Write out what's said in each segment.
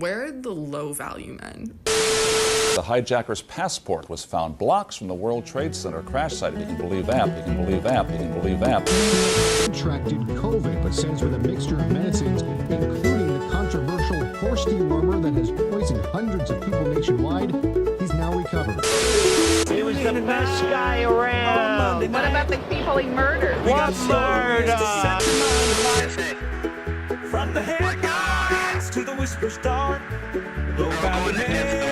Where are the low-value men? The hijacker's passport was found blocks from the World Trade Center crash site. You can believe that. You can believe that. You can believe that. Contracted COVID, but says with a mixture of medicines, including the controversial horse dewormer that has poisoned hundreds of people nationwide, he's now recovered. He was the best guy around. What about the people he murdered? What murder? From the headlines to the whisper star, low value mail,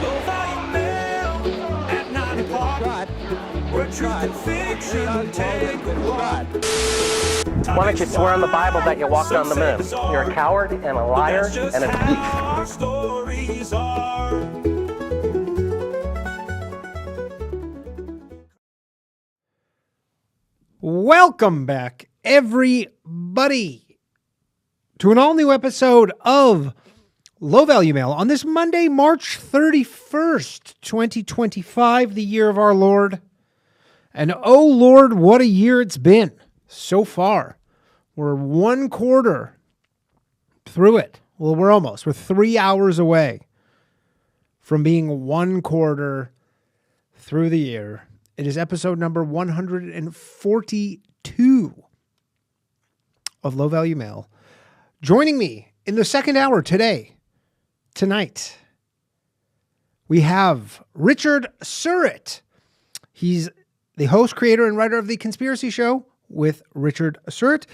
low value mail at 9 o'clock. We're truth fiction, take a walk. Why don't you swear on the Bible that you walked on the moon? You're a coward and a liar and a thief. Our stories are. Welcome back, everybody, to an all-new episode of Low Value Mail on this Monday, March 31st, 2025, the year of our Lord. And oh, Lord, what a year it's been so far. We're one quarter through it. Well, we're almost. We're 3 hours away from being one quarter through the year. It is episode number 142 of Low Value Mail. Joining me in the second hour tonight, we have Richard Serret. He's the host, creator, and writer of The Conspiracy Show with Richard Serret.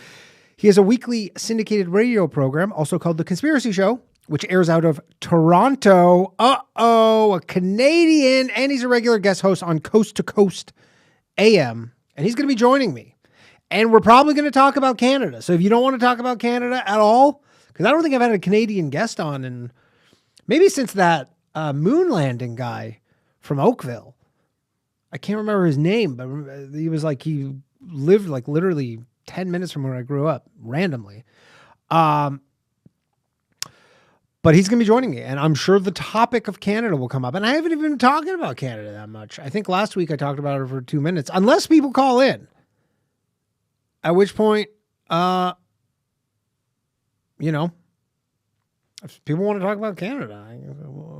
He has a weekly syndicated radio program, also called The Conspiracy Show, which airs out of Toronto. A Canadian, and he's a regular guest host on Coast to Coast AM, and he's going to be joining me. And we're probably going to talk about Canada. So if you don't want to talk about Canada at all, because I don't think I've had a Canadian guest on, and maybe since that moon landing guy from Oakville. I can't remember his name, but he was like, he lived like literally 10 minutes from where I grew up, randomly. But he's going to be joining me, and I'm sure the topic of Canada will come up. And I haven't even been talking about Canada that much. I think last week I talked about it for 2 minutes, unless people call in. At which point, if people want to talk about Canada,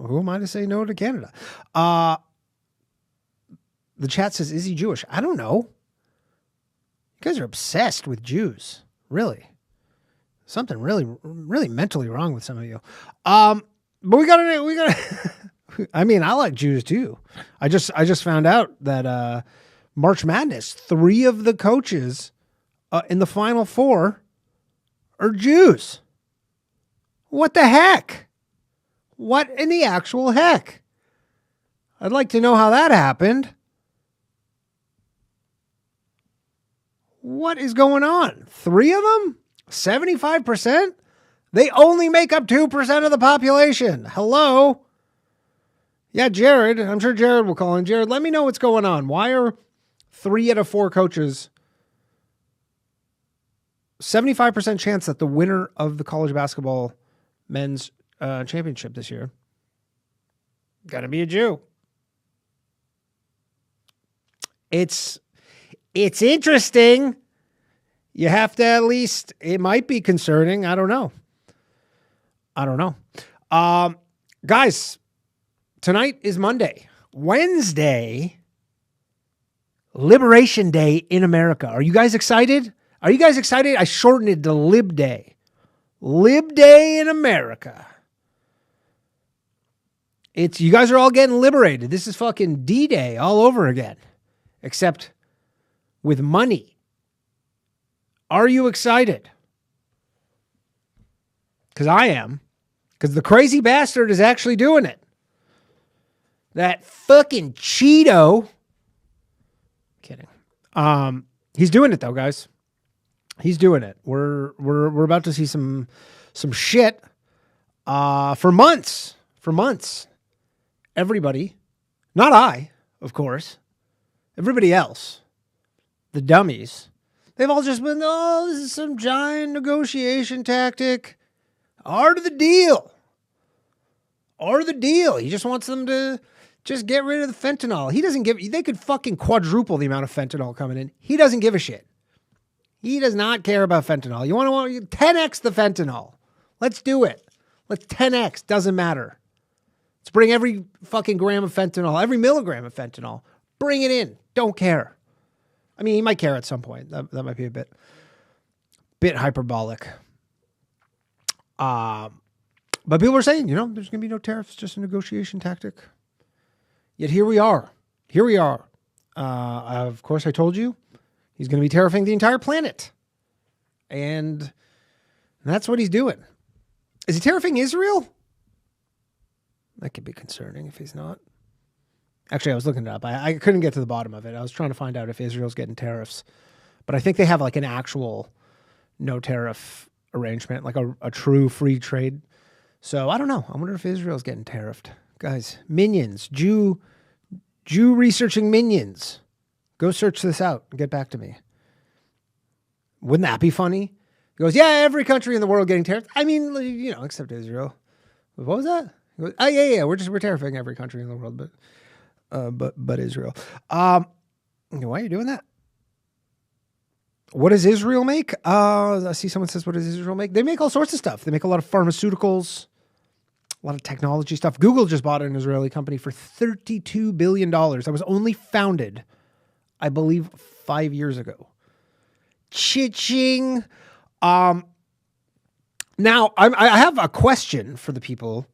who am I to say no to Canada? The chat says, is he Jewish? I don't know. You guys are obsessed with Jews. Really. Something really, really mentally wrong with some of you. But we got I mean, I like Jews too. I just found out that March Madness, 3 of the coaches in the Final Four are Jews. What the heck? What in the actual heck? I'd like to know how that happened. What is going on? 3 of them? 75%? They only make up 2% of the population. Hello? Yeah, Jared. I'm sure Jared will call in. Jared, let me know what's going on. Why are 3 out of 4 coaches 75% chance that the winner of the college basketball men's championship this year gotta be a Jew? It's interesting. You have to at least, it might be concerning. I don't know. Guys, tonight is Monday. Wednesday, Liberation Day in America. Are you guys excited? I shortened it to Lib Day. Lib Day in America. You guys are all getting liberated. This is fucking D-Day all over again. Except with money. Are you excited? Because I am. Because the crazy bastard is actually doing it. That fucking Cheeto. Kidding. He's doing it though, guys. He's doing it. We're about to see some shit for months. For months. Everybody, not I, of course. Everybody else, the dummies, they've all just been, this is some giant negotiation tactic. Art of the deal. He just wants them to just get rid of the fentanyl. They could fucking quadruple the amount of fentanyl coming in. He doesn't give a shit. He does not care about fentanyl. You want 10x the fentanyl. Let's do it. Let's 10x. Doesn't matter. Let's bring every fucking gram of fentanyl, every milligram of fentanyl. Bring it in. Don't care. I mean, he might care at some point. That might be a bit hyperbolic. But people are saying, there's going to be no tariffs, just a negotiation tactic. Yet here we are. Of course, I told you he's going to be tariffing the entire planet. And that's what he's doing. Is he tariffing Israel? That could be concerning if he's not. Actually, I was looking it up. I couldn't get to the bottom of it. I was trying to find out if Israel's getting tariffs. But I think they have like an actual no tariff arrangement, like a true free trade. So I don't know. I wonder if Israel's getting tariffed. Guys, minions, Jew researching minions. Go search this out and get back to me. Wouldn't that be funny? He goes, yeah, every country in the world getting tariffed. I mean, except Israel. What was that? He goes, oh, yeah, we're tariffing every country in the world, but Israel. Why are you doing that? What does Israel make? I see someone says, what does Israel make? They make all sorts of stuff. They make a lot of pharmaceuticals, a lot of technology stuff. Google just bought an Israeli company for $32 billion. That was only founded, I believe, 5 years ago. Cha-ching. Now, I have a question for the people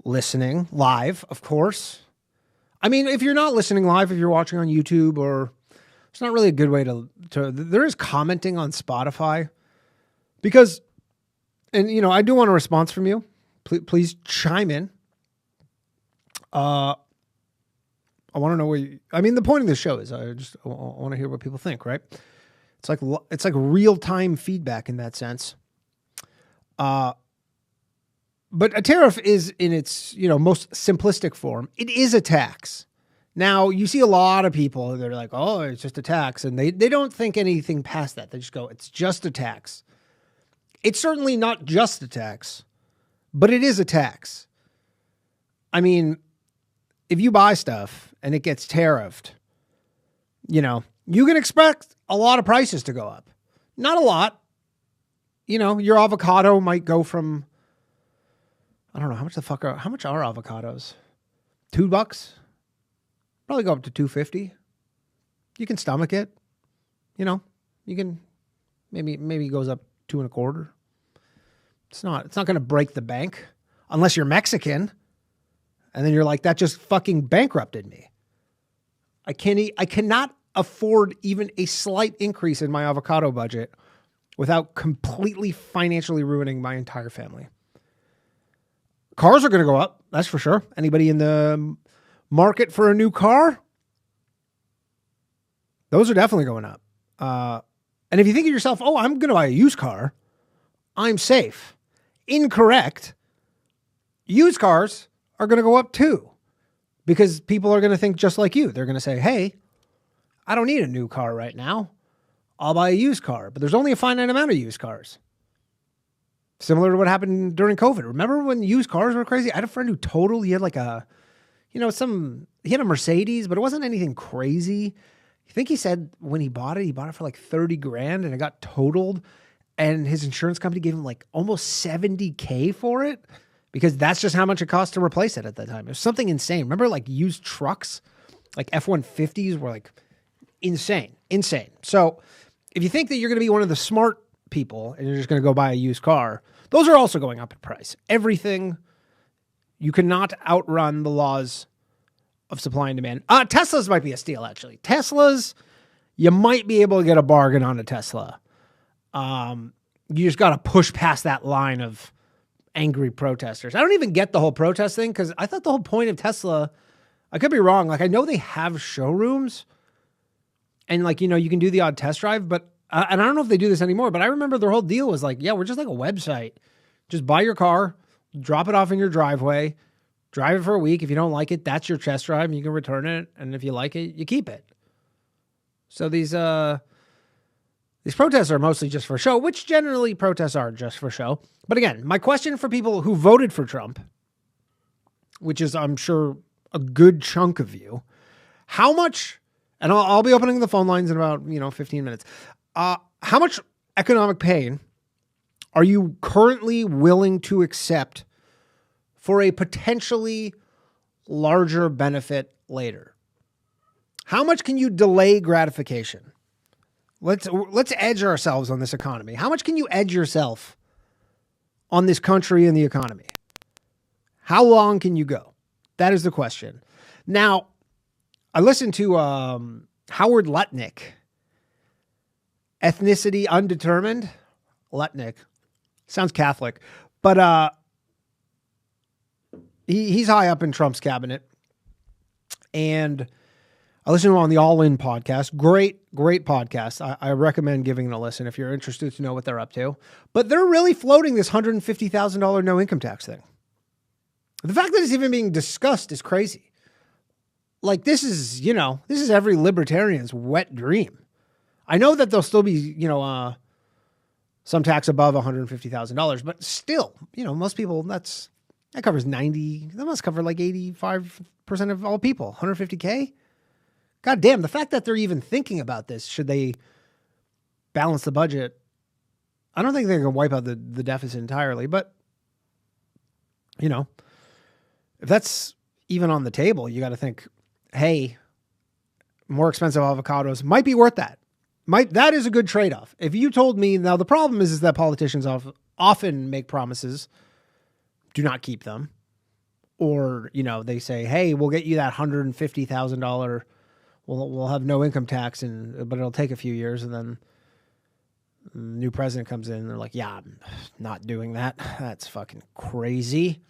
listening live, of course. I mean, if you're not listening live, if you're watching on YouTube, or it's not really a good way to there is commenting on Spotify because, and I do want a response from you. Please chime in. I want to know the point of this show is I want to hear what people think, right? It's like real-time feedback in that sense. But a tariff is in its, most simplistic form. It is a tax. Now, you see a lot of people that are like, oh, it's just a tax. And they don't think anything past that. They just go, it's just a tax. It's certainly not just a tax, but it is a tax. I mean, if you buy stuff and it gets tariffed, you can expect a lot of prices to go up. Not a lot. Your avocado might go from, I don't know, how much are avocados? $2? Probably go up to $2.50. You can stomach it. You can maybe it goes up $2.25. It's not going to break the bank unless you're Mexican. And then you're like, that just fucking bankrupted me. I cannot afford even a slight increase in my avocado budget without completely financially ruining my entire family. Cars are going to go up. That's for sure. Anybody in the market for a new car? Those are definitely going up. And if you think of yourself, oh, I'm going to buy a used car, I'm safe. Incorrect. Used cars are going to go up too, because people are going to think just like you. They're going to say, hey, I don't need a new car right now. I'll buy a used car. But there's only a finite amount of used cars. Similar to what happened during COVID. Remember when used cars were crazy? I had a friend who totaled. He had like he had a Mercedes, but it wasn't anything crazy. I think he said when he bought it for like $30,000 and it got totaled. And his insurance company gave him like almost $70,000 for it, because that's just how much it cost to replace it at that time. It was something insane. Remember, like used trucks, like F-150s were like insane. So if you think that you're going to be one of the smart people and you're just going to go buy a used car, those are also going up in price. Everything, you cannot outrun the laws of supply and demand. Teslas might be a steal, actually. Teslas, you might be able to get a bargain on a Tesla. You just got to push past that line of angry protesters. I don't even get the whole protest thing, because I thought the whole point of Tesla, I could be wrong. Like, I know they have showrooms and like, you can do the odd test drive, but, and I don't know if they do this anymore, but I remember their whole deal was like, yeah, we're just like a website. Just buy your car, drop it off in your driveway, drive it for a week. If you don't like it, that's your test drive and you can return it. And if you like it, you keep it. So these protests are mostly just for show, which generally protests are just for show. But again, my question for people who voted for Trump, which is, I'm sure, a good chunk of you, how much, and I'll be opening the phone lines in about, 15 minutes. How much economic pain are you currently willing to accept for a potentially larger benefit later? How much can you delay gratification? Let's edge ourselves on this economy. How much can you edge yourself on this country and the economy? How long can you go? That is the question. Now, I listened to Howard Lutnick, ethnicity undetermined. Lutnick sounds Catholic, but he's high up in Trump's cabinet, and I listened to him on the All In podcast. Great podcast. I recommend giving it a listen if you're interested to know what they're up to. But they're really floating this $150,000 no income tax thing. The fact that it's even being discussed is crazy. Like, this is every libertarian's wet dream. I know that there'll still be, some tax above $150,000, but still, most people, that covers that must cover like 85% of all people, $150K. God damn, the fact that they're even thinking about this, should they balance the budget? I don't think they're going to wipe out the deficit entirely, but, if that's even on the table, you got to think, hey, more expensive avocados might be worth that. That is a good trade-off. If you told me, now the problem is that politicians often make promises, do not keep them. Or, they say, hey, we'll get you that $150,000, we'll have no income tax, but it'll take a few years. And then the new president comes in and they're like, yeah, I'm not doing that. That's fucking crazy.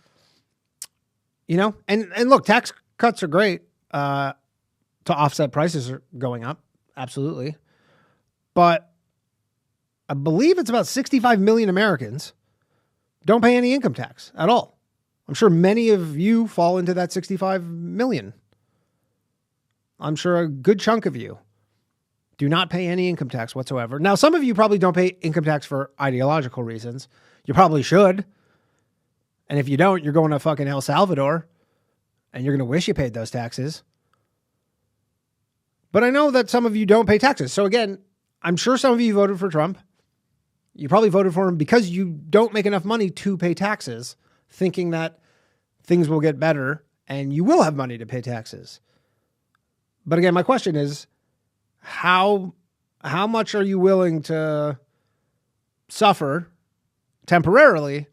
And look, tax cuts are great to offset prices are going up. Absolutely. But I believe it's about 65 million Americans don't pay any income tax at all. I'm sure many of you fall into that 65 million. I'm sure a good chunk of you do not pay any income tax whatsoever. Now, some of you probably don't pay income tax for ideological reasons. You probably should. And if you don't, you're going to fucking El Salvador and you're going to wish you paid those taxes. But I know that some of you don't pay taxes. So again, I'm sure some of you voted for Trump. You probably voted for him because you don't make enough money to pay taxes, thinking that things will get better and you will have money to pay taxes. But again, my question is, how much are you willing to suffer temporarily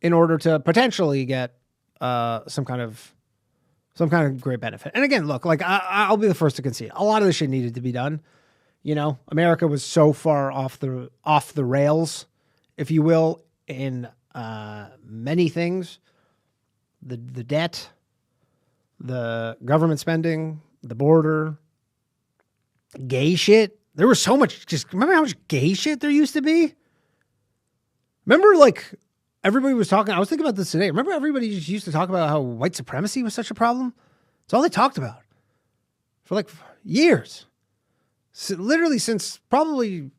in order to potentially get some kind of great benefit? And again, look, like I'll be the first to concede, a lot of this shit needed to be done. America was so far off the rails, if you will, in many things. The debt, the government spending, the border, gay shit. There was so much. Just remember how much gay shit there used to be? Remember, like, everybody was talking. I was thinking about this today. Remember, everybody just used to talk about how white supremacy was such a problem? It's all they talked about for like years. So literally since probably,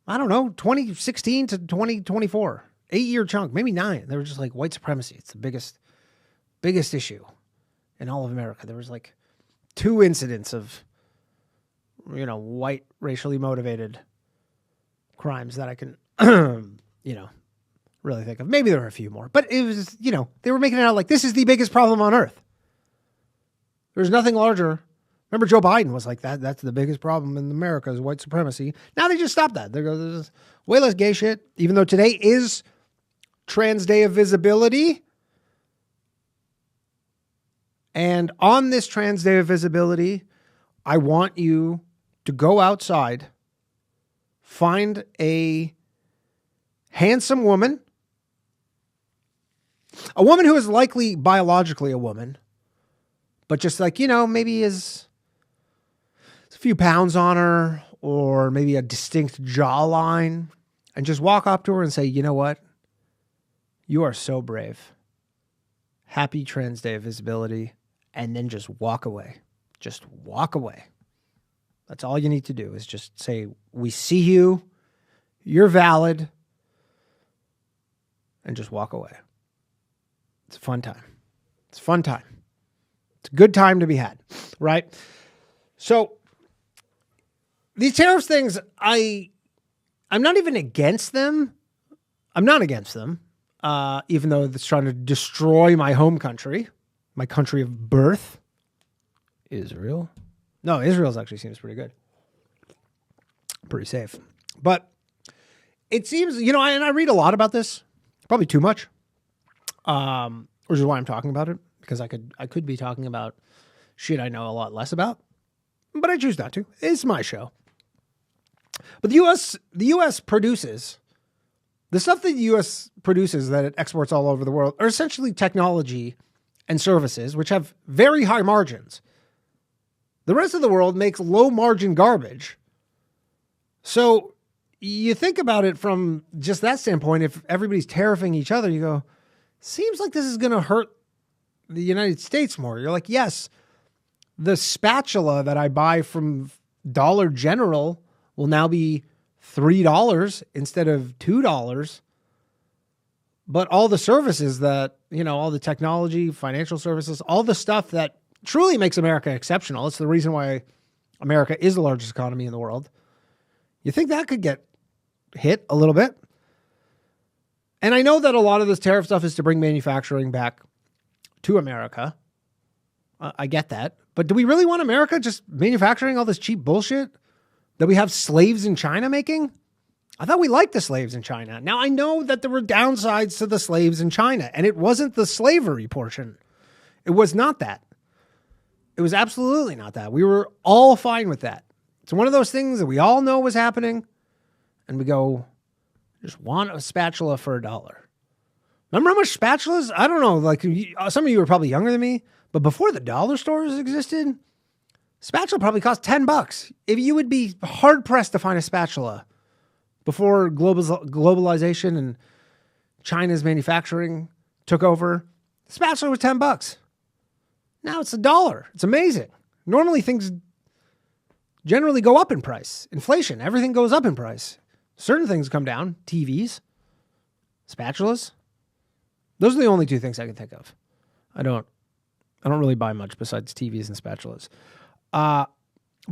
2016 to 2024, 8-year chunk, maybe 9. They were just like, white supremacy. It's the biggest issue in all of America. There was like 2 incidents of, white racially motivated crimes that I can, really think of. Maybe there were a few more, but it was, they were making it out like this is the biggest problem on earth. There's nothing larger. Remember, Joe Biden was like that. That's the biggest problem in America is white supremacy. Now they just stopped that. They go, there's way less gay shit, even though today is Trans Day of Visibility. And on this Trans Day of Visibility, I want you to go outside, find a handsome woman, a woman who is likely biologically a woman, but just like, maybe is a few pounds on her or maybe a distinct jawline, and just walk up to her and say, you know what? You are so brave. Happy Trans Day of Visibility. And then just walk away. Just walk away. That's all you need to do is just say, we see you. You're valid. And just walk away. It's a fun time. It's a fun time. It's a good time to be had, right? So these tariffs things, I I'm not even against them. I'm not against them, even though it's trying to destroy my home country, my country of birth, Israel. No, Israel's actually seems pretty good. Pretty safe. But it seems, and I read a lot about this, probably too much, which is why I'm talking about it, because I could be talking about shit I know a lot less about, but I choose not to. It's my show. But the U.S. produces, the stuff that the U.S. produces that it exports all over the world are essentially technology and services, which have very high margins. The rest of the world makes low margin garbage. So you think about it from just that standpoint, if everybody's tariffing each other, you go, seems like this is going to hurt the United States more. You're like, yes, the spatula that I buy from Dollar General will now be $3 instead of $2. But all the services that, all the technology, financial services, all the stuff that truly makes America exceptional. It's the reason why America is the largest economy in the world. You think that could get hit a little bit? And I know that a lot of this tariff stuff is to bring manufacturing back to America. I get that. But do we really want America just manufacturing all this cheap bullshit that we have slaves in China making? I thought we liked the slaves in China. Now, I know that there were downsides to the slaves in China, and it wasn't the slavery portion. It was not that. It was absolutely not that. We were all fine with that. It's one of those things that we all know was happening, and we go, just want a spatula for $1. Remember how much spatulas? I don't know. Like some of you are probably younger than me, but before the dollar stores existed, spatula probably cost $10. If you would be hard pressed to find a spatula before globalization and China's manufacturing took over, the spatula was $10. Now it's $1. It's amazing. Normally things generally go up in price. Inflation, everything goes up in price. Certain things come down. TVs, spatulas. Those are the only two things I can think of. I don't really buy much besides TVs and spatulas. But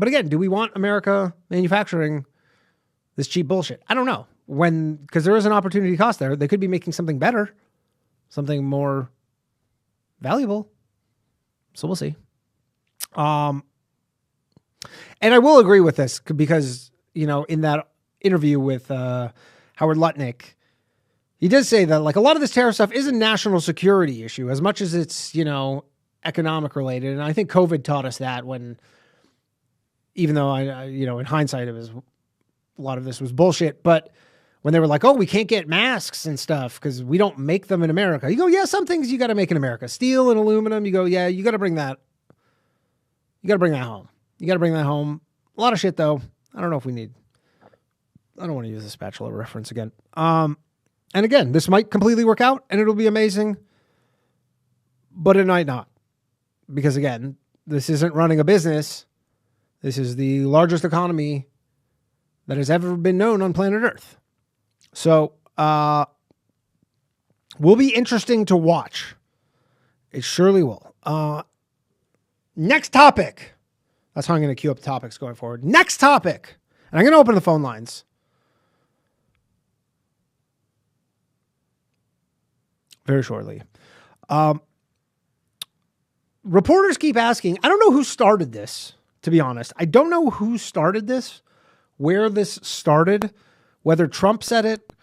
again, do we want America manufacturing this cheap bullshit? I don't know. Because there is an opportunity cost there. They could be making something better, something more valuable. So we'll see. And I will agree with this because, in that interview with Howard Lutnick, he does say that like a lot of this tariff stuff is a national security issue as much as it's, economic related. And I think COVID taught us that even though I in hindsight, a lot of this was bullshit, but when they were like, oh, we can't get masks and stuff because we don't make them in America. You go, yeah, some things you got to make in America. Steel and aluminum. You go, yeah, you got to bring that. You got to bring that home. You got to bring that home. A lot of shit, though. I don't know if we need. I don't want to use a spatula reference again. And again, this might completely work out and it'll be amazing, but it might not. Because again, this isn't running a business. This is the largest economy that has ever been known on planet Earth. So, will be interesting to watch. It surely will. Next topic. That's how I'm going to queue up topics going forward. Next topic. And I'm going to open the phone lines. Very shortly. Reporters keep asking, I don't know who started this, to be honest. I don't know who started this, where this started, whether Trump said it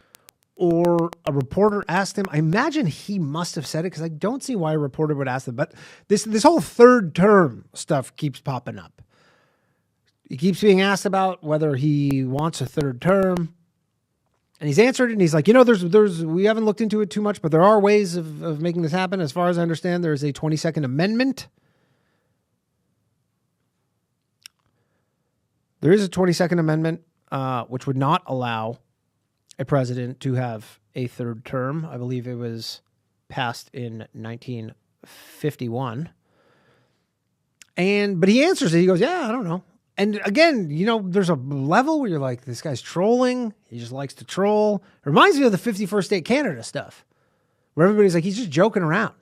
or a reporter asked him. I imagine he must have said it because I don't see why a reporter would ask them. But this whole third term stuff keeps popping up. He keeps being asked about whether he wants a third term. And he's answered it, and he's like, we haven't looked into it too much, but there are ways of making this happen. As far as I understand, there is a 22nd Amendment. There is a 22nd Amendment, which would not allow a president to have a third term. I believe it was passed in 1951. But he answers it. He goes, yeah, I don't know. And again, there's a level where you're like, this guy's trolling. He just likes to troll. It reminds me of the 51st state Canada stuff, where everybody's like, he's just joking around.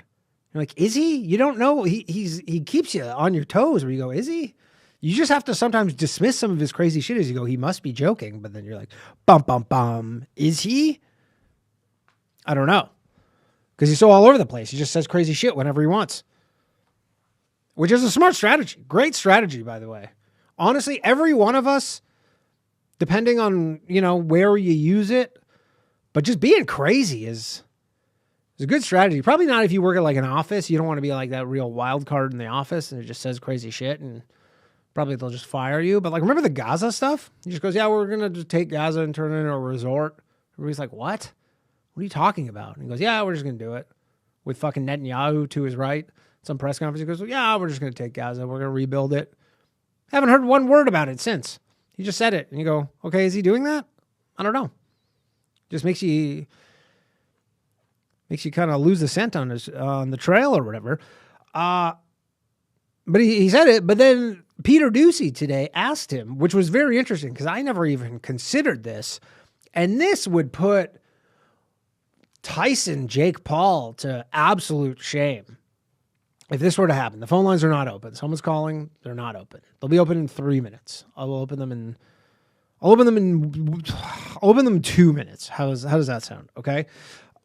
You're like, is he? You don't know. He keeps you on your toes where you go, is he? You just have to sometimes dismiss some of his crazy shit as you go, he must be joking. But then you're like, bum, bum, bum. Is he? I don't know. Because he's so all over the place. He just says crazy shit whenever he wants. Which is a smart strategy. Great strategy, by the way. Honestly, every one of us, depending on, where you use it, but just being crazy is a good strategy. Probably not if you work at like an office. You don't want to be like that real wild card in the office and it just says crazy shit and probably they'll just fire you. But like, remember the Gaza stuff? He just goes, yeah, we're going to just take Gaza and turn it into a resort. Everybody's like, what? What are you talking about? And he goes, yeah, we're just going to do it. With fucking Netanyahu to his right. Some press conference, he goes, well, yeah, we're just going to take Gaza. We're going to rebuild it. Haven't heard one word about it since. He just said it. And you go, okay, is he doing that? I don't know. Just makes you kind of lose the scent on the trail or whatever. But he said it. But then Peter Doocy today asked him, which was very interesting because I never even considered this. And this would put Tyson Jake Paul to absolute shame. If this were to happen, the phone lines are not open. Someone's calling, they're not open. They'll be open in 3 minutes. I'll open them in 2 minutes. How does that sound? Okay.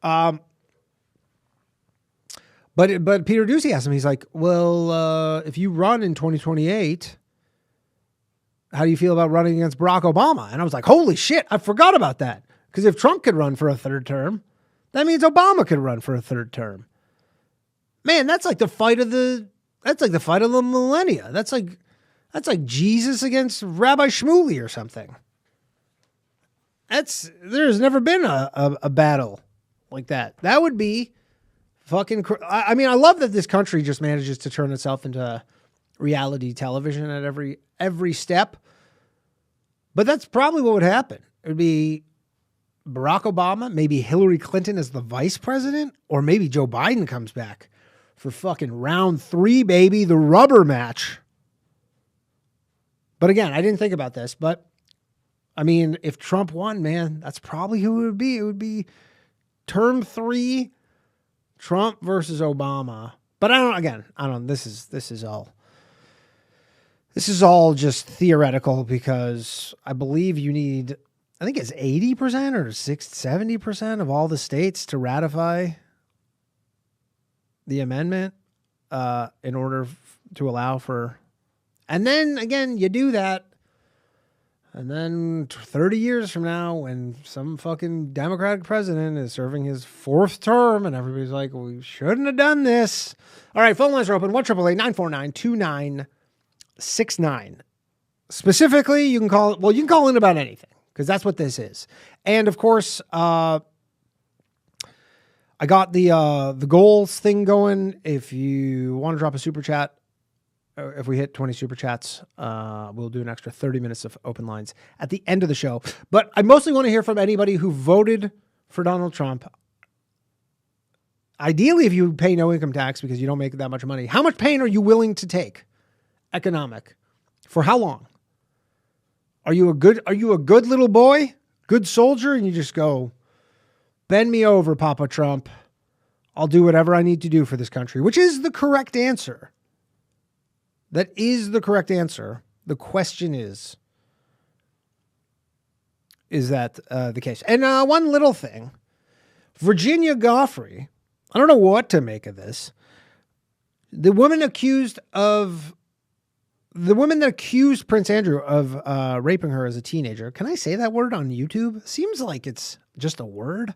But Peter Doocy asked him, he's like, well, if you run in 2028, how do you feel about running against Barack Obama? And I was like, holy shit, I forgot about that. Because if Trump could run for a third term, that means Obama could run for a third term. Man, that's like the fight of the millennia. That's like Jesus against Rabbi Shmuley or something. There's never been a battle like that. That would be fucking. I mean, I love that this country just manages to turn itself into reality television at every step. But that's probably what would happen. It would be Barack Obama, maybe Hillary Clinton as the vice president, or maybe Joe Biden comes back for fucking round 3, baby, the rubber match. But again, I didn't think about this, but I mean, if Trump won, man, that's probably who it would be. It would be term 3, Trump versus Obama. But this is all just theoretical because I believe you need, I think it's 80% or 70% of all the states to ratify the amendment in order to allow for, and then again, you do that. And then 30 years from now, when some fucking Democratic president is serving his 4th term and everybody's like, we shouldn't have done this. All right, phone lines are open, 1-888-949-2969. Specifically, you can call in about anything because that's what this is. And of course, I got the goals thing going. If you want to drop a super chat, if we hit 20 super chats, we'll do an extra 30 minutes of open lines at the end of the show. But I mostly want to hear from anybody who voted for Donald Trump. Ideally, if you pay no income tax because you don't make that much money, how much pain are you willing to take? Economic. For how long? Are you a good little boy? Good soldier? And you just go, bend me over, Papa Trump. I'll do whatever I need to do for this country, which is the correct answer. That is the correct answer. The question is that the case? And one little thing, Virginia Goffrey, I don't know what to make of this. The woman that accused Prince Andrew of raping her as a teenager. Can I say that word on YouTube? Seems like it's just a word.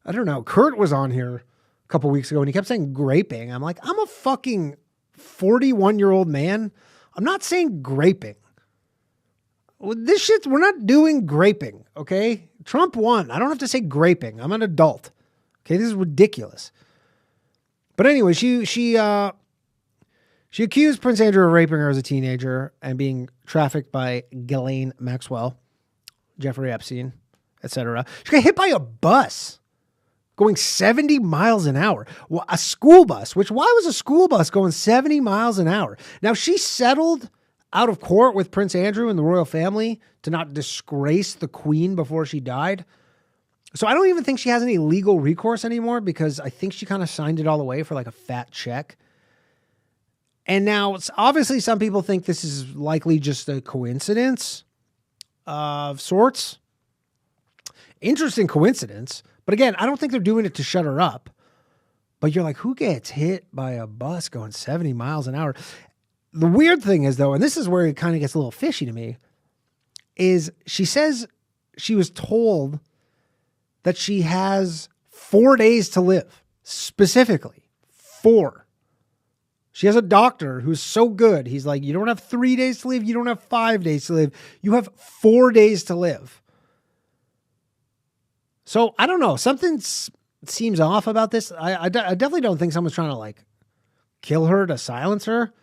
I don't know. Kurt was on here a couple weeks ago and he kept saying graping. I'm like, I'm a fucking 41-year-old man. I'm not saying graping. This shit, we're not doing graping, okay? Trump won. I don't have to say graping. I'm an adult. Okay, this is ridiculous. But anyway, she accused Prince Andrew of raping her as a teenager and being trafficked by Ghislaine Maxwell, Jeffrey Epstein, etc. She got hit by a bus going 70 miles an hour. Well, a school bus, why was a school bus going 70 miles an hour? Now, she settled out of court with Prince Andrew and the royal family to not disgrace the queen before she died. So I don't even think she has any legal recourse anymore because I think she kind of signed it all away for like a fat check. And now, obviously, some people think this is likely just a coincidence of sorts. Interesting coincidence. But again, I don't think they're doing it to shut her up. But you're like, who gets hit by a bus going 70 miles an hour? The weird thing is, though, and this is where it kind of gets a little fishy to me, is she says she was told that she has 4 days to live. Specifically, 4. She has a doctor who's so good. He's like, you don't have 3 days to live. You don't have 5 days to live. You have 4 days to live. So I don't know. Something seems off about this. I definitely don't think someone's trying to like kill her to silence her.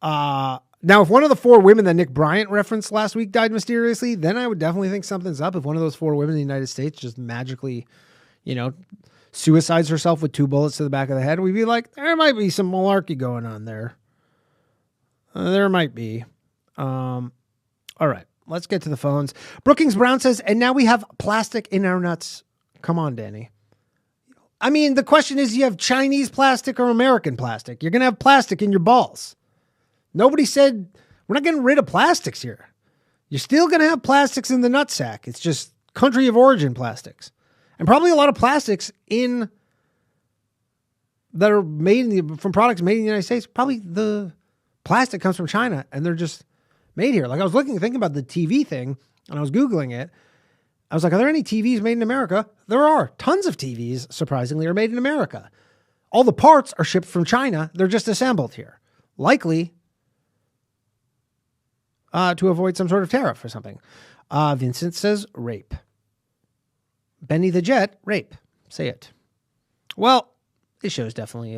Now, if one of the 4 women that Nick Bryant referenced last week died mysteriously, then I would definitely think something's up. If one of those 4 women in the United States just magically, suicides herself with 2 bullets to the back of the head, we'd be like, there might be some malarkey going on there. There might be. All right, let's get to the phones. Brookings Brown says, and now we have plastic in our nuts. Come on, Danny. I mean, the question is, you have Chinese plastic or American plastic? You're going to have plastic in your balls. Nobody said, we're not getting rid of plastics here. You're still going to have plastics in the nutsack. It's just country of origin plastics. And probably a lot of plastics that are made from products made in the United States. Probably the plastic comes from China and they're just made here. Like I was thinking about the TV thing and I was Googling it. I was like, are there any TVs made in America? There are. Tons of TVs, surprisingly, are made in America. All the parts are shipped from China. They're just assembled here. Likely to avoid some sort of tariff or something. Vincent says rape. Benny the Jet, rape. Say it. Well, this show's definitely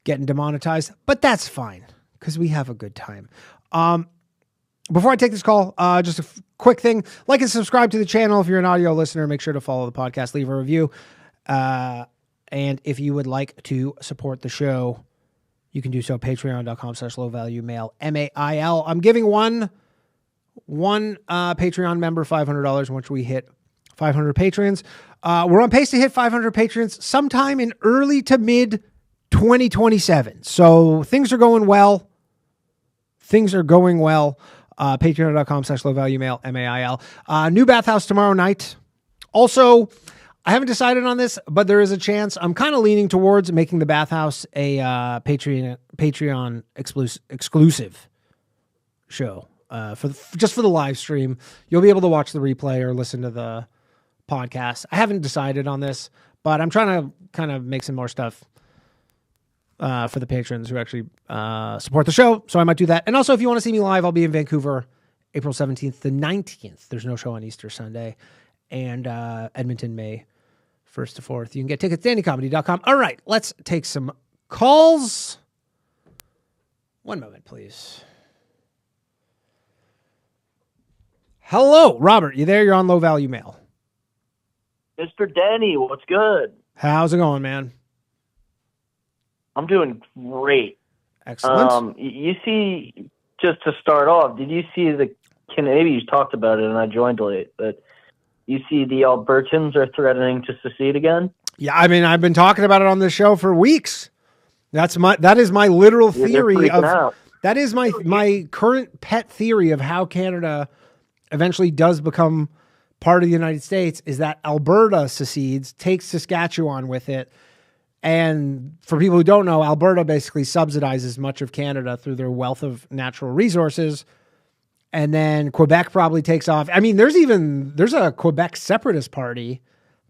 getting demonetized, but that's fine because we have a good time. Before I take this call, just a quick thing. Like and subscribe to the channel. If you're an audio listener, make sure to follow the podcast, leave a review. And if you would like to support the show, you can do so. Patreon.com/lowvaluemail, MAIL. I'm giving one Patreon member $500 once we hit 500 patrons. We're on pace to hit 500 patrons sometime in early to mid 2027. So things are going well. Patreon.com/lowvaluemail, MAIL. New bathhouse tomorrow night. Also, I haven't decided on this, but there is a chance. I'm kind of leaning towards making the bathhouse a Patreon exclusive show for the live stream. You'll be able to watch the replay or listen to the podcast. I haven't decided on this, but I'm trying to kind of make some more stuff for the patrons who actually support the show. So I might do that. And also, if you want to see me live, I'll be in Vancouver April 17th to 19th. There's no show on Easter Sunday. And Edmonton, May 1st to 4th. You can get tickets at dannycomedy.com. All right, let's take some calls. One moment, please. Hello, Robert. You there? You're on Low Value Mail. Mr. Danny, what's good? How's it going, man? I'm doing great. Excellent. You see, just to start off, did you see maybe you talked about it and I joined late, but you see the Albertans are threatening to secede again? Yeah, I mean, I've been talking about it on this show for weeks. That is my literal theory that is my current pet theory of how Canada eventually does become part of the United States, is that Alberta secedes, takes Saskatchewan with it. And for people who don't know, Alberta basically subsidizes much of Canada through their wealth of natural resources. And then Quebec probably takes off. I mean, there's a Quebec separatist party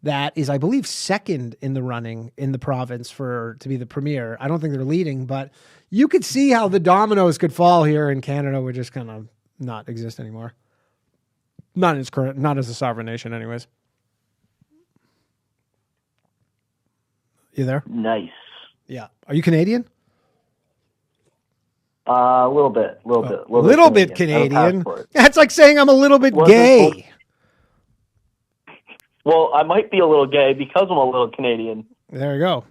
that is, I believe, second in the running in the province to be the premier. I don't think they're leading, but you could see how the dominoes could fall here and Canada would just kind of not exist anymore. Not as a sovereign nation anyways. You there? Nice. Yeah. Are you Canadian? A little bit. Little bit Canadian. That's like saying I'm a little bit gay. Well, I might be a little gay because I'm a little Canadian. There you go.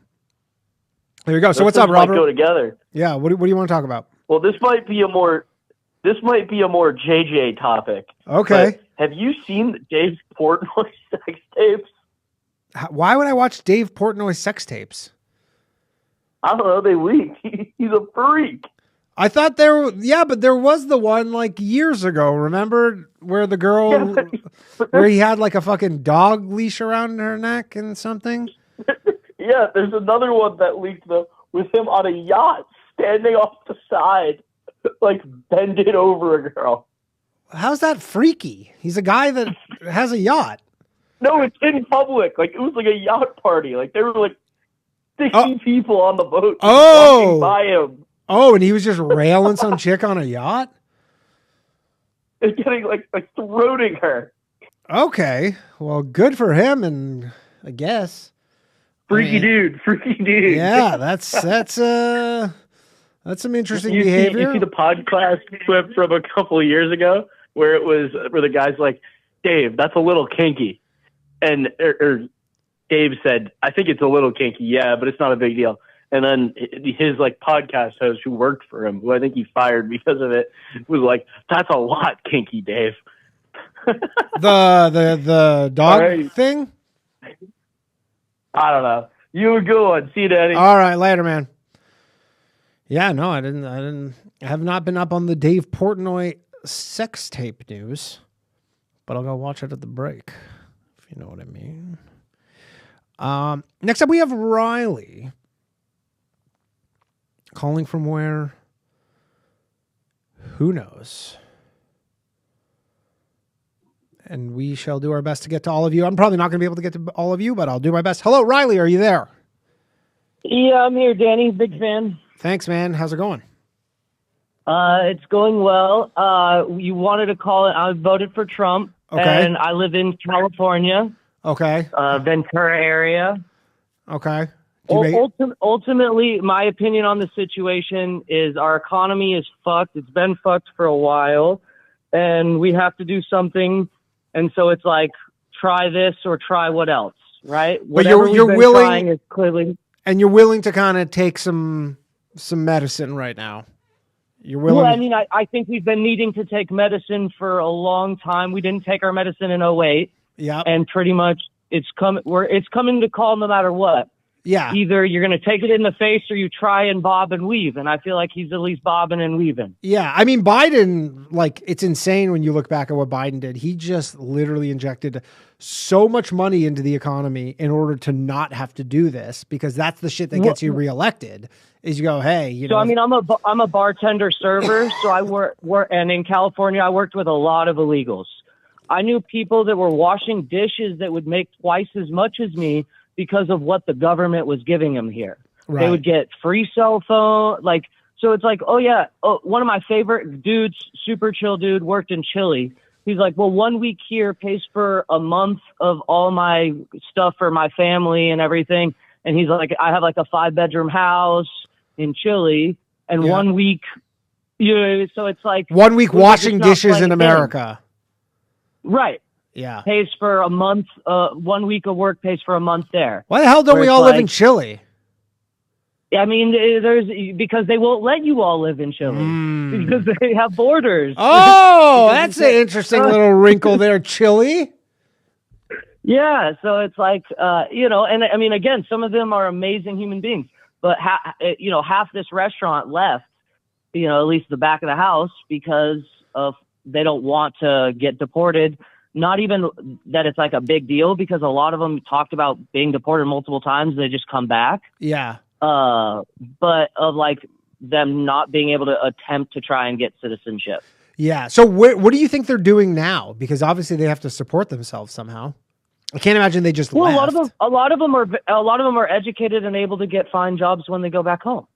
So what's up, Robert? Might go together. Yeah. What do you want to talk about? Well, this might be a more JJ topic. Okay. Have you seen Dave Portnoy sex tapes? Why would I watch Dave Portnoy sex tapes? I don't know. They leaked. He's a freak. I thought but there was the one like years ago. Remember where the girl, where he had like a fucking dog leash around her neck and something? Yeah, there's another one that leaked though with him on a yacht standing off the side, like bending over a girl. How's that freaky? He's a guy that has a yacht. No, it's in public. Like it was like a yacht party. Like there were like 60 people on the boat walking by him. Oh, and he was just railing some chick on a yacht? And getting like throating her. Okay. Well, good for him, and I guess. Freaky dude. Yeah, that's some interesting behavior. You see the podcast clip from a couple of years ago where the guy's like, Dave, that's a little kinky. And or Dave said, I think it's a little kinky, yeah, but it's not a big deal. And then his like podcast host who worked for him, who I think he fired because of it, was like, "That's a lot kinky, Dave." the dog thing. I don't know. You go on. See you, Daddy. All right, later, man. Yeah, no, I have not been up on the Dave Portnoy sex tape news, but I'll go watch it at the break, if you know what I mean. Next up, we have Riley. Calling from where? Who knows? And we shall do our best to get to all of you. I'm probably not going to be able to get to all of you, but I'll do my best. Hello, Riley. Are you there? Yeah, I'm here, Danny. Big fan. Thanks, man. How's it going? It's going well. You wanted to call it. I voted for Trump, and I live in California. Okay. Ventura area. Okay. Ultimately, my opinion on the situation is our economy is fucked. It's been fucked for a while, and we have to do something. And so it's like, try this or try what else, right? But you're willing, trying is clearly, and you're willing to kind of take some medicine right now. You're willing. Well, I mean, I think we've been needing to take medicine for a long time. We didn't take our medicine in 2008. Yeah. And pretty much it's coming to call no matter what. Yeah. Either you're going to take it in the face or you try and bob and weave. And I feel like he's at least bobbing and weaving. Yeah. I mean, Biden, like, it's insane when you look back at what Biden did. He just literally injected so much money into the economy in order to not have to do this, because that's the shit that gets you reelected, is you go, hey, you know. So, I mean, I'm a bartender server. So I work, and in California, I worked with a lot of illegals. I knew people that were washing dishes that would make twice as much as me because of what the government was giving them here. Right. They would get free cell phone. Like, so it's like, oh yeah. Oh, one of my favorite dudes, super chill dude, worked in Chile. He's like, well, 1 week here pays for a month of all my stuff for my family and everything. And he's like, I have like a 5-bedroom house in Chile, and 1 week, you know, so it's like 1 week washing dishes in America. Right. Yeah. Pays for a month, 1 week of work pays for a month there. Why the hell don't we all live in Chile? I mean, because they won't let you all live in Chile because they have borders. Oh, that's an interesting little wrinkle there, Chile. Yeah. So it's like, you know, and I mean, again, some of them are amazing human beings, but half this restaurant left, you know, at least the back of the house, because of, they don't want to get deported. Not even that it's like a big deal, because a lot of them talked about being deported multiple times. They just come back. Yeah. But of like them not being able to attempt to try and get citizenship. Yeah. So what do you think they're doing now? Because obviously they have to support themselves somehow. I can't imagine they just left. A lot of them are educated and able to get fine jobs when they go back home.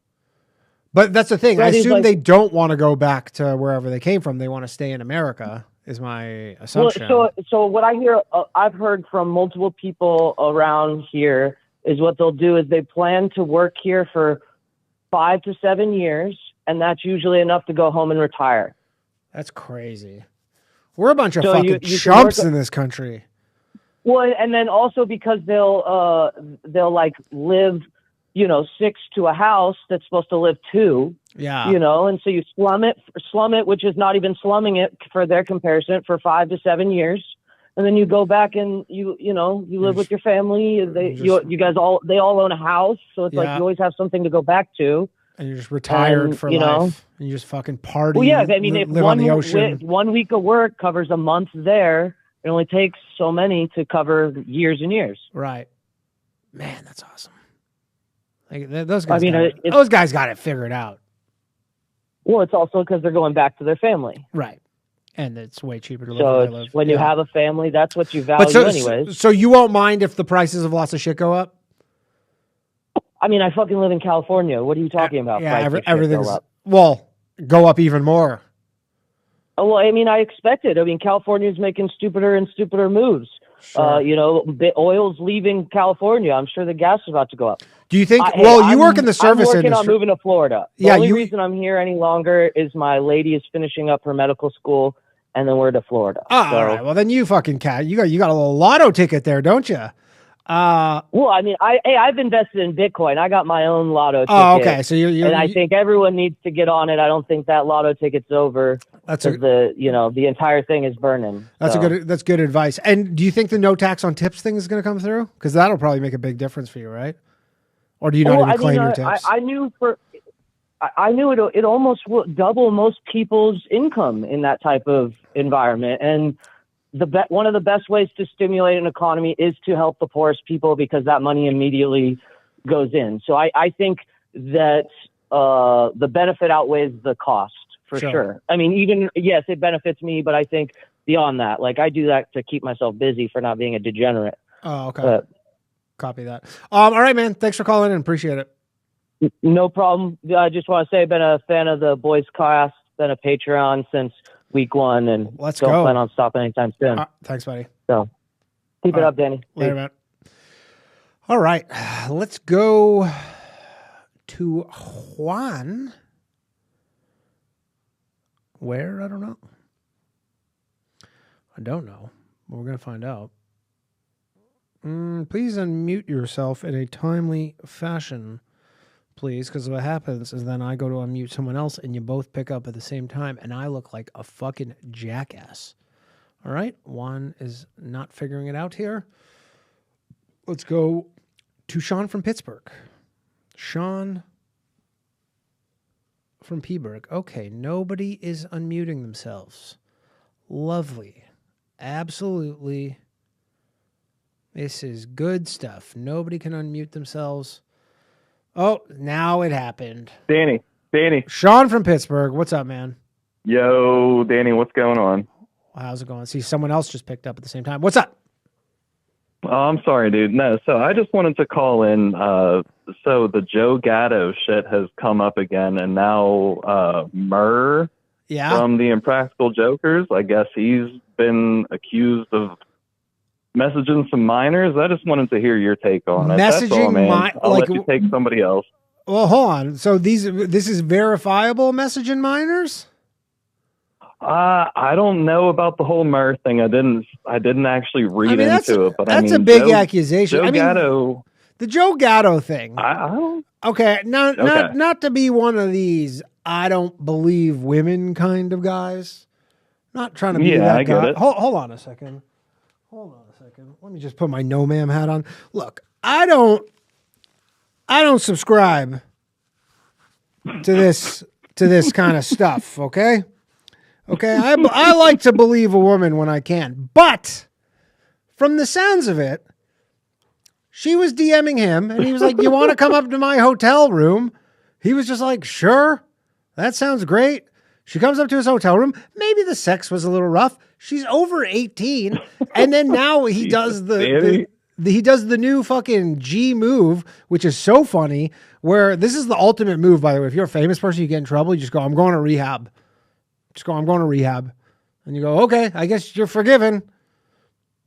But that's the thing. That I assume like, they don't want to go back to wherever they came from. They want to stay in America, is my assumption. Well, so what I hear, I've heard from multiple people around here, is what they'll do is they plan to work here for 5 to 7 years, and that's usually enough to go home and retire. That's crazy. We're a bunch of fucking chumps in this country. Well, and then also because they'll like live, you know, 6 to a house that's supposed to live 2. Yeah. You know, and so you slum it, which is not even slumming it for their comparison, for 5 to 7 years. And then you go back and you live with your family. They all own a house. So it's like you always have something to go back to. And you're just retired for life. And you just fucking party. Well, yeah, I mean, if live on the ocean. 1 week of work covers a month there, it only takes so many to cover years and years. Right. Man, that's awesome. Like, those guys got it figured out. Well, it's also because they're going back to their family. Right. And it's way cheaper to live where they live. When you have a family, that's what you value anyways. So you won't mind if the prices of lots of shit go up? I mean, I fucking live in California. What are you talking about? Yeah, everything's... Well, go up even more. Oh, well, I mean, I expected. I mean, California's making stupider and stupider moves. Sure. Oil's leaving California. I'm sure the gas is about to go up. Do you think... you work in the service industry. I'm working on moving to Florida. The only reason I'm here any longer is my lady is finishing up her medical school, and then we're to Florida. Oh, all right. Well, then you fucking you got a little lotto ticket there, don't you? Well, I mean, I've invested in Bitcoin. I got my own lotto ticket. Oh, okay. So and I think everyone needs to get on it. I don't think that lotto ticket's over. The entire thing is burning. That's good advice. And do you think the no tax on tips thing is going to come through? Because that'll probably make a big difference for you, right? Or do you not even claim your tips? I knew it almost will double most people's income in that type of environment. And one of the best ways to stimulate an economy is to help the poorest people because that money immediately goes in. So I think that the benefit outweighs the cost for sure. I mean, yes, it benefits me, but I think beyond that, like I do that to keep myself busy for not being a degenerate. Oh, okay. Copy that. All right, man. Thanks for calling in. Appreciate it. No problem. I just want to say I've been a fan of the Boys Cast, been a Patreon since week 1, and don't plan on stopping anytime soon. Thanks, buddy. So keep it up, Danny. Later, man. All right. Let's go to Juan. Where? I don't know. I don't know. We're going to find out. Please unmute yourself in a timely fashion, please, because what happens is then I go to unmute someone else and you both pick up at the same time and I look like a fucking jackass. All right, Juan is not figuring it out here. Let's go to Sean from Pittsburgh. Sean from Peaburg. Okay, nobody is unmuting themselves. Lovely. Absolutely. This is good stuff. Nobody can unmute themselves. Oh, now it happened. Danny. Sean from Pittsburgh. What's up, man? Yo, Danny, what's going on? How's it going? See, someone else just picked up at the same time. What's up? Oh, I'm sorry, dude. No, so I just wanted to call in. So the Joe Gatto shit has come up again, and now Murr from the Impractical Jokers, I guess he's been accused of messaging some minors. I just wanted to hear your take on it. That's all, man. I'll let you take somebody else. Well, hold on. So this is verifiable messaging minors? I don't know about the whole Murr thing. I didn't actually read into it, but that's a big accusation. Joe Gatto. The Joe Gatto thing. I don't. Okay, not to be one of these I don't believe women kind of guys. Not trying to be that I guy. get it. Hold on a second. Let me just put my no ma'am hat on. Look, I don't subscribe to this kind of stuff, okay? Okay, I like to believe a woman when I can. But from the sounds of it, she was DMing him and he was like, "You want to come up to my hotel room?" He was just like, "Sure. That sounds great." She comes up to his hotel room. Maybe the sex was a little rough. She's over 18. And then now he does the new fucking G move, which is so funny, where this is the ultimate move, by the way. If you're a famous person, you get in trouble, you just go, "I'm going to rehab." Just go, "I'm going to rehab." And you go, "Okay, I guess you're forgiven."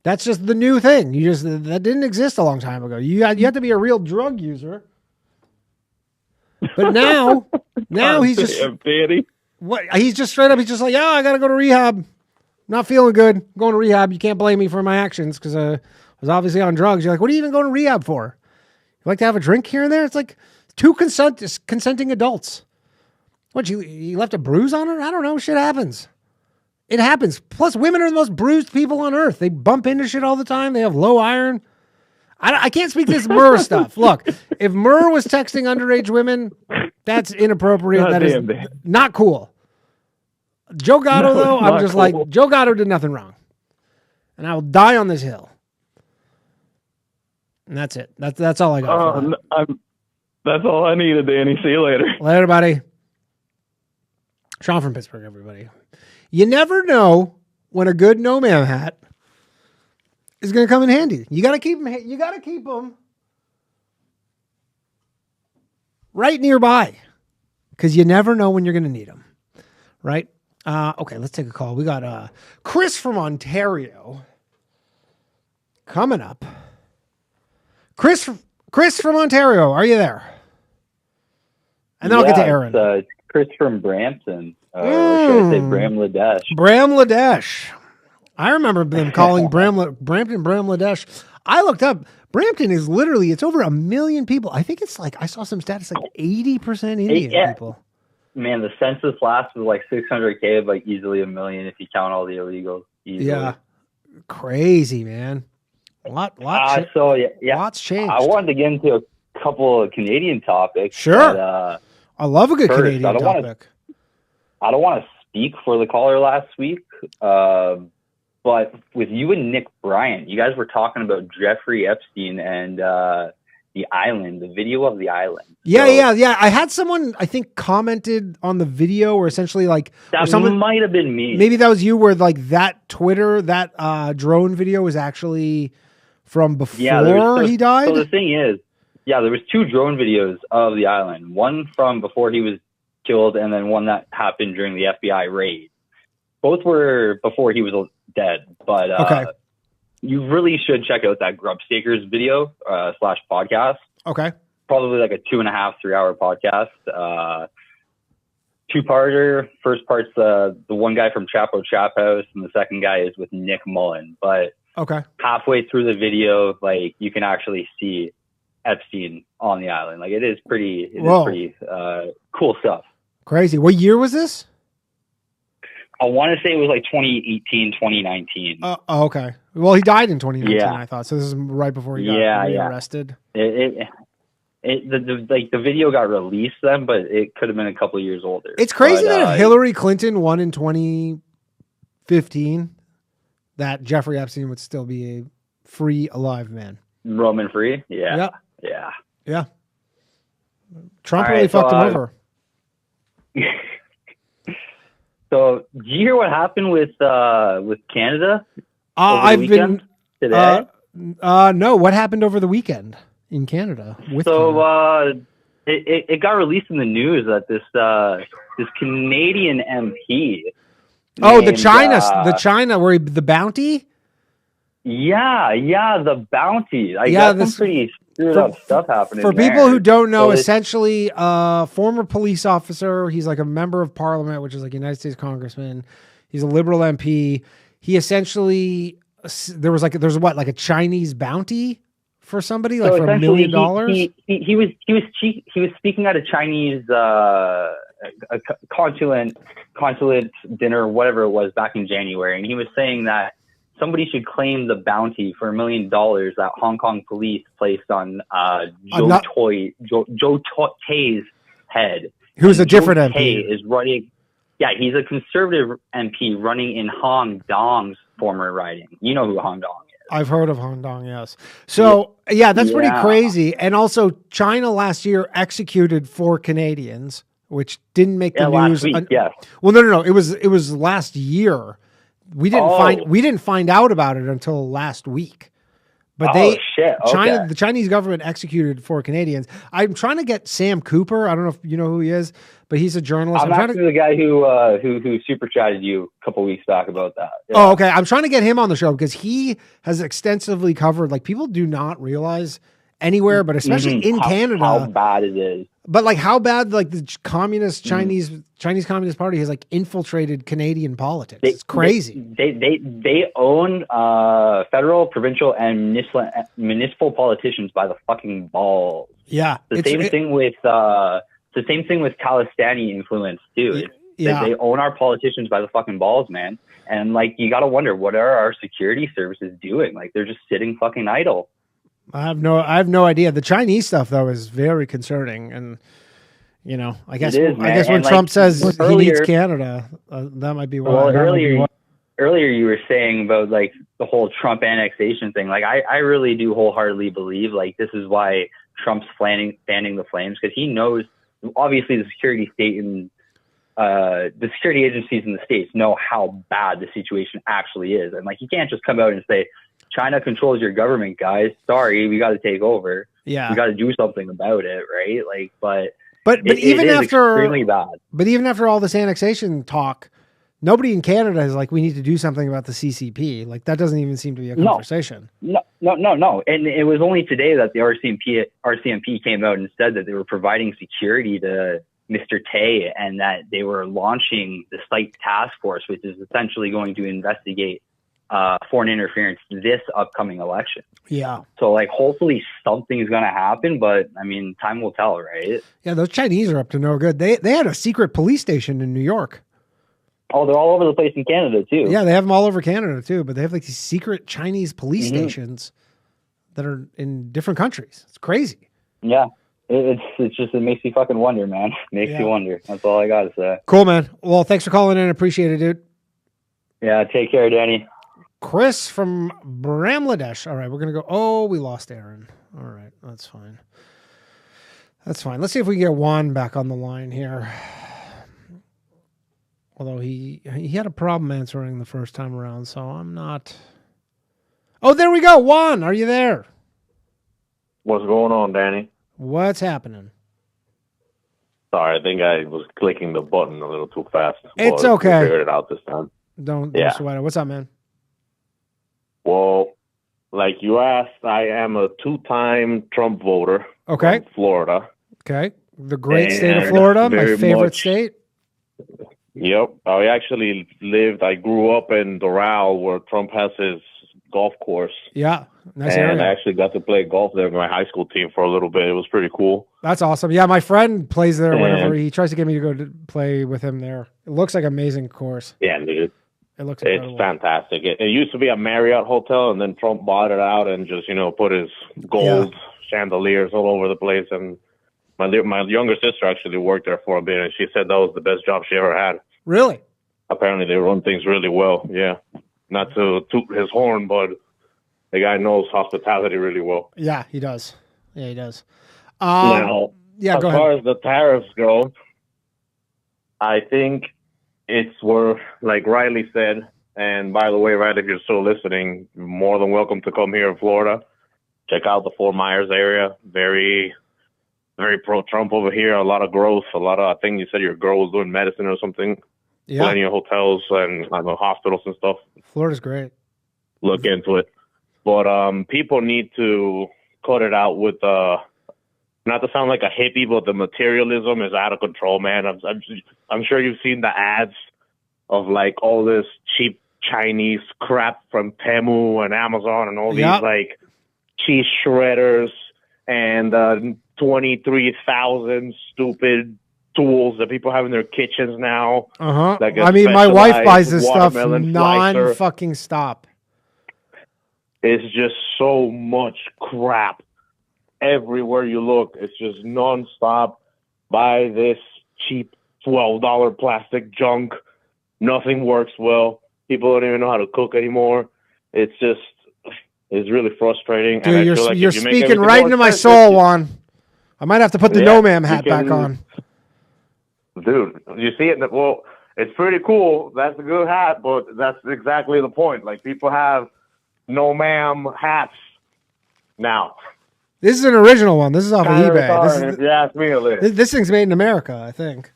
That's just the new thing. That didn't exist a long time ago. You have to be a real drug user. But now he's just... He's just straight up, he's just like, "Yeah, I got to go to rehab. Not feeling good. I'm going to rehab. You can't blame me for my actions because I was obviously on drugs." You're like, "What are you even going to rehab for? You like to have a drink here and there?" It's like two consenting adults. What, you left a bruise on her? I don't know. Shit happens. It happens. Plus, women are the most bruised people on earth. They bump into shit all the time. They have low iron. I can't speak to this Murr stuff. Look, if Murr was texting underage women, That's inappropriate. God That is damn, man. not cool. Joe Gatto, though, it's I'm not just cool. like, Joe Gatto did nothing wrong. And I will die on this hill. And that's it. That's all I got. For that. That's all I needed, Danny. See you later. Later, buddy. Sean from Pittsburgh, everybody. You never know when a good no man hat is going to come in handy. You got to keep them. You got to keep them right nearby because you never know when you're going to need them. Right? Okay, let's take a call. We got Chris from Ontario coming up. Chris from Ontario, are you there? And then I'll get to Aaron. It's Chris from Brampton. Or should I say Bram-Ladesh? Bram-Ladesh. I remember them calling Brampton Bram-Ladesh. I looked up. Brampton is literally, it's over 1 million people. I think it's like, I saw some stats, like 80% Indian people. Man, the census last was like 600K, but easily 1 million if you count all the illegals. Easily. Yeah. Crazy, man. Lots changed. I wanted to get into a couple of Canadian topics. Sure. But, I love a good Canadian topic. I don't want to speak for the caller last week, but with you and Nick Bryant, you guys were talking about Jeffrey Epstein and the island, the video of the island. Yeah. I had someone, I think, commented on the video, or essentially like that might have been me. Maybe that was you, where like that drone video was actually from before he died. So the thing is, there was 2 drone videos of the island. One from before he was killed, and then one that happened during the FBI raid. Both were before he was dead, but okay. You really should check out that Grubstakers video / podcast. Okay. Probably like a 2.5, 3 hour podcast. 2-parter. First part's the one guy from Chapo Trap House, and the second guy is with Nick Mullen. But okay, halfway through the video, like you can actually see Epstein on the island. Like it is pretty cool stuff. Crazy. What year was this? I want to say it was like 2018, 2019. Okay. Well, he died in 2019, Yeah. I thought. So this is right before he got arrested. The video got released then, but it could have been a couple of years older. It's crazy that if Hillary Clinton won in 2015, that Jeffrey Epstein would still be a free, alive man. Roman free? Yeah. Yep. Yeah. Trump really fucked him over. So, did you hear what happened with Canada? I've been today. No. What happened over the weekend in Canada? It got released in the news that this Canadian MP. The China where the bounty. Yeah, the bounty. Some pretty screwed up stuff happening. For people who don't know, essentially, former police officer. He's like a member of parliament, which is like a United States congressman. He's a liberal MP. He essentially, there's a Chinese bounty for somebody, like for $1 million. He was speaking at a Chinese a consulate dinner, whatever it was, back in January, and he was saying that somebody should claim the bounty for $1 million that Hong Kong police placed on Joe Tay's head. Who's a different MP? Is running. Yeah, he's a conservative MP running in Hong Dong's former riding. You know who Hong Dong is. I've heard of Hong Dong, yes. So, that's pretty crazy. And also, China last year executed 4 Canadians, which didn't make the news. Last week, yes. Well, no. It was last year. We didn't find out about it until last week. But the Chinese government executed 4 Canadians. I'm trying to get Sam Cooper. I don't know if you know who he is, but he's a journalist. I'm actually the guy who super chatted you a couple weeks back about that. Yeah. Oh, okay. I'm trying to get him on the show because he has extensively covered. Like, people do not realize anywhere, but especially in Canada, how bad it is. But like how bad, like the Chinese Communist Party has like infiltrated Canadian politics. It's crazy. They own federal, provincial, and municipal politicians by the fucking balls. Yeah, the same thing with Khalistani influence too. They own our politicians by the fucking balls, man. And like you got to wonder, what are our security services doing? Like they're just sitting fucking idle. I have no idea. The Chinese stuff though is very concerning, and You know, I guess It is, I guess man. when And, Trump says he needs earlier- Canada, that might be why. Well, earlier you were saying about like the whole Trump annexation thing. Like I really do wholeheartedly believe like this is why Trump's fanning the flames, because he knows obviously the security state and the security agencies in the States know how bad the situation actually is. And like, you can't just come out and say, China controls your government, guys. Sorry, we got to take over. Yeah. We got to do something about it. Right. Like, but even it is after extremely bad. But even after all this annexation talk, nobody in Canada is like, we need to do something about the CCP. Like, that doesn't even seem to be a conversation. No. And it was only today that the RCMP came out and said that they were providing security to Mr. Tay and that they were launching the Site Task Force, which is essentially going to investigate foreign interference this upcoming election. Yeah. So, like, hopefully something is going to happen, but I mean, time will tell, right? Yeah, those Chinese are up to no good. They had a secret police station in New York. Oh, they're all over the place in Canada too. Yeah, they have them all over Canada too, but they have like these secret Chinese police stations that are in different countries. It's crazy. Yeah. It makes you fucking wonder, man. Makes you wonder. That's all I got to say. Cool, man. Well, thanks for calling in. Appreciate it, dude. Yeah, take care, Danny. Chris from Bramladesh. All right, we're going to go. Oh, we lost Aaron. All right, that's fine. That's fine. Let's see if we can get Juan back on the line here. Although he had a problem answering the first time around, so I'm not. Oh, there we go. Juan, are you there? What's going on, Danny? What's happening? Sorry, I think I was clicking the button a little too fast. It's but okay. We figured it out this time. Don't sweat it. What's up, man? Well, like you asked, I am a 2-time Trump voter. Okay. From Florida. Okay. The great state of Florida, my favorite state. Yep. I grew up in Doral where Trump has his golf course. Yeah. Nice and area. I actually got to play golf there with my high school team for a little bit. It was pretty cool. That's awesome. Yeah, my friend plays there whenever he tries to get me to go to play with him there. It looks like an amazing course. Yeah, dude. It looks incredible. It's fantastic. It used to be a Marriott hotel, and then Trump bought it out and just, put his gold chandeliers all over the place. And my younger sister actually worked there for a bit, and she said that was the best job she ever had. Really? Apparently, they run things really well. Yeah. Not to toot his horn, but the guy knows hospitality really well. Yeah, he does. Yeah, he does. Now, yeah, as go far ahead. as the tariffs go, I think it's where, like Riley said, and by the way, Riley, if you're still listening, you're more than welcome to come here in Florida. Check out the Fort Myers area. Very, very pro-Trump over here. A lot of growth. I think you said your girl was doing medicine or something. Yeah. Plenty of hotels and hospitals and stuff. Florida's great. Look into it. But people need to cut it out with not to sound like a hippie, but the materialism is out of control, man. I'm sure you've seen the ads of like all this cheap Chinese crap from Temu and Amazon and all these like cheese shredders and 23,000 stupid tools that people have in their kitchens now. Like I mean, my wife buys this stuff watermelon non-fucking stop. It's just so much crap. Everywhere you look, it's just nonstop. Buy this cheap $12 plastic junk. Nothing works well. People don't even know how to cook anymore. It's really frustrating. Dude, and I feel like you're if you make speaking everything right more into my expensive, soul, Juan. I might have to put the No Ma'am hat you back can- on. Dude, you see it? Well, it's pretty cool. That's a good hat, but that's exactly the point. Like, people have No Ma'am hats now. This is an original one. This is off of Kinda eBay. retarded, if you ask me, it is. This thing's made in America, I think.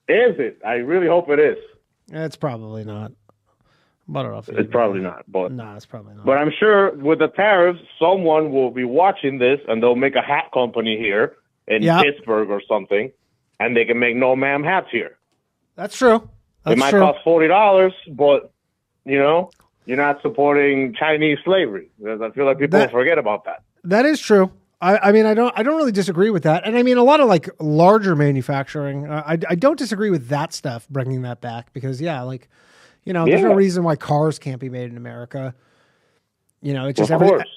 Is it? I really hope it is. It's probably not. Bought it off. It's probably not. But no, it's probably not. But I'm sure with the tariffs, someone will be watching this, and they'll make a hat company here in Pittsburgh or something, and they can make No Ma'am hats here. That's true. It might cost $40, but you're not supporting Chinese slavery. I feel like people forget about that. That is true. I mean, I don't really disagree with that. And I mean, a lot of like larger manufacturing, I don't disagree with that stuff, bringing that back because there's no reason why cars can't be made in America. It's just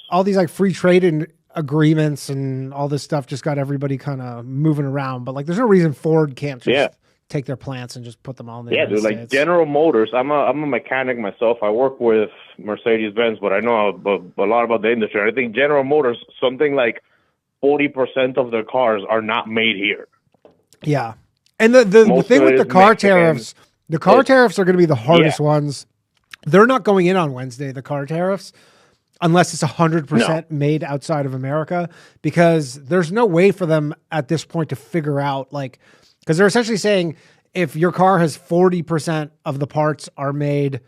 all these like free trade agreements and all this stuff just got everybody kind of moving around. But like, there's no reason Ford can't just take their plants and just put them all in the United dude, States. like General Motors. I'm a mechanic myself. I work with Mercedes-Benz, but I know a lot about the industry. I think General Motors, something like 40% of their cars are not made here. Yeah. And the thing with the car tariffs, the car tariffs are going to be the hardest ones. They're not going in on Wednesday, the car tariffs, unless it's 100% made outside of America, because there's no way for them at this point to figure out, like, because they're essentially saying if your car has 40% of the parts are made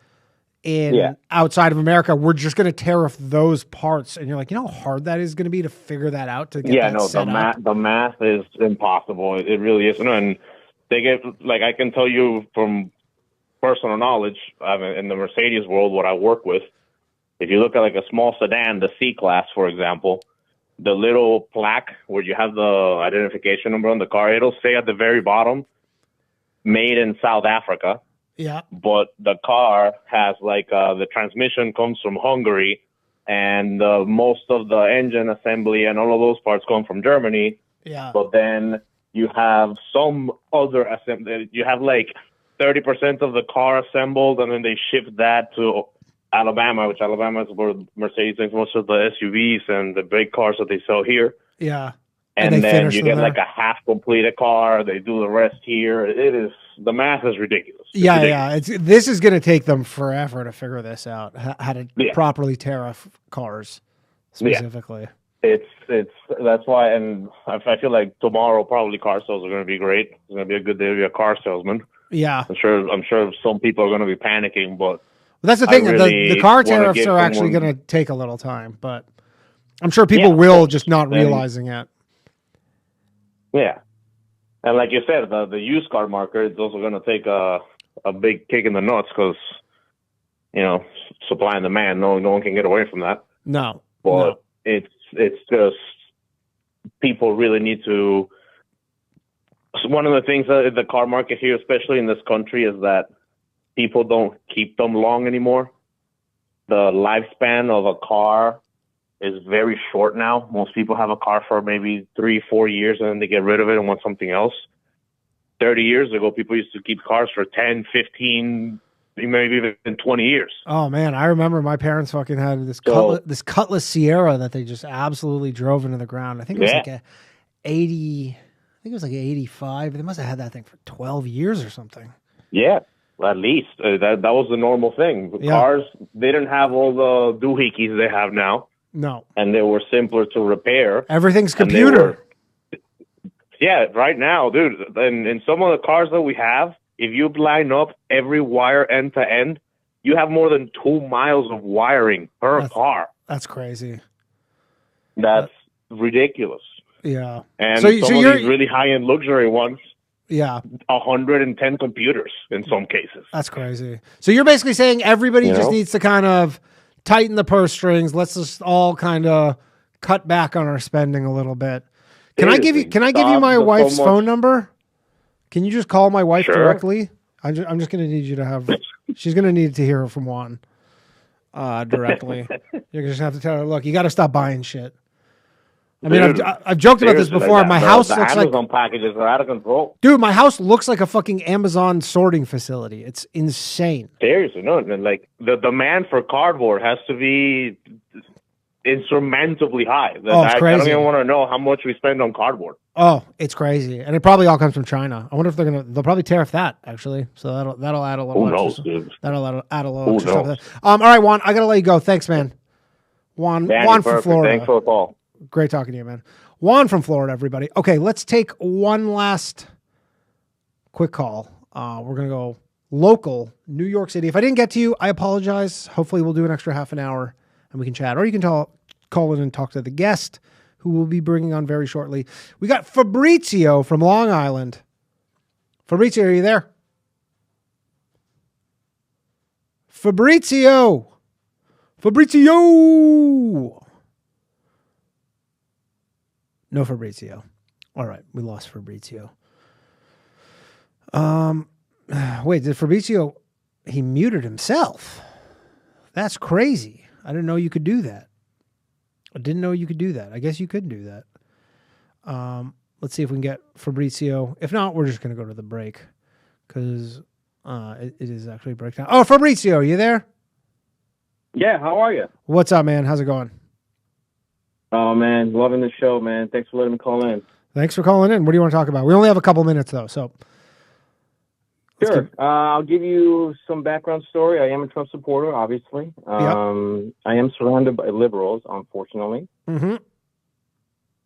in outside of America, we're just going to tariff those parts. And you're like, you know how hard that is going to be to figure that out, to get that set up? The math is impossible. It really is. And they get, like, I can tell you from personal knowledge, in the Mercedes world, what I work with, if you look at like a small sedan, the C-Class, for example, the little plaque where you have the identification number on the car, it'll say at the very bottom, made in South Africa. Yeah. But the car has like, the transmission comes from Hungary, and most of the engine assembly and all of those parts come from Germany. Yeah. But then you have some other assembly. You have like 30% of the car assembled, and then they ship that to Alabama, which Alabama is where Mercedes makes most of the SUVs and the big cars that they sell here. Yeah. And then you get like a half completed car. They do the rest here. The math is ridiculous. This is going to take them forever to figure this out, how to properly tariff cars specifically. That's why, and I feel like tomorrow probably car sales are going to be great. It's going to be a good day to be a car salesman. Yeah, I'm sure some people are going to be panicking, but that's the thing. The car tariffs are actually going to take a little time, but I'm sure people will, just not realizing it. Yeah, and like you said, the used car market is also going to take a big kick in the nuts because, you know, supply and demand. No one can get away from that. No, but it's just people really need to. One of the things that the car market here, especially in this country, is that people don't keep them long anymore. The lifespan of a car is very short now. Most people have a car for maybe 3-4 years, and then they get rid of it and want something else. 30 years ago, people used to keep cars for 10, 15, maybe even 20 years. Oh, man. I remember my parents fucking had this Cutlass Sierra that they just absolutely drove into the ground. I think it was like a 80... I think it was like 85. They must have had that thing for 12 years or something. Yeah, at least. That was the normal thing. Cars, they didn't have all the doohickeys they have now. No. And they were simpler to repair. Everything's computer. Right now, dude. And in some of the cars that we have, if you line up every wire end to end, you have more than 2 miles of wiring per car. That's crazy. That's ridiculous. Yeah. And some of these really high-end luxury ones, 110 computers in some cases. That's crazy. So you're basically saying everybody just needs to kind of tighten the purse strings. Let's just all kind of cut back on our spending a little bit. Can I give you my wife's phone number? Can you just call my wife directly? I'm just going to need you to have. She's going to need to hear from Juan directly. You're just going to have to tell her, look, you got to stop buying shit. I mean, I've joked about this before. Like my house looks Amazon like packages are out of control. Dude, my house looks like a fucking Amazon sorting facility. It's insane. Seriously, no, like the demand for cardboard has to be insurmountably high. It's crazy. I don't even want to know how much we spend on cardboard. Oh, it's crazy, and it probably all comes from China. I wonder if they'll probably tariff that actually. So that'll add a little. Who knows, dude? That'll add a little extra stuff. All right, Juan, I gotta let you go. Thanks, man. Juan from Florida. Thanks for the call. Great talking to you, man. Juan from Florida, everybody. Okay, let's take one last quick call. We're going to go local, New York City. If I didn't get to you, I apologize. Hopefully we'll do an extra half an hour and we can chat. Or you can call in and talk to the guest who we'll be bringing on very shortly. We got Fabrizio from Long Island. Fabrizio, are you there? Fabrizio! No Fabrizio. All right, we lost Fabrizio. Wait, did Fabrizio? He muted himself. That's crazy. I didn't know you could do that. I didn't know you could do that. I guess you could do that. Let's see if we can get Fabrizio. If not, we're just going to go to the break because it is actually breakdown. Oh, Fabrizio, you there? Yeah, how are you? What's up, man? How's it going? Oh, man, loving the show, man. Thanks for letting me call in. Thanks for calling in. What do you want to talk about? We only have a couple minutes, though, so. Sure. I'll give you some background story. I am a Trump supporter, obviously. I am surrounded by liberals, unfortunately. Mm-hmm.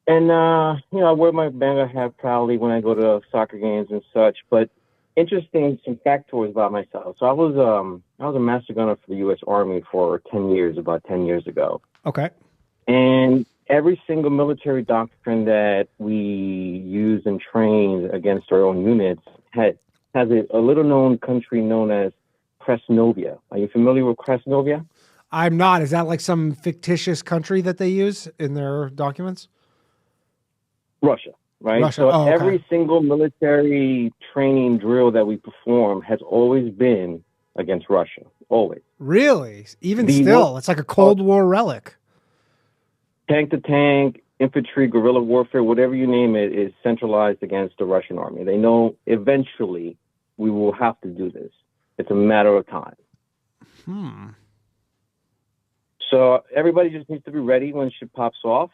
And, I wear my MAGA hat proudly when I go to soccer games and such. But interesting, some factoids about myself. So I was a master gunner for the U.S. Army for 10 years, about 10 years ago. Okay. And every single military doctrine that we use and train against our own units has a little-known country known as Kresnovia. Are you familiar with Kresnovia? I'm not. Is that like some fictitious country that they use in their documents? Russia, right? Russia. So okay. Every single military training drill that we perform has always been against Russia, always. Really? Even still, it's like a Cold War relic. Tank to tank, infantry, guerrilla warfare, whatever you name it, is centralized against the Russian army. They know eventually we will have to do this. It's a matter of time. So everybody just needs to be ready when shit pops off.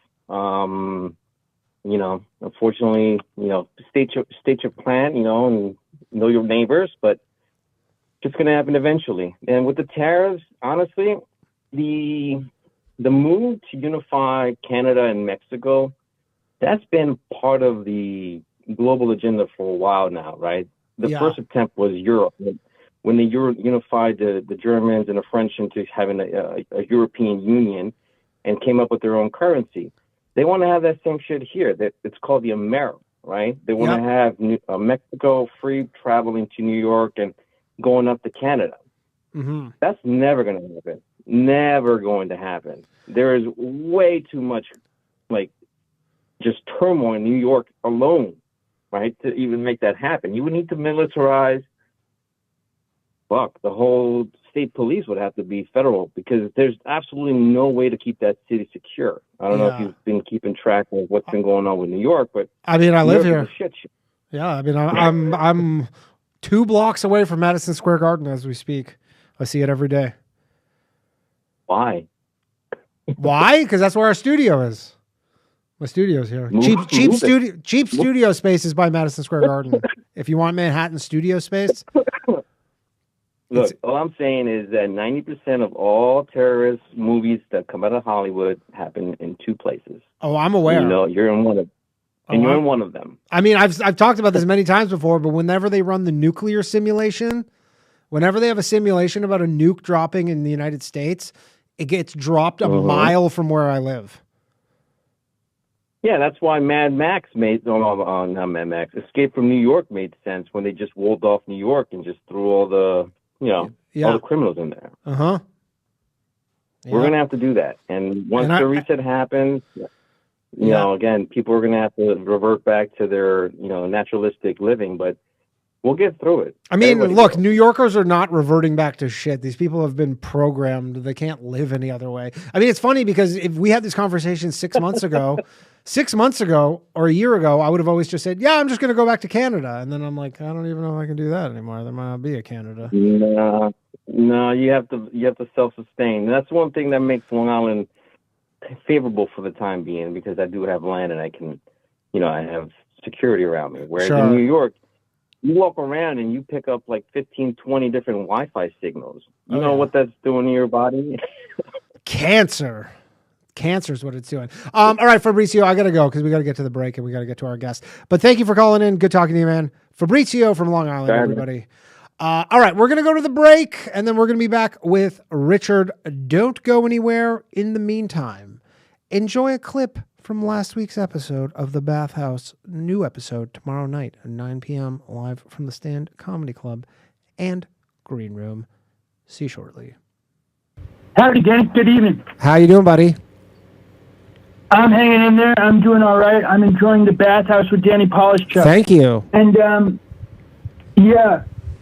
Unfortunately, state your plan, and know your neighbors, but it's going to happen eventually. And with the tariffs, honestly, the move to unify Canada and Mexico, that's been part of the global agenda for a while now, right? The first attempt was Europe. When they unified the Germans and the French into having a European Union and came up with their own currency. They want to have that same shit here. It's called the Amero, right? They want to have Mexico free traveling to New York and going up to Canada. Mm-hmm. That's never going to happen. Never going to happen. There is way too much, just turmoil in New York alone, right, to even make that happen. You would need to militarize. The whole state police would have to be federal because there's absolutely no way to keep that city secure. I don't know if you've been keeping track of what's been going on with New York, but I mean, I live here. Shit. Yeah, I mean, I'm 2 blocks away from Madison Square Garden as we speak. I see it every day. Why? Why? Because that's where our studio is. My studio's here. Cheap studio space is by Madison Square Garden. If you want Manhattan studio space. Look, all I'm saying is that 90% of all terrorist movies that come out of Hollywood happen in 2 places. Oh, I'm aware. You're in one of, you're in one of them. I mean, I've talked about this many times before, but whenever they run the nuclear simulation, whenever they have a simulation about a nuke dropping in the United States, it gets dropped a mile from where I live. Yeah, that's why Mad Max not Mad Max, Escape from New York made sense when they just walled off New York and just threw all the all the criminals in there. Uh-huh. We're going to have to do that. And once the reset happens, again, people are going to have to revert back to their, naturalistic living, but we'll get through it. I mean, look, New Yorkers are not reverting back to shit. These people have been programmed. They can't live any other way. I mean, it's funny because if we had this conversation 6 months ago, 6 months ago or a year ago, I would have always just said, yeah, I'm just going to go back to Canada. And then I'm like, I don't even know if I can do that anymore. There might not be a Canada. No, you have to self-sustain. And that's one thing that makes Long Island favorable for the time being because I do have land and I can, I have security around me. Whereas in New York, you walk around and you pick up like 15, 20 different Wi-Fi signals. You know what that's doing to your body? Cancer is what it's doing. All right, Fabrizio, I got to go because we got to get to the break and we got to get to our guest. But thank you for calling in. Good talking to you, man. Fabrizio from Long Island, everybody. All right, we're going to go to the break and then we're going to be back with Richard. Don't go anywhere. In the meantime, enjoy a clip from last week's episode of The Bathhouse. New episode tomorrow night at 9 p.m. live from the Stand Comedy Club and Green Room. See you shortly. Howdy, gang. Good evening. How you doing, buddy? I'm hanging in there. I'm doing all right. I'm enjoying the Bathhouse with Danny Polishchuk. Thank you. And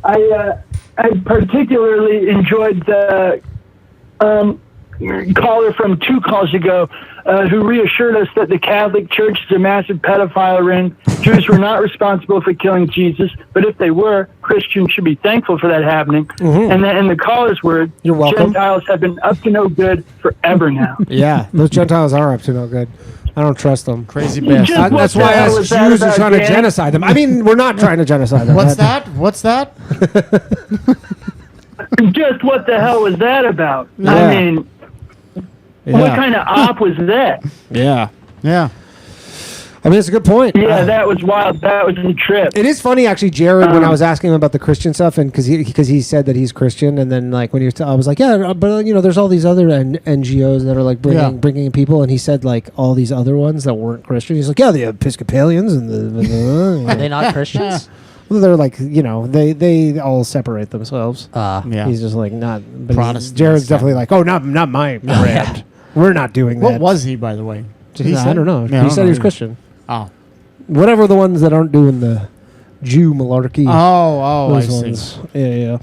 I particularly enjoyed the caller from 2 calls ago who reassured us that the Catholic Church is a massive pedophile ring. Jews were not responsible for killing Jesus, but if they were, Christians should be thankful for that happening. Mm-hmm. And then in the caller's word, You're welcome. Gentiles have been up to no good forever now. Yeah, those Gentiles are up to no good. I don't trust them. Crazy bastard. That's why us Jews are trying to genocide them. I mean, we're not trying to genocide them. What's that? What's that? Just what the hell was that about? Yeah. I mean, what kind of op was that? Yeah. Yeah. I mean, it's a good point. Yeah, that was wild. That was a trip. It is funny, actually, Jared, when I was asking him about the Christian stuff, and because he said that he's Christian, and then like when he was, I was like, yeah, but there's all these other NGOs that are like bringing in people, and he said like all these other ones that weren't Christian. He's like, yeah, the Episcopalians and the Are they not Christians? Well, they're like, they all separate themselves. Yeah. He's just like not but Protestants. Jared's definitely like, oh, not my brand. We're not doing that. What was he, by the way? Did he say? I don't know. Yeah, He said he was Christian. Oh. Whatever the ones that aren't doing the Jew malarkey. Oh, I those see. ones. Yeah.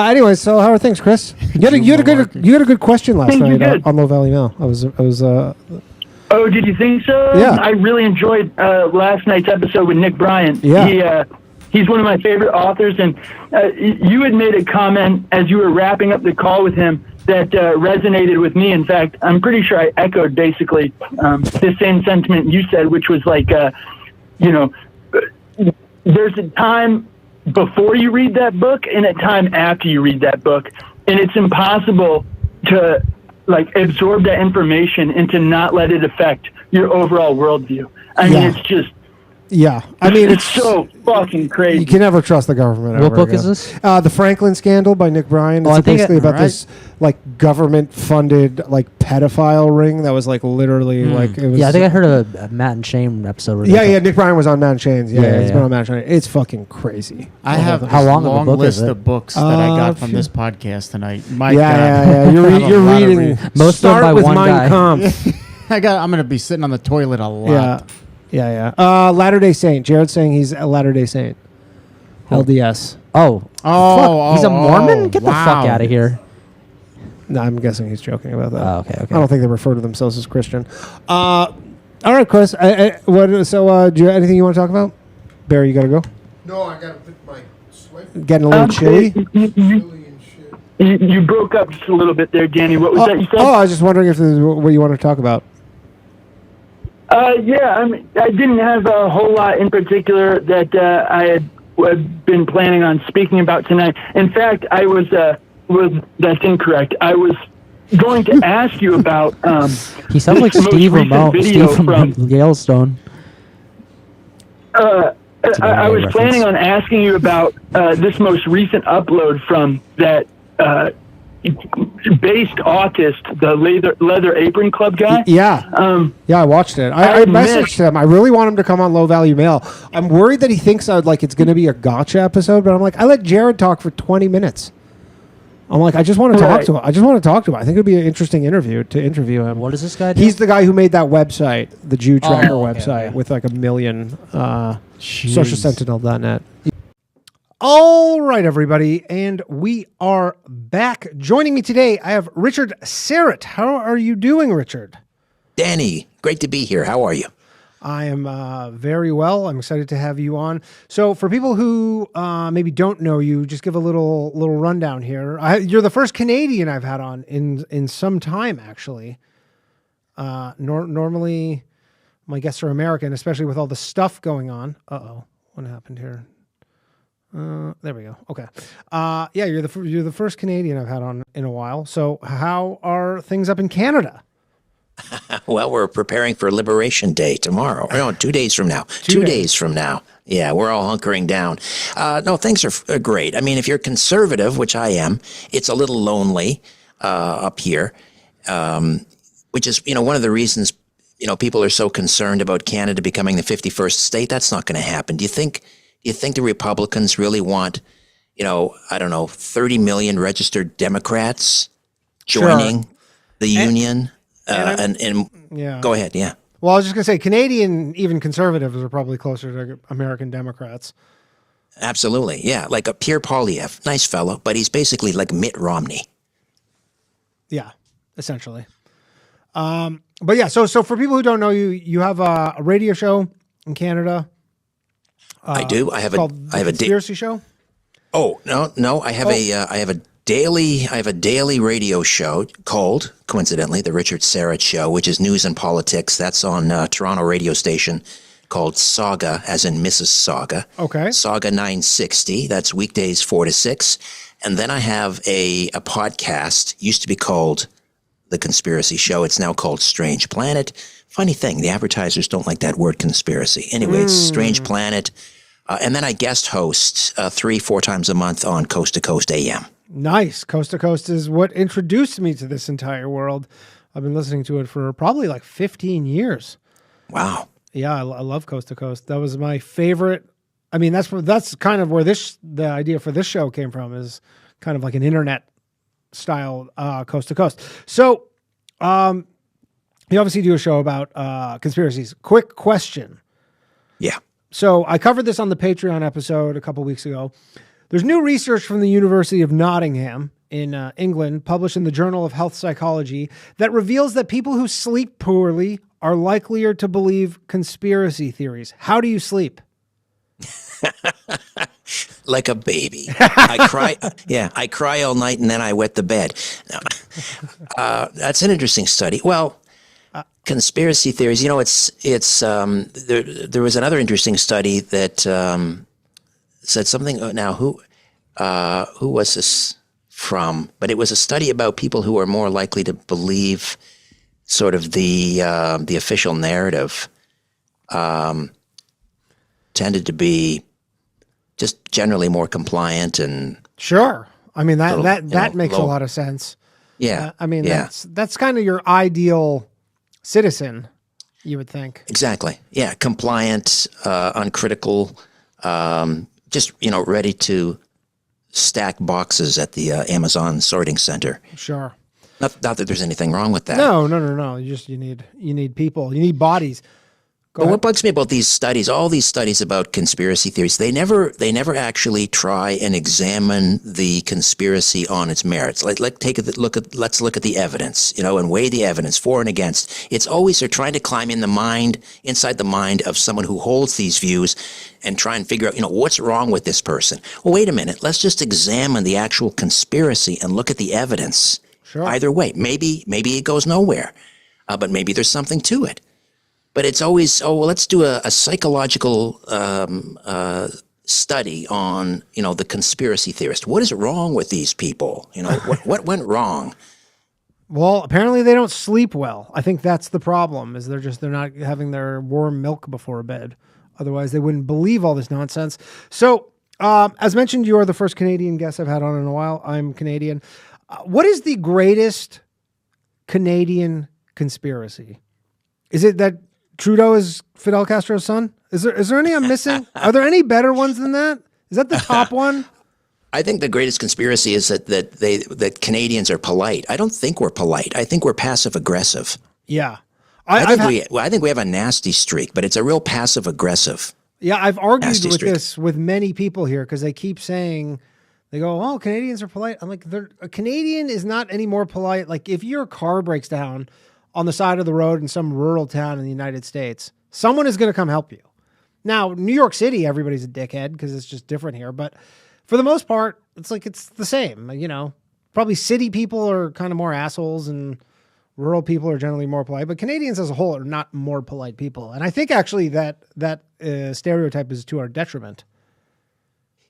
Anyway, so how are things, Chris? You had a good question last night on Low Valley Mail. I was. Oh, did you think so? Yeah. I really enjoyed last night's episode with Nick Bryant. Yeah. He's one of my favorite authors, and you had made a comment as you were wrapping up the call with him that resonated with me. In fact, I'm pretty sure I echoed basically the same sentiment you said, which was like, there's a time before you read that book and a time after you read that book, and it's impossible to like absorb that information and to not let it affect your overall worldview. I mean, it's just. Yeah, I mean it's so fucking crazy. You can never trust the government. What book is this? The Franklin Scandal by Nick Bryan. It's basically about this like government-funded like pedophile ring that was like literally like it was. Yeah, I think I heard a Matt and Shane episode. Where Yeah, Nick Bryan was on Matt and Shane's. Yeah, he's yeah. been on Matt and Shane. It's fucking crazy. I have How long of a long book is list it? of books that I got from this podcast tonight. My Yeah. God. You're reading. Most Start of them by with one Mein guy. Kampf. I'm going to be sitting on the toilet a lot. Yeah. Latter-day Saint. Jared's saying he's a Latter-day Saint. LDS. Fuck, he's a Mormon? Get the fuck out of here. No, I'm guessing he's joking about that. Oh, okay. I don't think they refer to themselves as Christian. All right, Chris. Do you anything you want to talk about? Barry, you got to go? No, I got to put my sweat. Getting a little chilly? You broke up just a little bit there, Danny. What was that you said? I was just wondering if this is what you want to talk about. Yeah, I didn't have a whole lot in particular that I had been planning on speaking about tonight. In fact, I was that's incorrect. I was going to ask you about. He sounds like Steve from Yellowstone. I was planning on asking you about this most recent upload from that based autist, the leather apron club guy. Yeah, I watched it. I messaged him. I really want him to come on Low Value Mail. I'm worried that he thinks it's going to be a gotcha episode, but I'm like, I let Jared talk for 20 minutes. I'm like, I just want to talk to him. I think it'd be an interesting interview to interview him. What is this guy do? He's the guy who made that website, the Jew Tracker website, with like 1 million socialsentinel.net. All right, everybody, and we are back. Joining me today, I have Richard Serret. How are you doing, Richard? Danny, great to be here. How are you? I am very well. I'm excited to have you on. So for people who maybe don't know you, just give a little rundown here. You're the first Canadian I've had on in some time, actually. Normally, my guests are American, especially with all the stuff going on. Uh-oh, what happened here? There we go. Okay. You're the first Canadian I've had on in a while. So how are things up in Canada? Well, we're preparing for Liberation Day tomorrow. No, 2 days from now. 2 days from now. Yeah, we're all hunkering down. No, things are great. I mean, if you're conservative, which I am, it's a little lonely up here, which is, one of the reasons, people are so concerned about Canada becoming the 51st state. That's not going to happen. Do you think the Republicans really want, 30 million registered Democrats joining the Union? Go ahead, yeah. Well, I was just going to say, Canadian, even conservatives are probably closer to American Democrats. Absolutely, yeah. Like a Pierre Poilievre, nice fellow, but he's basically like Mitt Romney. Yeah. essentially. But yeah, so for people who don't know you, you have a radio show in Canada. I do. I have a conspiracy show. Oh, no. I have a daily radio show called, coincidentally, the Richard Serret Show, which is news and politics. That's on Toronto radio station called Saga, as in Mrs. Saga. Okay. Saga 960. That's weekdays 4 to 6. And then I have a podcast, used to be called The Conspiracy Show. It's now called Strange Planet. Funny thing, the advertisers don't like that word conspiracy. Anyway, it's Strange Planet. And then I guest host 3-4 times a month on Coast to Coast AM. Nice. Coast to Coast is what introduced me to this entire world. I've been listening to it for probably like 15 years. Wow. Yeah, I love Coast to Coast. That was my favorite. I mean, that's kind of where the idea for this show came from, is kind of like an internet style Coast to Coast. So you obviously do a show about conspiracies. Quick question. Yeah. So I covered this on the Patreon episode a couple weeks ago. There's new research from the University of Nottingham in England, published in the Journal of Health Psychology, that reveals that people who sleep poorly are likelier to believe conspiracy theories. How do you sleep? Like a baby. I cry. Yeah, I cry all night and then I wet the bed. No. That's an interesting study. Well, conspiracy theories. You know, there was another interesting study that said something. Now, who was this from? But it was a study about people who are more likely to believe sort of the official narrative. Tended to be just generally more compliant and sure. I mean that makes a lot of sense. Yeah. I mean that's kind of your ideal citizen, you would think. Exactly. Yeah, compliant, uncritical, just ready to stack boxes at the Amazon sorting center. Sure. Not that there's anything wrong with that. No. You need people. You need bodies. But what bugs me about these studies, all these studies about conspiracy theories, they never actually try and examine the conspiracy on its merits. Let's look at the evidence, and weigh the evidence for and against. It's always they're trying to climb inside the mind of someone who holds these views and try and figure out, what's wrong with this person. Well, wait a minute. Let's just examine the actual conspiracy and look at the evidence. Sure. Either way, maybe it goes nowhere, but maybe there's something to it. But it's always, let's do a psychological study on, the conspiracy theorist. What is wrong with these people? What went wrong? Well, apparently they don't sleep well. I think that's the problem, is they're not having their warm milk before bed. Otherwise, they wouldn't believe all this nonsense. So, as mentioned, you are the first Canadian guest I've had on in a while. I'm Canadian. What is the greatest Canadian conspiracy? Is it that Trudeau is Fidel Castro's son? Is there any I'm missing? Are there any better ones than that? Is that the top one? I think the greatest conspiracy is that Canadians are polite. I don't think we're polite. I think we're passive aggressive. Yeah. I think we have a nasty streak, but it's a real passive aggressive. Yeah, I've argued with this with many people here because they keep saying, they go, "Oh, Canadians are polite." I'm like, a Canadian is not any more polite. Like if your car breaks down on the side of the road in some rural town in the United States, someone is going to come help you. Now, New York City, everybody's a dickhead because it's just different here. But for the most part, it's the same. Probably city people are kind of more assholes and rural people are generally more polite. But Canadians as a whole are not more polite people. And I think actually that stereotype is to our detriment.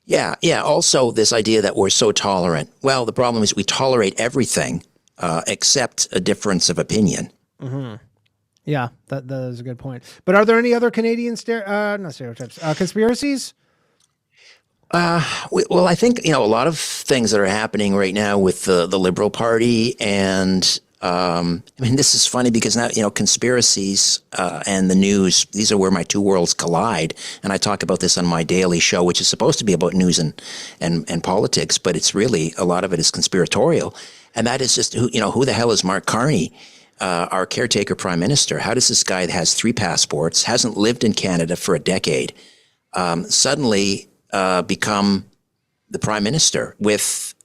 Yeah. Also, this idea that we're so tolerant. Well, the problem is we tolerate everything except a difference of opinion. Mm-hmm. Yeah, that is a good point. But are there any other Canadian conspiracies? Well, I think, a lot of things that are happening right now with the Liberal Party. And this is funny because now, conspiracies and the news, these are where my two worlds collide. And I talk about this on my daily show, which is supposed to be about news and politics, but it's really, a lot of it is conspiratorial. And that is just, who the hell is Mark Carney, our caretaker prime minister? How does this guy that has 3 passports, hasn't lived in Canada for a decade, suddenly become the prime minister with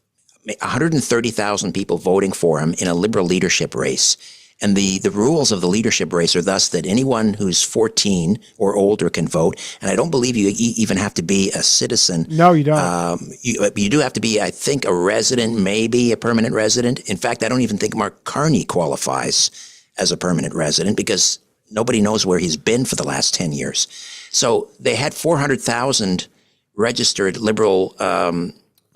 130,000 people voting for him in a liberal leadership race. And the rules of the leadership race are thus that anyone who's 14 or older can vote. And I don't believe you even have to be a citizen. No, you don't. You do have to be, I think, a resident, maybe a permanent resident. In fact, I don't even think Mark Carney qualifies as a permanent resident because nobody knows where he's been for the last 10 years. So they had 400,000 registered liberal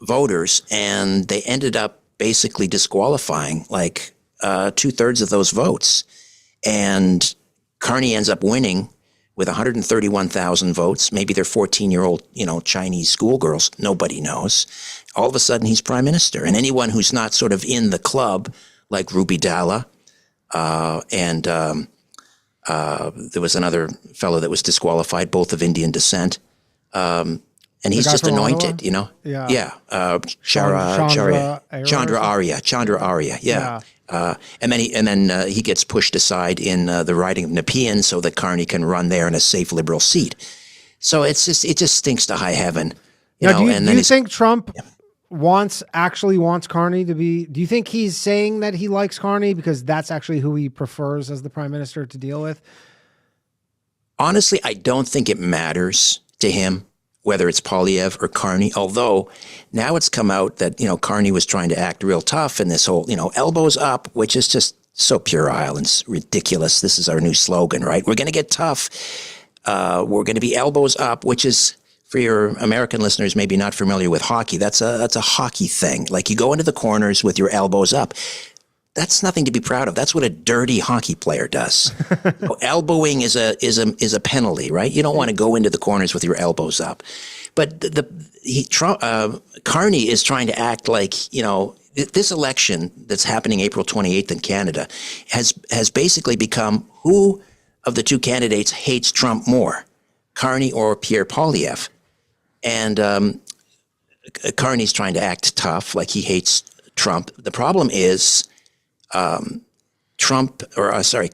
voters, and they ended up basically disqualifying like 2/3 of those votes. And Carney ends up winning with 131,000 votes. Maybe they're 14-year-old, Chinese schoolgirls. Nobody knows. All of a sudden, he's prime minister. And anyone who's not sort of in the club, like Ruby Dalla, and there was another fellow that was disqualified, both of Indian descent. And he's just anointed, Yeah. Chandra Arya. Yeah. And then he gets pushed aside in the riding of Nepean so that Carney can run there in a safe liberal seat. So it just stinks to high heaven. Do you think Trump actually wants Carney to be? Do you think he's saying that he likes Carney because that's actually who he prefers as the prime minister to deal with? Honestly, I don't think it matters to him whether it's Poilievre or Carney, although now it's come out that, Carney was trying to act real tough in this whole, elbows up, which is just so puerile and ridiculous. This is our new slogan, right? We're going to get tough. We're going to be elbows up, which is, for your American listeners maybe not familiar with hockey, that's a hockey thing. Like you go into the corners with your elbows up. That's nothing to be proud of. That's what a dirty hockey player does. Elbowing is a penalty, right? You don't want to go into the corners with your elbows up. But Carney is trying to act like, this election that's happening April 28th in Canada has basically become who of the two candidates hates Trump more, Carney or Pierre Poilievre. And Carney's trying to act tough, like he hates Trump. The problem is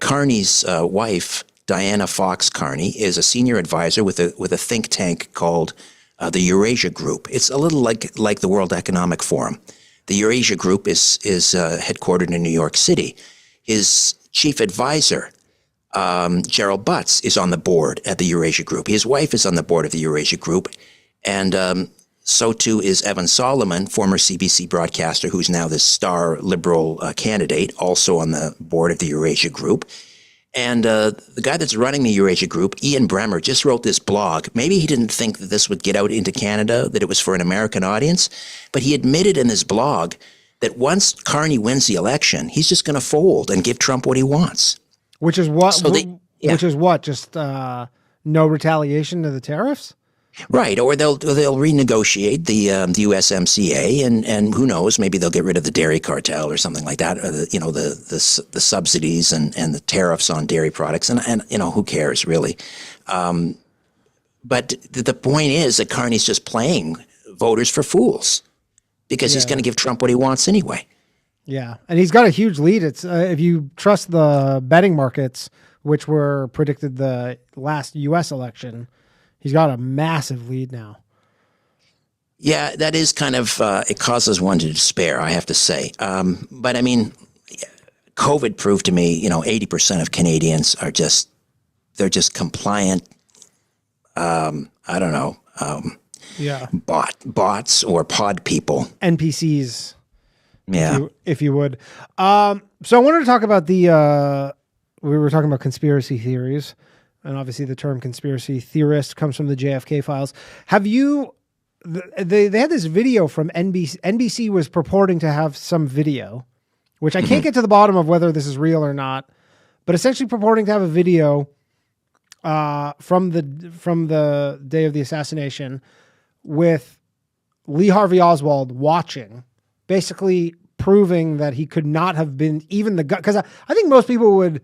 Carney's wife, Diana Fox Carney, is a senior advisor with a think tank called the Eurasia Group. It's a little like the World Economic Forum. The Eurasia Group is headquartered in New York City. His chief advisor, Gerald Butts, is on the board at the Eurasia Group. His wife is on the board of the Eurasia Group, and so too is Evan Solomon, former CBC broadcaster, who's now this star liberal candidate, also on the board of the Eurasia Group. And the guy that's running the Eurasia Group, Ian Bremmer, just wrote this blog. Maybe he didn't think that this would get out into Canada, that it was for an American audience, but he admitted in this blog that once Carney wins the election, he's just going to fold and give Trump what he wants. Which is what? Which is what? Just no retaliation to the tariffs? Right, or they'll renegotiate the USMCA, and who knows, maybe they'll get rid of the dairy cartel or something like that, or the subsidies and the tariffs on dairy products, and who cares really? But the point is that Carney's just playing voters for fools because he's going to give Trump what he wants anyway. Yeah, and he's got a huge lead. It's if you trust the betting markets, which were predicted the last U.S. election. He's got a massive lead now. Yeah, that is kind of, it causes one to despair, I have to say. But I mean, COVID proved to me, 80% of Canadians are they're just compliant, bots or pod people. NPCs. Yeah. If you would. So I wanted to talk about we were talking about conspiracy theories. And obviously the term conspiracy theorist comes from the JFK files. Have you, they had this video from NBC. NBC was purporting to have some video, which I can't get to the bottom of whether this is real or not, but essentially purporting to have a video from the day of the assassination with Lee Harvey Oswald watching, basically proving that he could not have been even the gun. Because I think most people would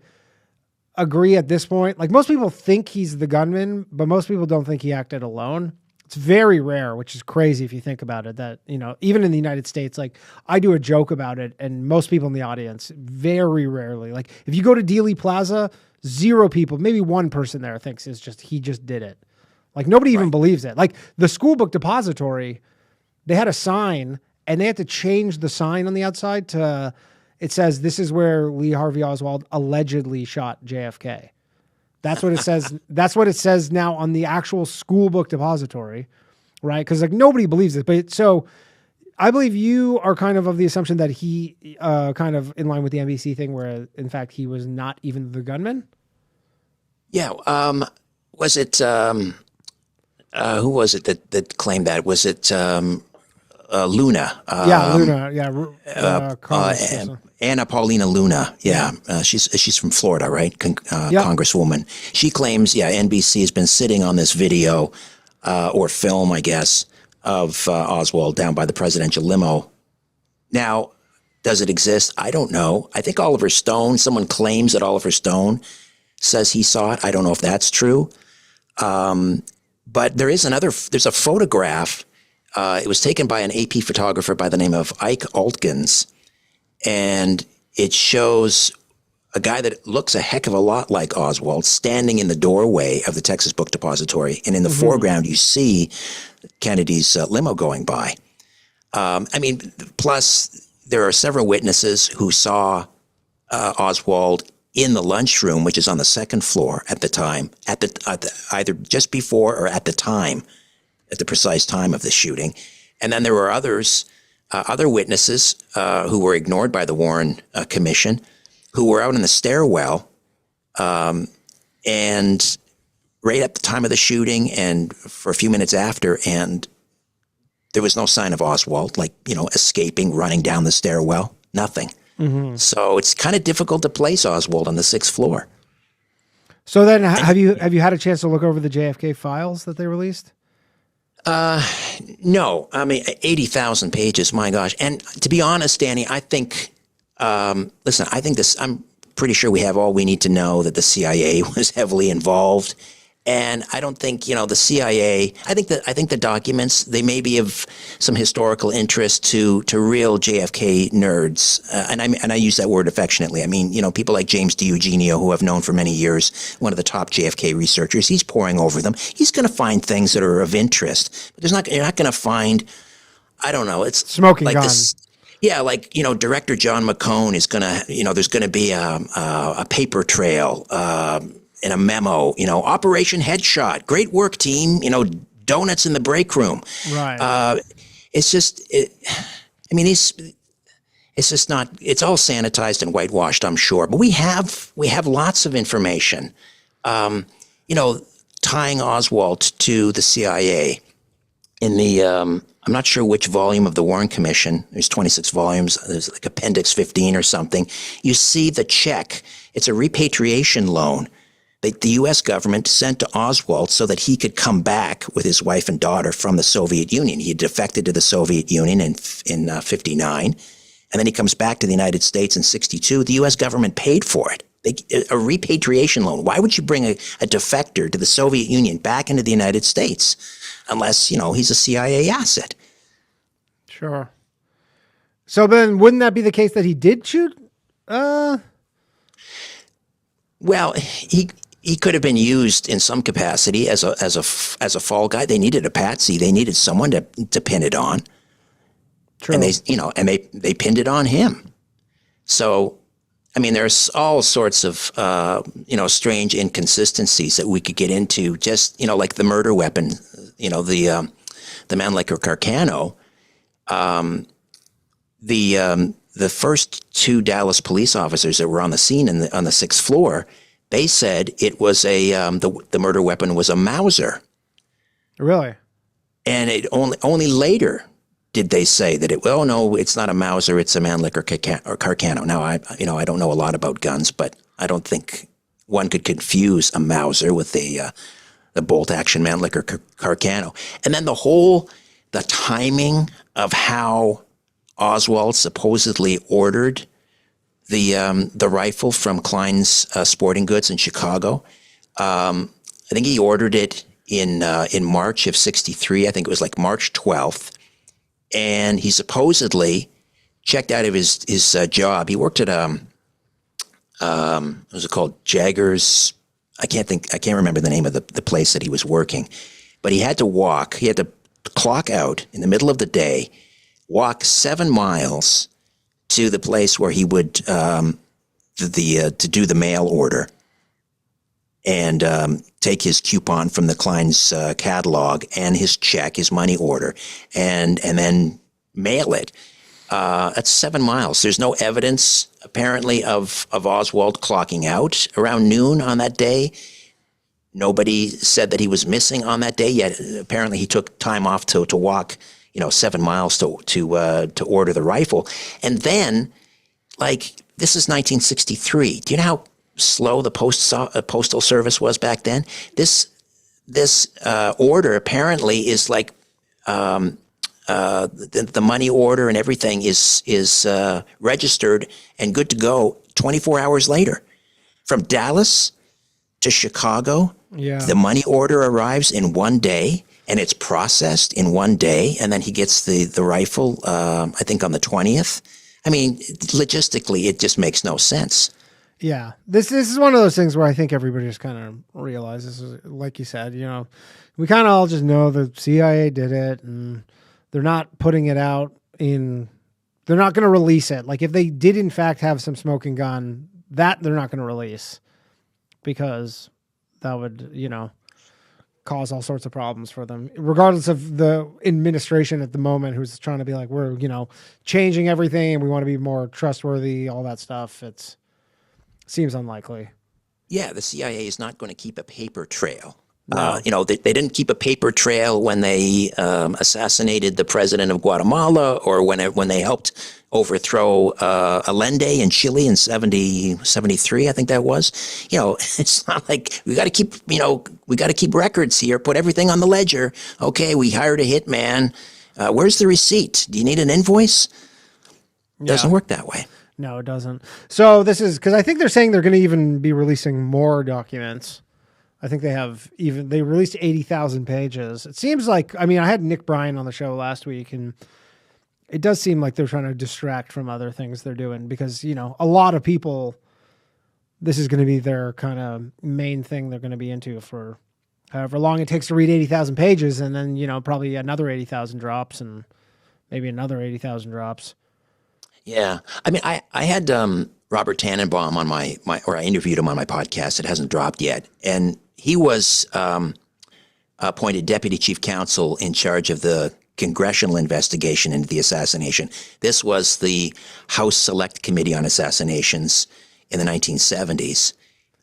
agree at this point. Like most people think he's the gunman, but most people don't think he acted alone. It's very rare, which is crazy if you think about it, that, even in the United States, like I do a joke about it and most people in the audience very rarely, like if you go to Dealey Plaza, 0 people, maybe 1 person there thinks he just did it. Like nobody even believes it. Like the school book depository, they had a sign and they had to change the sign on the outside to, it says, this is where Lee Harvey Oswald allegedly shot JFK. That's what it says. That's what it says now on the actual school book depository, right? Because like nobody believes it. But so I believe you are kind of the assumption that he kind of in line with the NBC thing where in fact he was not even the gunman. Yeah. Was it, who was it that claimed that? Was it Luna? Luna. Yeah. Anna Paulina Luna. Yeah. She's from Florida, right? Congresswoman. She claims, NBC has been sitting on this video or film, I guess, of Oswald down by the presidential limo. Now, does it exist? I don't know. I think someone claims that Oliver Stone says he saw it. I don't know if that's true. But there's a photograph. It was taken by an AP photographer by the name of Ike Altkins, and it shows a guy that looks a heck of a lot like Oswald standing in the doorway of the Texas Book Depository, and in the foreground you see Kennedy's limo going by. Plus there are several witnesses who saw Oswald in the lunchroom, which is on the second floor at the time, either just before or at the time, at the precise time of the shooting. And then there were other witnesses who were ignored by the Warren Commission, who were out in the stairwell and right at the time of the shooting and for a few minutes after, and there was no sign of Oswald, escaping, running down the stairwell, nothing. Mm-hmm. So it's kind of difficult to place Oswald on the sixth floor. So then have you had a chance to look over the JFK files that they released? No. 80,000 pages, my gosh. And to be honest, Danny, I think, I'm pretty sure we have all we need to know that the CIA was heavily involved. And I don't think, the CIA, I think the documents, they may be of some historical interest to real JFK nerds. And I use that word affectionately. I mean, people like James DiEugenio, who I've known for many years, one of the top JFK researchers, he's poring over them. He's going to find things that are of interest. But you're not going to find, I don't know, it's smoking like gun. This. Yeah, Director John McCone is going to, there's going to be a paper trail, in a memo, Operation Headshot, great work, team, donuts in the break room. Right. It's just, it's just not, it's all sanitized and whitewashed, I'm sure. But we have lots of information, tying Oswald to the CIA in the, I'm not sure which volume of the Warren Commission. There's 26 volumes. There's like Appendix 15 or something. You see the check. It's a repatriation loan that the U.S. government sent to Oswald so that he could come back with his wife and daughter from the Soviet Union. He had defected to the Soviet Union in 59, and then he comes back to the United States in 62. The U.S. government paid for it. A repatriation loan. Why would you bring a defector to the Soviet Union back into the United States unless, he's a CIA asset? Sure. So then wouldn't that be the case that he did shoot? Well, he could have been used in some capacity as a fall guy. They needed a patsy. They needed someone to pin it on. True. And they pinned it on him. So, there's all sorts of strange inconsistencies that we could get into. Just like the murder weapon. The man like Carcano. The first two Dallas police officers that were on the scene on the sixth floor, they said it was the murder weapon was a Mauser. Really? And it only later did they say that no, it's not a Mauser, it's a Mannlicher or Carcano. Now I don't know a lot about guns, but I don't think one could confuse a Mauser with the bolt action Mannlicher Carcano. And then the timing of how Oswald supposedly ordered the rifle from Klein's Sporting Goods in Chicago. I think he ordered it in March of 63. I think it was like March 12th. And he supposedly checked out of his job. He worked at what was it called? Jaggers. I can't remember the name of the place that he was working, but he had to clock out in the middle of the day, walk 7 miles to the place where he would to do the mail order and take his coupon from the Klein's catalog and his check, his money order, and then mail it. That's 7 miles. There's no evidence, apparently, of Oswald clocking out around noon on that day. Nobody said that he was missing on that day, yet apparently he took time off to walk, 7 miles to order the rifle. And then, this is 1963. Do you know how slow the postal service was back then? This order apparently is the money order and everything is registered and good to go 24 hours later. From Dallas to Chicago, the money order arrives in 1 day and it's processed in 1 day, and then he gets the rifle, I think on the 20th. I mean, logistically, it just makes no sense. Yeah, this is one of those things where I think everybody just kind of realizes, like you said, we kind of all just know the CIA did it, and they're not putting it out they're not going to release it. Like if they did in fact have some smoking gun, that they're not going to release because that would, cause all sorts of problems for them, regardless of the administration at the moment who's trying to be like, we're, changing everything and we want to be more trustworthy, all that stuff. Seems unlikely. Yeah, the CIA is not going to keep a paper trail. No. They didn't keep a paper trail when they assassinated the president of Guatemala, or when they helped overthrow Allende in Chile in 73, I think that was. It's not like we got to keep records here, put everything on the ledger. Okay, we hired a hitman. Where's the receipt? Do you need an invoice? It doesn't work that way. No, it doesn't. So this is because I think they're saying they're going to even be releasing more documents. I think they released 80,000 pages. It seems like, I had Nick Bryan on the show last week, and it does seem like they're trying to distract from other things they're doing because, a lot of people, this is going to be their kind of main thing they're going to be into for however long it takes to read 80,000 pages. And then, probably another 80,000 drops and maybe another 80,000 drops. Yeah. I had Robert Tannenbaum on or I interviewed him on my podcast. It hasn't dropped yet. And he was appointed deputy chief counsel in charge of the congressional investigation into the assassination. This was the House Select Committee on Assassinations in the 1970s.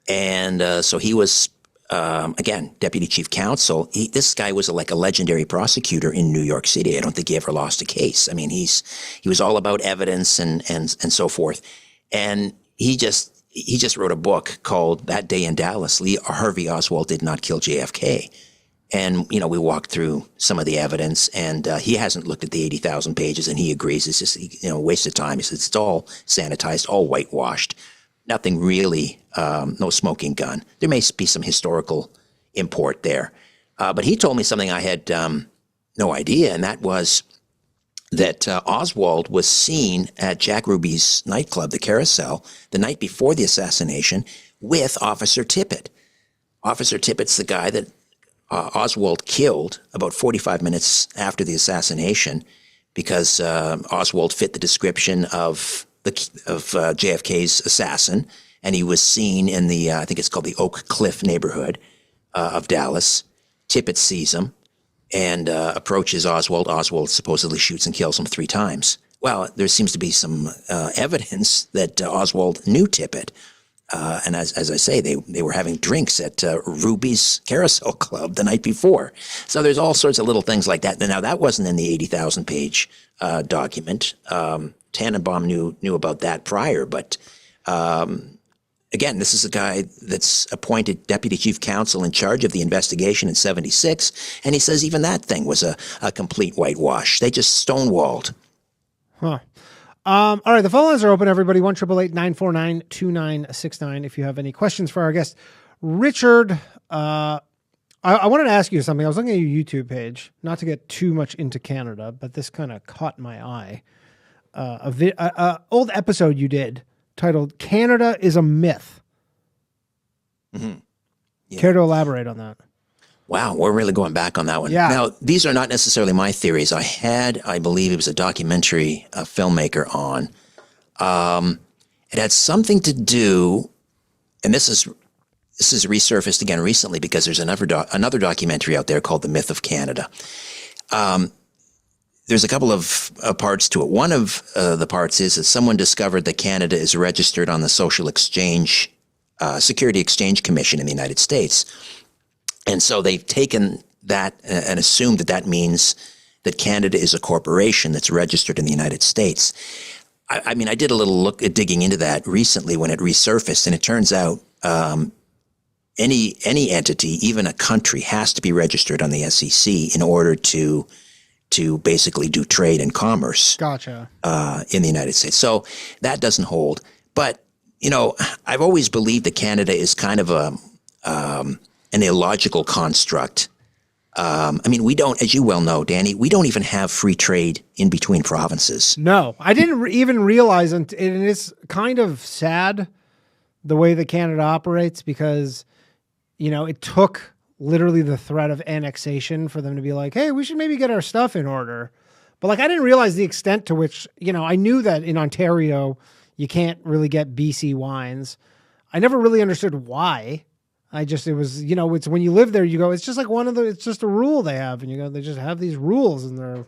And so he was, again, deputy chief counsel. This guy was like a legendary prosecutor in New York City. I don't think he ever lost a case. He was all about evidence and so forth. And he just wrote a book called That Day in Dallas. Lee Harvey Oswald Did Not Kill JFK. And, we walked through some of the evidence, and he hasn't looked at the 80,000 pages, and he agrees it's just, a waste of time. He says it's all sanitized, all whitewashed. Nothing really, no smoking gun. There may be some historical import there. But he told me something I had no idea, and that was that Oswald was seen at Jack Ruby's nightclub, the Carousel, the night before the assassination with Officer Tippit. Officer Tippett's the guy that Oswald killed about 45 minutes after the assassination because Oswald fit the description of JFK's assassin, and he was seen in the, I think it's called the Oak Cliff neighborhood of Dallas. Tippett sees him and approaches Oswald. Oswald supposedly shoots and kills him 3 times. Well, there seems to be some evidence that Oswald knew Tippett. And as I say, they were having drinks at Ruby's Carousel Club the night before. So there's all sorts of little things like that. Now, that wasn't in the 80,000 page document. Tannenbaum knew about that prior, but again, this is a guy that's appointed deputy chief counsel in charge of the investigation in 76, and he says even that thing was a complete whitewash. They just stonewalled. Huh. All right, the phone lines are open, everybody. 1-888-949-2969 if you have any questions for our guest. Richard, I wanted to ask you something. I was looking at your YouTube page, not to get too much into Canada, but this kind of caught my eye. Old episode you did titled "Canada is a Myth." Mm-hmm. Yeah. Care to elaborate on that? Wow, we're really going back on that one. Yeah. Now, these are not necessarily my theories. I believe it was a documentary filmmaker on. It had something to do, and this is resurfaced again recently because there's another documentary out there called The Myth of Canada. There's a couple of parts to it. One of the parts is that someone discovered that Canada is registered on the Security Exchange Commission in the United States. And so they've taken that and assumed that means that Canada is a corporation that's registered in the United States. I mean, I did a little look at digging into that recently when it resurfaced, and it turns out any entity, even a country, has to be registered on the SEC in order to basically do trade and commerce. Gotcha. In the United States. So that doesn't hold. But, I've always believed that Canada is kind of an illogical construct. We don't, as you well know, Danny, we don't even have free trade in between provinces. No, I didn't even realize, and it's kind of sad the way that Canada operates because, it took literally the threat of annexation for them to be like, hey, we should maybe get our stuff in order. But I didn't realize the extent to which, I knew that in Ontario, you can't really get BC wines. I never really understood why. It was, it's when you live there, you go, it's just like it's just a rule they have. And you go, they just have these rules and they're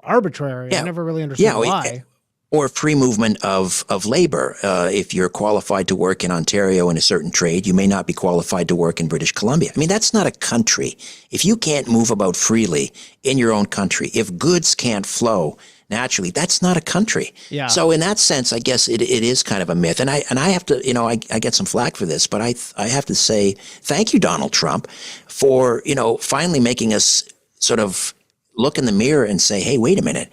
arbitrary. Yeah. I never really understood why. Or free movement of labor. If you're qualified to work in Ontario in a certain trade, you may not be qualified to work in British Columbia. That's not a country. If you can't move about freely in your own country, if goods can't flow naturally, that's not a country. Yeah. So in that sense, I guess it is kind of a myth. And I have to, I get some flack for this, but I have to say thank you, Donald Trump, for, finally making us sort of look in the mirror and say, hey, wait a minute,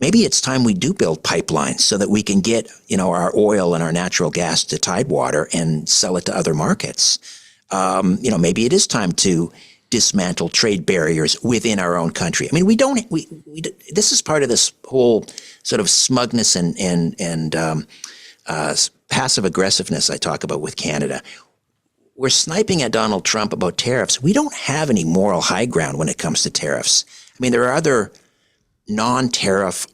maybe it's time we do build pipelines so that we can get, our oil and our natural gas to Tidewater and sell it to other markets. Maybe it is time to dismantle trade barriers within our own country. This is part of this whole sort of smugness and passive aggressiveness I talk about with Canada. We're sniping at Donald Trump about tariffs. We don't have any moral high ground when it comes to tariffs. There are other non-tariff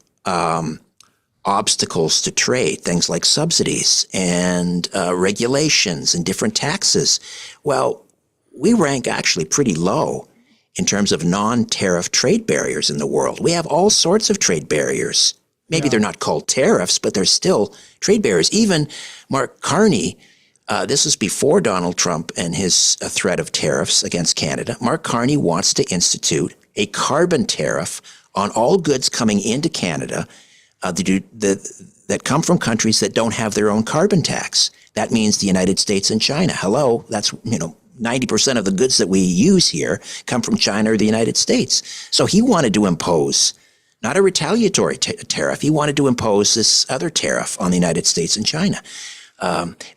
obstacles to trade, things like subsidies and regulations and different taxes. Well, we rank actually pretty low in terms of non-tariff trade barriers in the world. We have all sorts of trade barriers. Maybe they're not called tariffs, but they're still trade barriers. Even Mark Carney, this is before Donald Trump and his threat of tariffs against Canada. Mark Carney wants to institute a carbon tariff on all goods coming into Canada that come from countries that don't have their own carbon tax. That means the United States and China. Hello, that's 90% of the goods that we use here come from China or the United States. So he wanted to impose not a retaliatory tariff. He wanted to impose this other tariff on the United States and China.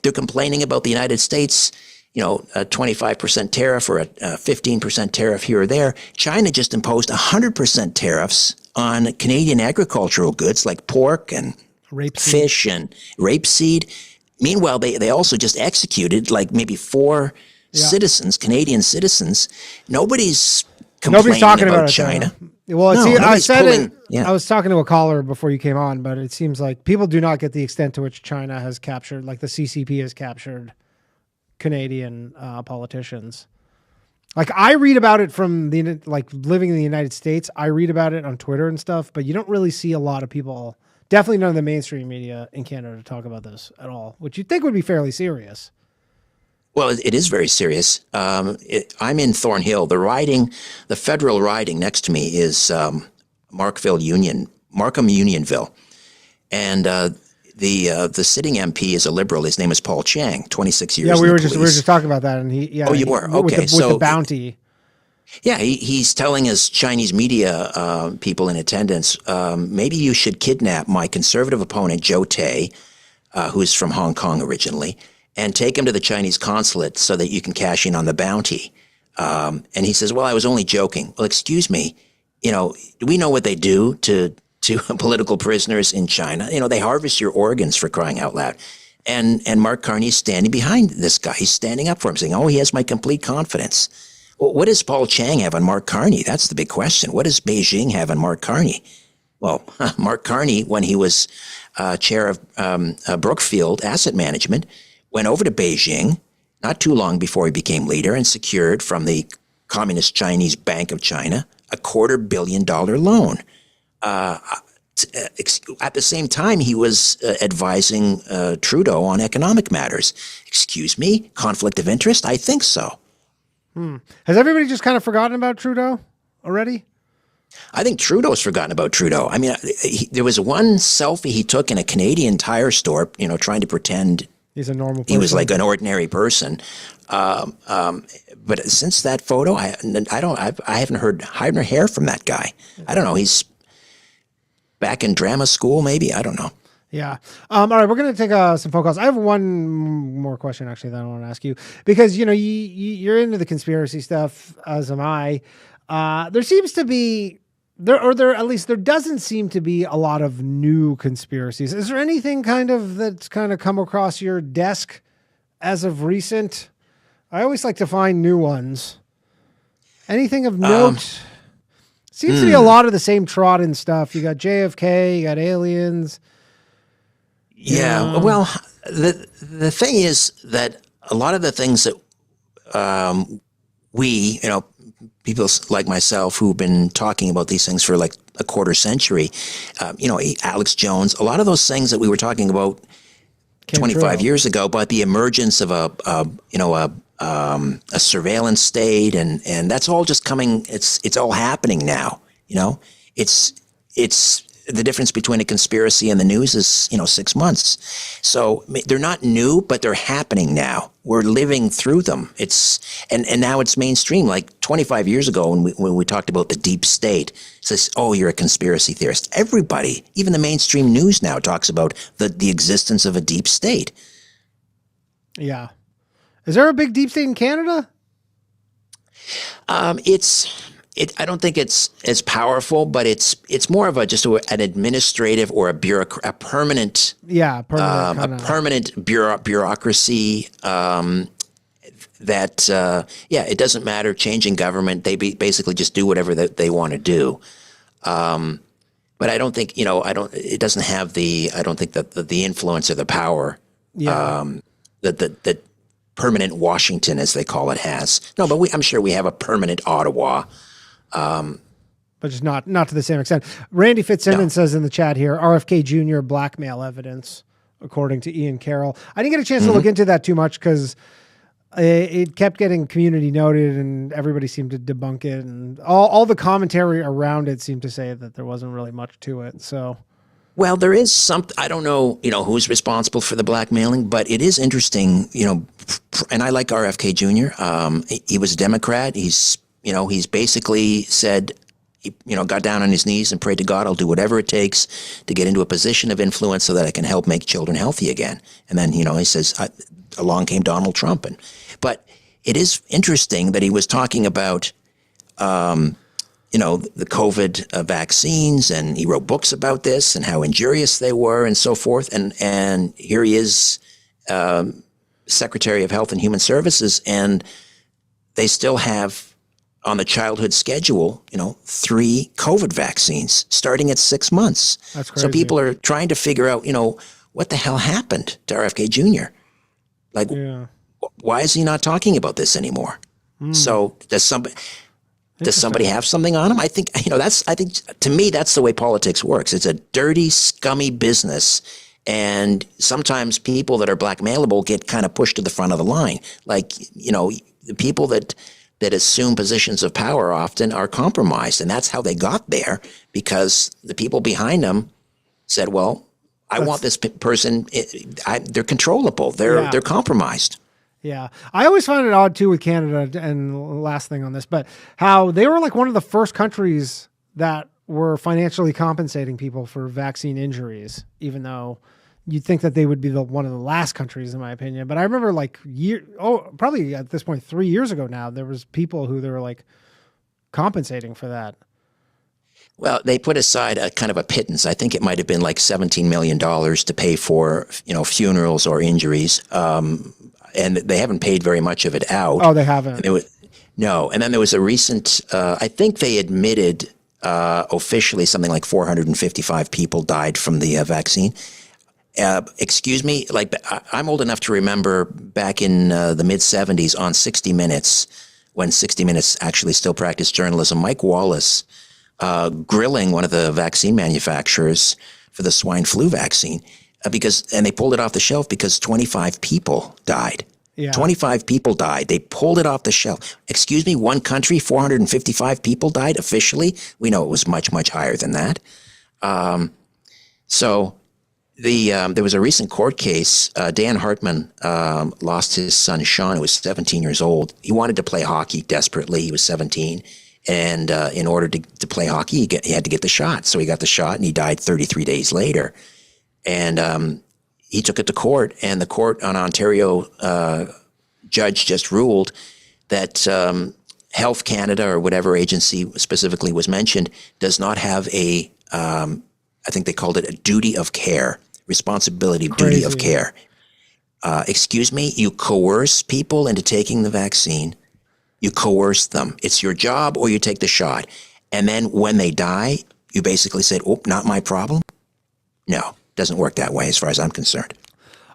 They're complaining about the United States, a 25% tariff or a 15% tariff here or there. China just imposed 100% tariffs on Canadian agricultural goods like pork and fish and rapeseed. Meanwhile, they also just executed maybe 4 citizens, Canadian citizens. Nobody's complaining talking about China. Well, I was talking to a caller before you came on, but it seems like people do not get the extent to which China has captured, like the CCP has captured Canadian politicians. I read about it from living in the United States. I read about it on Twitter and stuff, but you don't really see a lot of people, definitely none of the mainstream media in Canada, to talk about this at all, which you'd think would be fairly serious. Well, it is very serious. I'm in Thornhill. The federal riding next to me is Markham Unionville. And the sitting MP is a liberal. His name is Paul Chang, 26 years. Yeah, we were just talking about that, and you were? Okay. With the bounty. Yeah, he's telling his Chinese media people in attendance, maybe you should kidnap my conservative opponent, Joe Tay, who's from Hong Kong originally, and take him to the Chinese consulate so that you can cash in on the bounty. And he says, well, I was only joking. Well, excuse me, do we know what they do to political prisoners in China? They harvest your organs, for crying out loud. And Mark Carney is standing behind this guy. He's standing up for him, saying, oh, he has my complete confidence. What does Paul Chang have on Mark Carney? That's the big question. What does Beijing have on Mark Carney? Well, Mark Carney, when he was chair of Brookfield Asset Management, went over to Beijing not too long before he became leader and secured from the Communist Chinese Bank of China a $250 million loan. At the same time, he was advising Trudeau on economic matters. Excuse me, conflict of interest? I think so. Has everybody just kind of forgotten about Trudeau already? I think Trudeau's forgotten about Trudeau. I mean, there was one selfie he took in a Canadian Tire store, trying to pretend he's a normal person. He was like an ordinary person. But since that photo, I haven't heard hide nor hair from that guy. I don't know. He's back in drama school, maybe. I don't know. Yeah. All right. We're going to take some phone calls. I have one more question actually that I want to ask you because, you're into the conspiracy stuff, as am I. There seems to be there doesn't seem to be a lot of new conspiracies. Is there anything that's come across your desk as of recent? I always like to find new ones. Anything of note? Seems to be a lot of the same trodden stuff. You got JFK, you got aliens. Yeah. Well, the thing is that a lot of the things that we, people like myself who've been talking about these things for like a quarter century, Alex Jones, a lot of those things that we were talking about 25 years ago, but the emergence of a surveillance state, and that's all just coming. It's all happening now. It's the difference between a conspiracy and the news is 6 months. So they're not new, but they're happening now. We're living through them. And now it's mainstream. Like 25 years ago, when we talked about the deep state, it says, "Oh, you're a conspiracy theorist." Everybody, even the mainstream news now, talks about the existence of a deep state. Yeah. Is there a big deep state in Canada? I don't think it's as powerful, but it's more of an administrative or a permanent bureaucracy that it doesn't matter changing government. They basically just do whatever they want to do. But I don't think it doesn't have the influence or the power that permanent Washington, as they call it, has. No, but I'm sure we have a permanent Ottawa. But just not to the same extent. Randy Fitzsimmons says in the chat here, RFK Jr. blackmail evidence, according to Ian Carroll. I didn't get a chance to look into that too much because it kept getting community noted and everybody seemed to debunk it. And all the commentary around it seemed to say that there wasn't really much to it. So, well, there is something. I don't know, who's responsible for the blackmailing, but it is interesting, and I like RFK Jr. He was a Democrat. He's basically said, got down on his knees and prayed to God, I'll do whatever it takes to get into a position of influence so that I can help make children healthy again. And then, he says, along came Donald Trump. But it is interesting that he was talking about, the COVID vaccines, and he wrote books about this and how injurious they were and so forth. And here he is, Secretary of Health and Human Services, and they still have on the childhood schedule, 3 COVID vaccines starting at 6 months. That's crazy. So people are trying to figure out, what the hell happened to RFK Jr.? Like, why is he not talking about this anymore? So does somebody have something on him? I think, to me, that's the way politics works. It's a dirty, scummy business. And sometimes people that are blackmailable get kind of pushed to the front of the line. Like, the people that assume positions of power often are compromised. And that's how they got there, because the people behind them said, well, I want this person. They're controllable. They're compromised. Yeah. I always find it odd too with Canada, and last thing on this, but how they were like one of the first countries that were financially compensating people for vaccine injuries, even though you'd think that they would be one of the last countries, in my opinion. But I remember probably at this point 3 years ago now, there was people who they were like compensating for that. Well, they put aside a kind of a pittance. I think it might have been like $17 million to pay for, funerals or injuries. And they haven't paid very much of it out. Oh, they haven't. No. And then there was a recent, I think they admitted officially something like 455 people died from the vaccine. Excuse me, like I'm old enough to remember back in the mid-'70s on 60 Minutes, when 60 Minutes actually still practiced journalism, Mike Wallace grilling one of the vaccine manufacturers for the swine flu vaccine and they pulled it off the shelf because 25 people died. Yeah. 25 people died. They pulled it off the shelf. Excuse me, one country, 455 people died officially. We know it was much, much higher than that. There was a recent court case. Dan Hartman lost his son, Sean, who was 17 years old. He wanted to play hockey desperately. He was 17. And in order to play hockey, he had to get the shot. So he got the shot and he died 33 days later. And he took it to court, and the court on Ontario judge just ruled that Health Canada, or whatever agency specifically was mentioned, does not have I think they called it a duty of care, responsibility, duty of care. Excuse me, you coerce people into taking the vaccine. You coerce them. It's your job, or you take the shot. And then when they die, you basically said, oh, not my problem? No. Doesn't work that way as far as I'm concerned.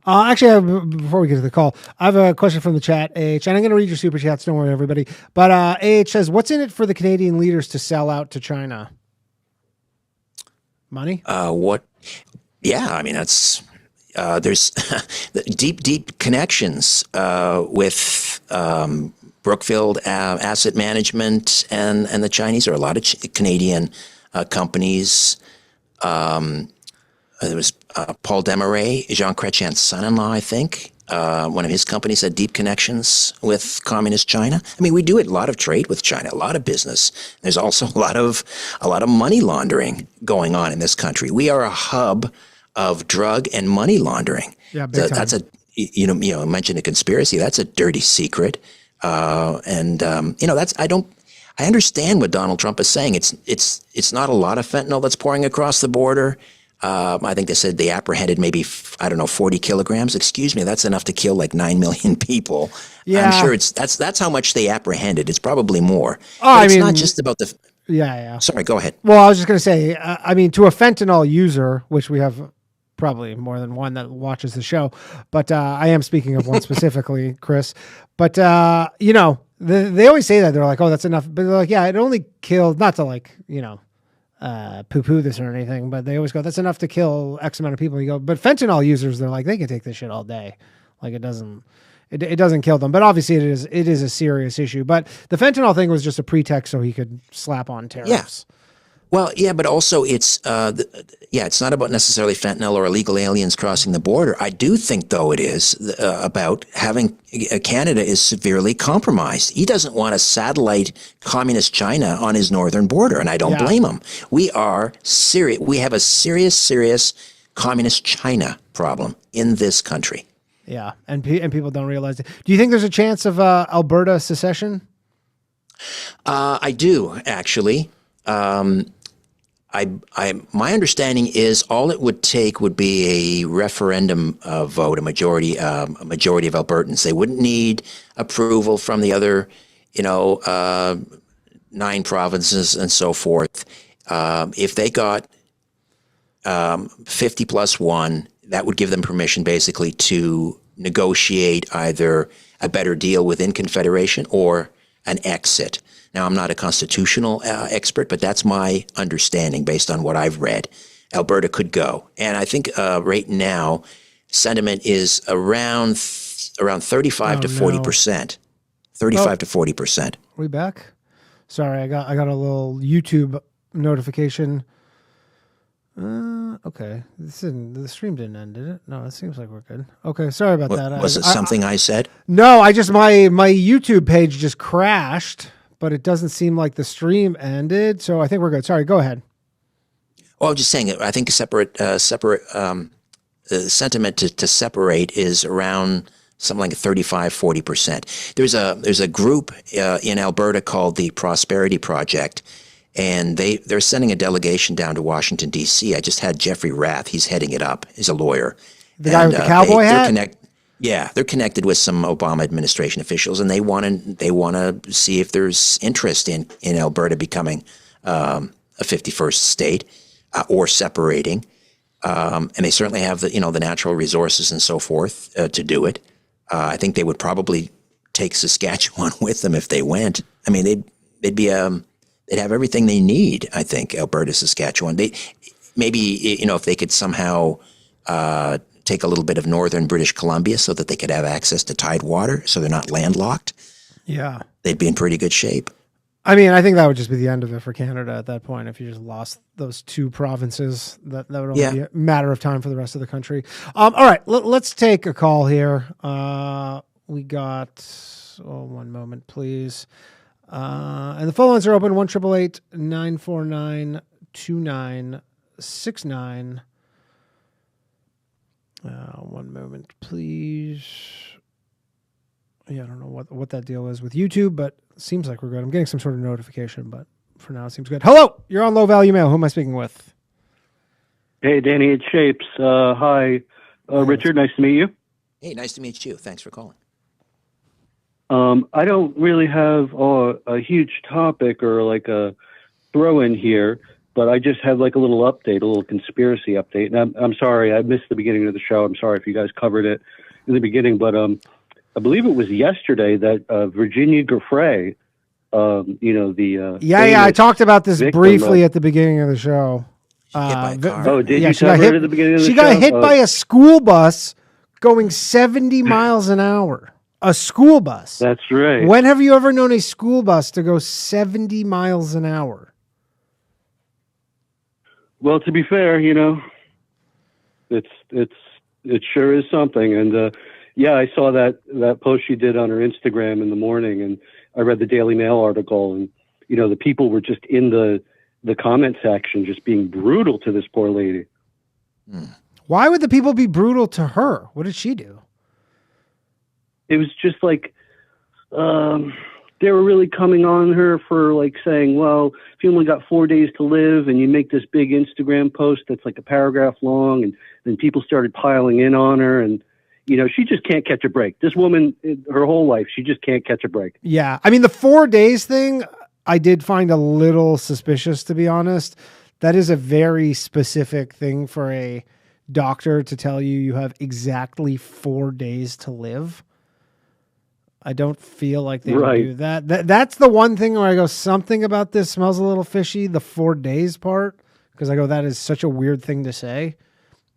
Actually, before we get to the call, I have a question from the chat, AH, and I'm going to read your super chats. Don't worry, everybody. But AH says, what's in it for the Canadian leaders to sell out to China? Money? What? Yeah, I mean, that's there's deep connections with Brookfield Asset Management and the Chinese. There are a lot of Canadian companies. There was Paul Desmarais, Jean Chrétien's son-in-law, I think. One of his companies had deep connections with communist China. I mean, we do a lot of trade with China, a lot of business. There's also a lot of money laundering going on in this country. We are a hub of drug and money laundering. Yeah, big time. That's you mentioned a conspiracy. That's a dirty secret. I understand what Donald Trump is saying. It's not a lot of fentanyl that's pouring across the border. I think they said they apprehended maybe, 40 kilograms. Excuse me, that's enough to kill like 9 million people. Yeah. I'm sure that's how much they apprehended. It's probably more. Oh, it's not just about the. Yeah. Sorry, go ahead. Well, I was just going to say, to a fentanyl user, which we have probably more than one that watches the show, but I am speaking of one specifically, Chris. But they always say that they're like, oh, that's enough. But they're like, yeah, it only killed, not to poo-poo this or anything, but they always go, that's enough to kill X amount of people. You go, but fentanyl users, they're like, they can take this shit all day. Like it doesn't kill them. But obviously it is a serious issue. But the fentanyl thing was just a pretext so he could slap on tariffs. Yeah. Well, yeah, but also it's not about necessarily fentanyl or illegal aliens crossing the border. I do think, though, it is about having Canada is severely compromised. He doesn't want a satellite communist China on his northern border, and I don't blame him. We are serious. We have a serious communist China problem in this country. Yeah, and people don't realize it. Do you think there's a chance of Alberta secession? I do, actually. My understanding is all it would take would be a referendum vote, a majority of Albertans. They wouldn't need approval from the other, 9 provinces and so forth. If they got 50 plus 1, that would give them permission basically to negotiate either a better deal within Confederation or an exit. Now, I'm not a constitutional expert, but that's my understanding based on what I've read. Alberta could go. And I think right now, sentiment is around 35 to 40%. 35 to 40%. Are we back? Sorry, I got a little YouTube notification. Okay. The stream didn't end, did it? No, it seems like we're good. Okay, sorry about that. Was it something I said? No, my YouTube page just crashed. But it doesn't seem like the stream ended, so I think we're good. Sorry, go ahead. Well, I'm just saying, I think separate sentiment to separate is around something like 35, 40%. There's a group in Alberta called the Prosperity Project, and they're sending a delegation down to Washington, D.C. I just had Jeffrey Rath. He's heading it up. He's a lawyer. The guy with the cowboy hat? Yeah, they're connected with some Obama administration officials, and they want to see if there's interest in Alberta becoming a 51st state or separating. And they certainly have the natural resources and so forth to do it. I think they would probably take Saskatchewan with them if they went. I mean, they'd have everything they need. I think Alberta, Saskatchewan. If they could somehow take a little bit of northern British Columbia so that they could have access to tidewater, so they're not landlocked. Yeah, they'd be in pretty good shape. I mean, I think that would just be the end of it for Canada at that point. If you just lost those two provinces, that would only be a matter of time for the rest of the country. All right, let's take a call here. We got, one moment, please. And the phone lines are open, 1-888-949-2969. 1 moment, please. Yeah, I don't know what that deal is with YouTube, but it seems like we're good. I'm getting some sort of notification, but for now it seems good. Hello, you're on Low Value Mail. Who am I speaking with? Hey, Danny, it's Shapes. Hi, Richard. Nice to meet you. Hey, nice to meet you. Thanks for calling. I don't really have a huge topic or like a throw in here, but I just have like a little update, a little conspiracy update. And I'm sorry, I missed the beginning of the show. I'm sorry if you guys covered it in the beginning, but I believe it was yesterday that Virginia Giuffre, I talked about this briefly at the beginning of the show. Did you cover it at the beginning of the show? She got hit by a school bus going 70 miles an hour. A school bus. That's right. When have you ever known a school bus to go 70 miles an hour? Well, to be fair, it sure is something. And I saw that post she did on her Instagram in the morning, and I read the Daily Mail article, and the people were just in the comment section just being brutal to this poor lady. Why would the people be brutal to her? What did she do? It was just like they were really coming on her for like saying, well, if you only got 4 days to live and you make this big Instagram post that's like a paragraph long, and then people started piling in on her, and she just can't catch a break. This woman, her whole life, she just can't catch a break. Yeah. I mean, the 4 days thing, I did find a little suspicious, to be honest. That is a very specific thing for a doctor to tell you have exactly 4 days to live. I don't feel like they would do that. That's the one thing where I go, something about this smells a little fishy, the 4 days part, because I go, that is such a weird thing to say.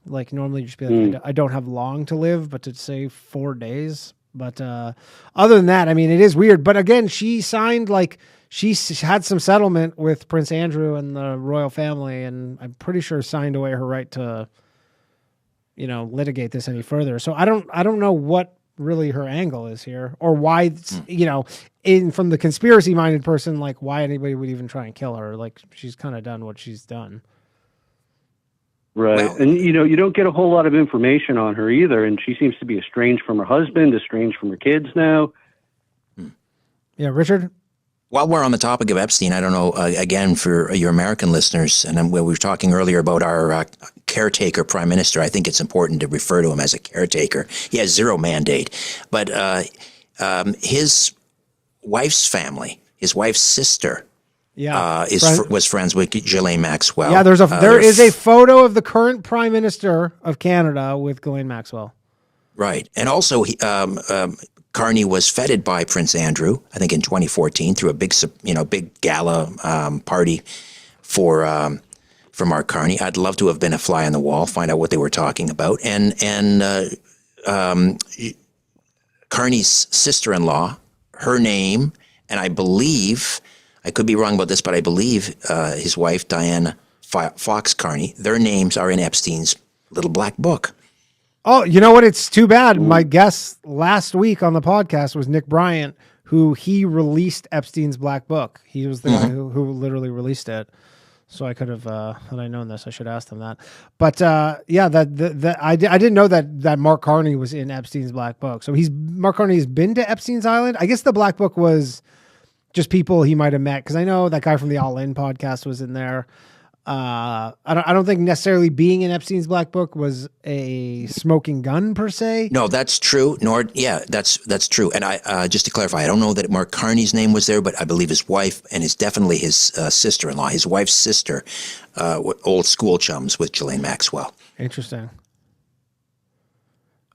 Like normally you just be like, I don't have long to live, but to say 4 days. But other than that, I mean, it is weird. But again, she signed, like, she had some settlement with Prince Andrew and the royal family, and I'm pretty sure signed away her right to, litigate this any further. So I don't know what really her angle is here, or why, from the conspiracy minded person, like why anybody would even try and kill her. Like she's kind of done what she's done. Right. Well, and you don't get a whole lot of information on her either. And she seems to be estranged from her husband, estranged from her kids now. Yeah. Richard? While we're on the topic of Epstein, I don't know, again, for your American listeners, and we were talking earlier about our caretaker prime minister, I think it's important to refer to him as a caretaker. He has zero mandate. But his wife's family, his wife's sister, was friends with Ghislaine Maxwell. Yeah, there is a photo of the current prime minister of Canada with Ghislaine Maxwell. Right. And also, Carney was feted by Prince Andrew, I think in 2014, through a big gala party for Mark Carney. I'd love to have been a fly on the wall, find out what they were talking about. And Carney's sister-in-law, her name, and I believe, I could be wrong about this, but I believe his wife, Diana Fox Carney, their names are in Epstein's little black book. Oh, you know what? It's too bad. My guest last week on the podcast was Nick Bryant, who he released Epstein's black book. He was the guy who literally released it. So I could have, had I known this, I should ask them that. But I didn't know that Mark Carney was in Epstein's black book. So Mark Carney has been to Epstein's Island. I guess the black book was just people he might have met, because I know that guy from the All In podcast was in there. I don't think necessarily being in Epstein's black book was a smoking gun per se. No, that's true. That's true. And I just to clarify, I don't know that Mark Carney's name was there, but I believe his wife and definitely his sister-in-law, his wife's sister, old school chums with Ghislaine Maxwell. Interesting.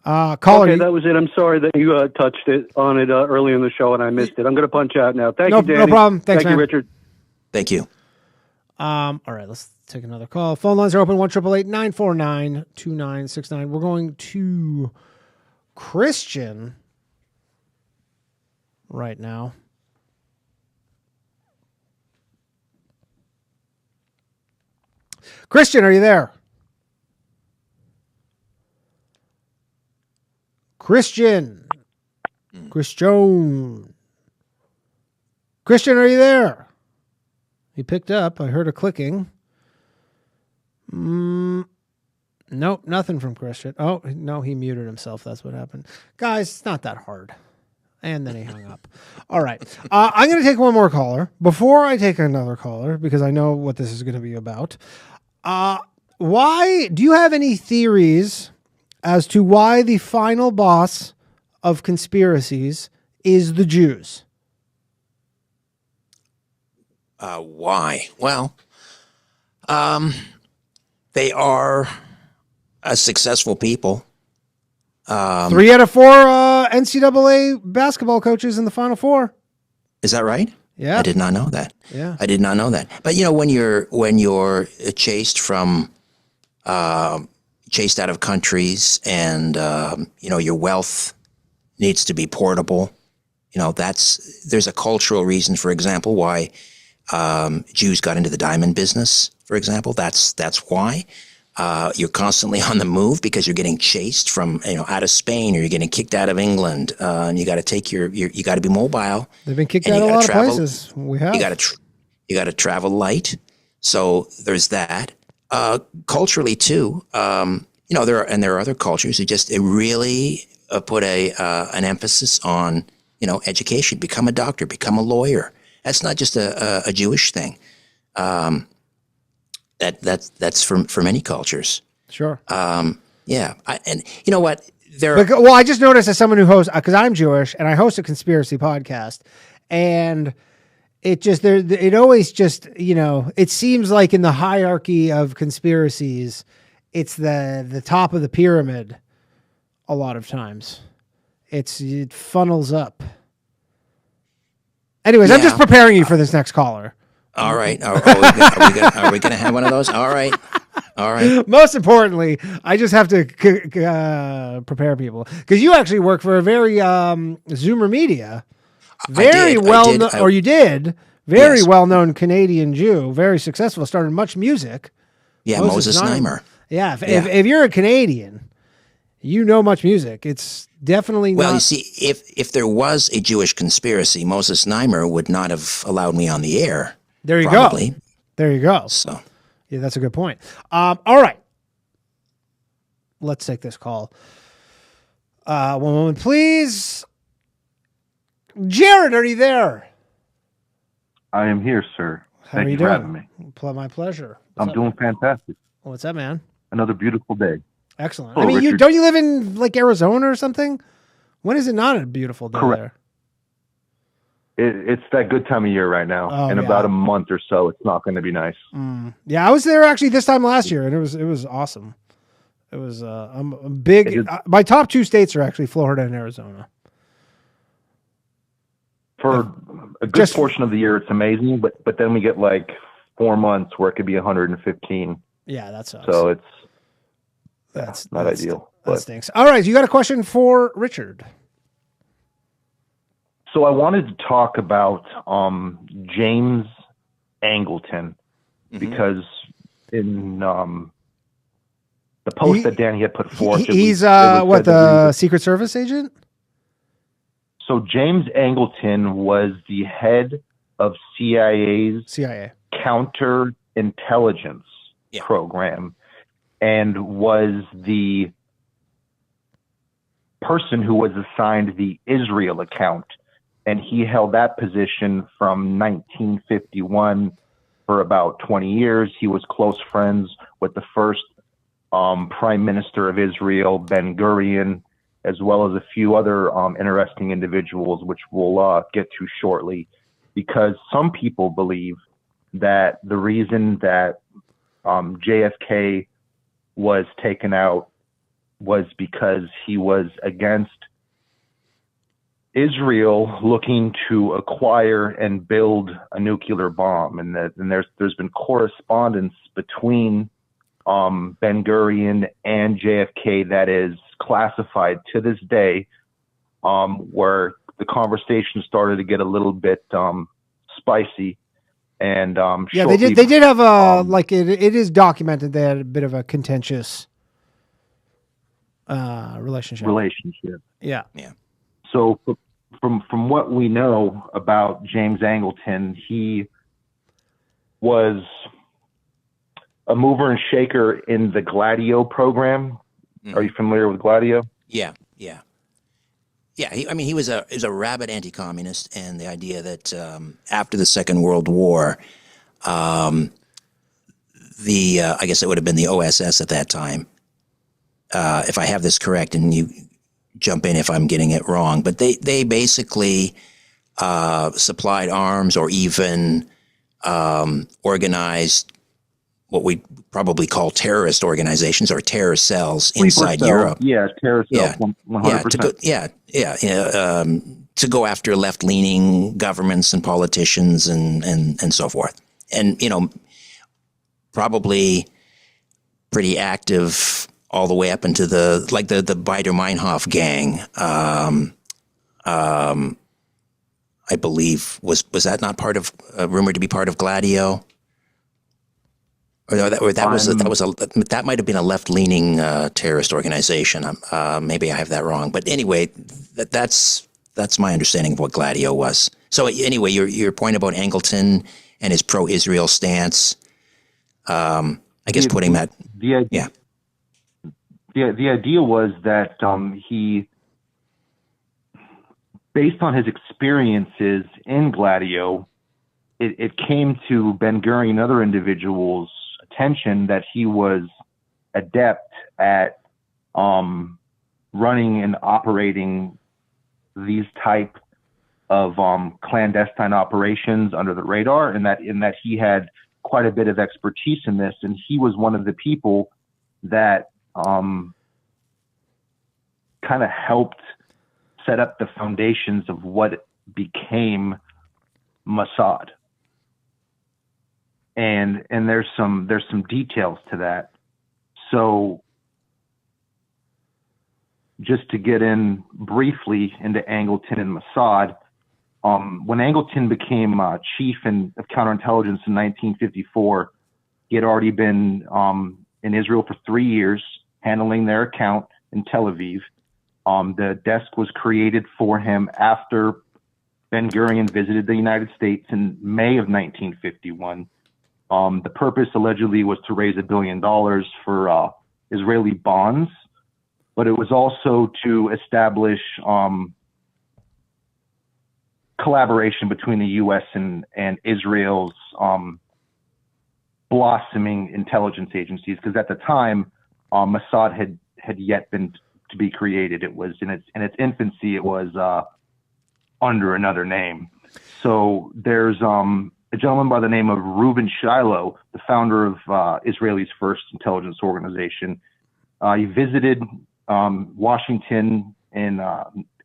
Caller, okay, that was it. I'm sorry that you touched on it early in the show and I missed it. I'm going to punch out now. Thank you, Danny. No problem. Thanks, Thank man. you, Richard. Thank you. All right, let's take another call. Phone lines are open, 1-888-949-2969. We're going to Christian right now. Christian, are you there? Christian, are you there? He picked up. I heard a clicking. Nope, nothing from Christian. Oh, no, he muted himself. That's what happened. Guys, it's not that hard. And then he hung up. All right. I'm going to take one more caller. Before I take another caller, because I know what this is going to be about. Why do you have any theories as to why the final boss of conspiracies is the Jews? Why? Well, they are a successful people. 3 out of 4 NCAA basketball coaches in the Final Four. Is that right? Yeah. I did not know that. Yeah. I did not know that. But when you're chased from chased out of countries and your wealth needs to be portable, there's a cultural reason, for example, why Jews got into the diamond business, for example. That's why. You're constantly on the move because you're getting chased from out of Spain, or you're getting kicked out of England, and you got to take you got to be mobile. They've been kicked out of a lot of places. We have. You got to travel light. So there's that. Culturally too, there are other cultures who just really put an emphasis on education. Become a doctor, become a lawyer. That's not just a Jewish thing. That's for many cultures. Sure. Yeah. And you know what? I just noticed as someone who hosts, because I'm Jewish and I host a conspiracy podcast, and it always just, it seems like in the hierarchy of conspiracies, it's the top of the pyramid a lot of times. It funnels up. Anyways, yeah. I'm just preparing you for this next caller. All right. Are we going to have one of those? All right. Most importantly, I just have to prepare people, because you actually work for a very Zoomer Media, very well-known Canadian Jew, very successful, started Much Music. Yeah, Moses Znaimer. Yeah, if you're a Canadian, Much Music. It's definitely not. Well, you see, if there was a Jewish conspiracy, Moses Znaimer would not have allowed me on the air. There you probably. go. There you go. So, yeah, that's a good point. All right. Let's take this call. One moment, please. Jared, are you there? I am here, sir. Thank you for having me. My pleasure. I'm doing fantastic. What's up, man? Another beautiful day. Excellent. Hello, Richard. Don't you live in like Arizona or something? When is it not a beautiful day Correct. there? It's that good time of year right now. In about a month or so, it's not going to be nice. Yeah, I was there actually this time last year, and it was awesome. It was I'm big. My top 2 states are actually Florida and Arizona. For a good portion of the year, it's amazing, but then we get like 4 months where it could be 115. Yeah, that sucks. So that's not ideal. That stinks. All right, you got a question for Richard? So I wanted to talk about James Angleton, because in the post that Danny had put forth, he's the Secret Service agent? So James Angleton was the head of CIA's counterintelligence program, and was the person who was assigned the Israel account. And he held that position from 1951 for about 20 years. He was close friends with the first Prime Minister of Israel, Ben-Gurion, as well as a few other interesting individuals, which we'll get to shortly, because some people believe that the reason that JFK was taken out was because he was against Israel looking to acquire and build a nuclear bomb, and there's been correspondence between Ben-Gurion and JFK that is classified to this day, where the conversation started to get a little bit spicy. And yeah, they did have a it is documented they had a bit of a contentious relationship. Yeah. So from what we know about James Angleton, he was a mover and shaker in the Gladio program. Are you familiar with Gladio? Yeah. He was a rabid anti-communist, and the idea that after the Second World War, I guess it would have been the OSS at that time, if I have this correct, and you jump in if I'm getting it wrong, but they basically supplied arms or even organized what we probably call terrorist organizations or terrorist cells inside Europe. Yeah, terrorist cells, 100%. To go after left-leaning governments and politicians and so forth. And, probably pretty active all the way up into the Baader-Meinhof gang. I believe was that not part of rumored to be part of Gladio? That might have been a left-leaning terrorist organization. Maybe I have that wrong, but anyway, that's my understanding of what Gladio was. So anyway, your point about Angleton and his pro-Israel stance, I guess putting that. The idea was that he, based on his experiences in Gladio, it came to Ben-Gurion and other individuals' attention that he was adept at running and operating these type of clandestine operations under the radar, and that he had quite a bit of expertise in this, and he was one of the people that kind of helped set up the foundations of what became Mossad. And there's some details to that. So just to get in briefly into Angleton and Mossad, when Angleton became chief of counterintelligence in 1954, he had already been in Israel for 3 years, handling their account in Tel Aviv. The desk was created for him after Ben-Gurion visited the United States in May of 1951. The purpose allegedly was to raise $1 billion for Israeli bonds, but it was also to establish collaboration between the U.S. and Israel's blossoming intelligence agencies, because at the time Mossad had yet been to be created. It was in its infancy. It was under another name. So there's a gentleman by the name of Reuben Shiloh, the founder of Israel's first intelligence organization. He visited Washington in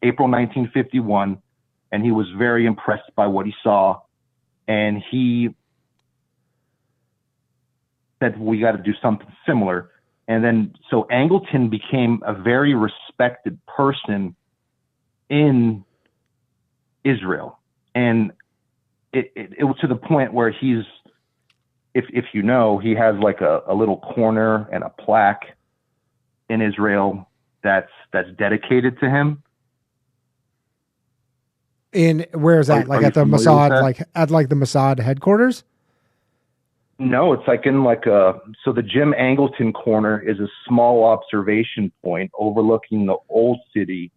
April 1951, and he was very impressed by what he saw. And he said, we got to do something similar. And then, so Angleton became a very respected person in Israel. And it was to the point where he's, if you know, he has like a little corner and a plaque in Israel that's dedicated to him. In where is that? Like at the Mossad, like at the Mossad headquarters? No, it's like in so the Jim Angleton corner is a small observation point overlooking the old city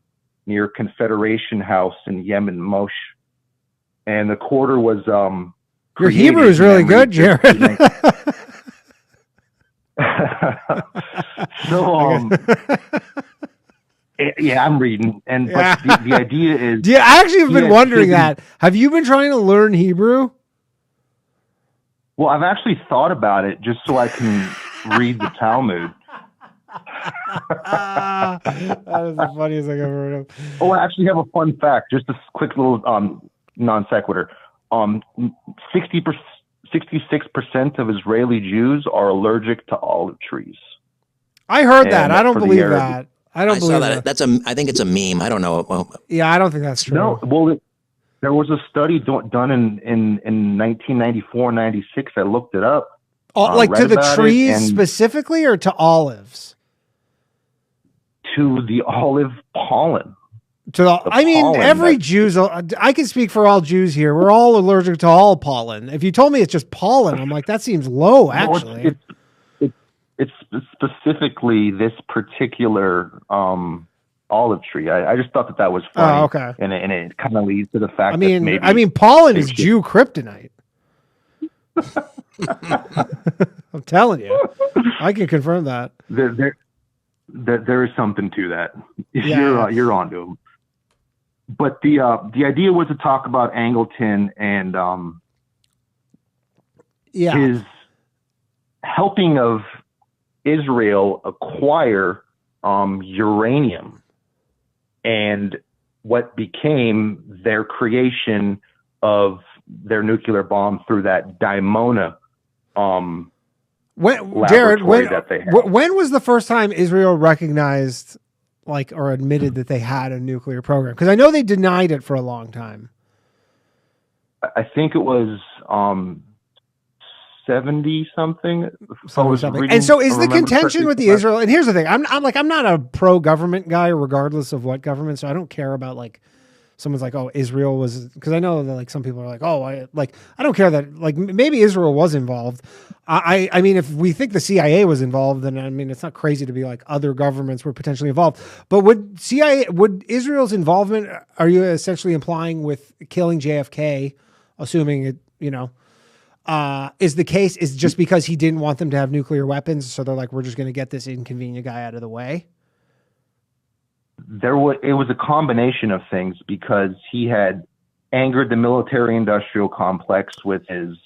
near Confederation House in Yemen Moshe. And the quarter was Your Hebrew is really good, Jared. So, yeah, I'm reading, but the idea is. Yeah, I actually have been wondering that. Have you been trying to learn Hebrew? Well, I've actually thought about it just so I can read the Talmud. That is the funniest thing I've ever heard of. Oh, I actually have a fun fact. Just a quick little non sequitur. 66% of Israeli Jews are allergic to olive trees. I heard that. I don't believe that. I don't believe that. I think it's a meme. I don't know. Well, yeah, I don't think that's true. No, well, there was a study done in 1994, 96. I looked it up. Like to the trees specifically, or to olives? To the olive pollen. I mean, every Jew's. I can speak for all Jews here. We're all allergic to all pollen. If you told me it's just pollen, I'm like, that seems low. Actually, it's specifically this particular olive tree. I just thought that was funny. Oh, okay. And it kind of leads to the fact. I mean, pollen is Jew kryptonite. I'm telling you, I can confirm that. There is something to that. You're onto them. But the idea was to talk about Angleton and his helping of Israel acquire uranium and what became their creation of their nuclear bomb through that Dimona Jared, that they had. when was the first time Israel recognized or admitted that they had a nuclear program? Because I know they denied it for a long time. I think it was 70 something. And so is the contention with the Israel, and here's the thing, I'm not a pro government guy regardless of what government, so I don't care about someone's like, oh, Israel was, because I know that some people are like, oh, I don't care that maybe Israel was involved. I mean, if we think the CIA was involved, then I mean, it's not crazy to be like other governments were potentially involved. But would Israel's involvement, are you essentially implying with killing JFK, assuming it, is the case, is just because he didn't want them to have nuclear weapons, so they're like, we're just going to get this inconvenient guy out of the way? It was a combination of things, because he had angered the military-industrial complex with his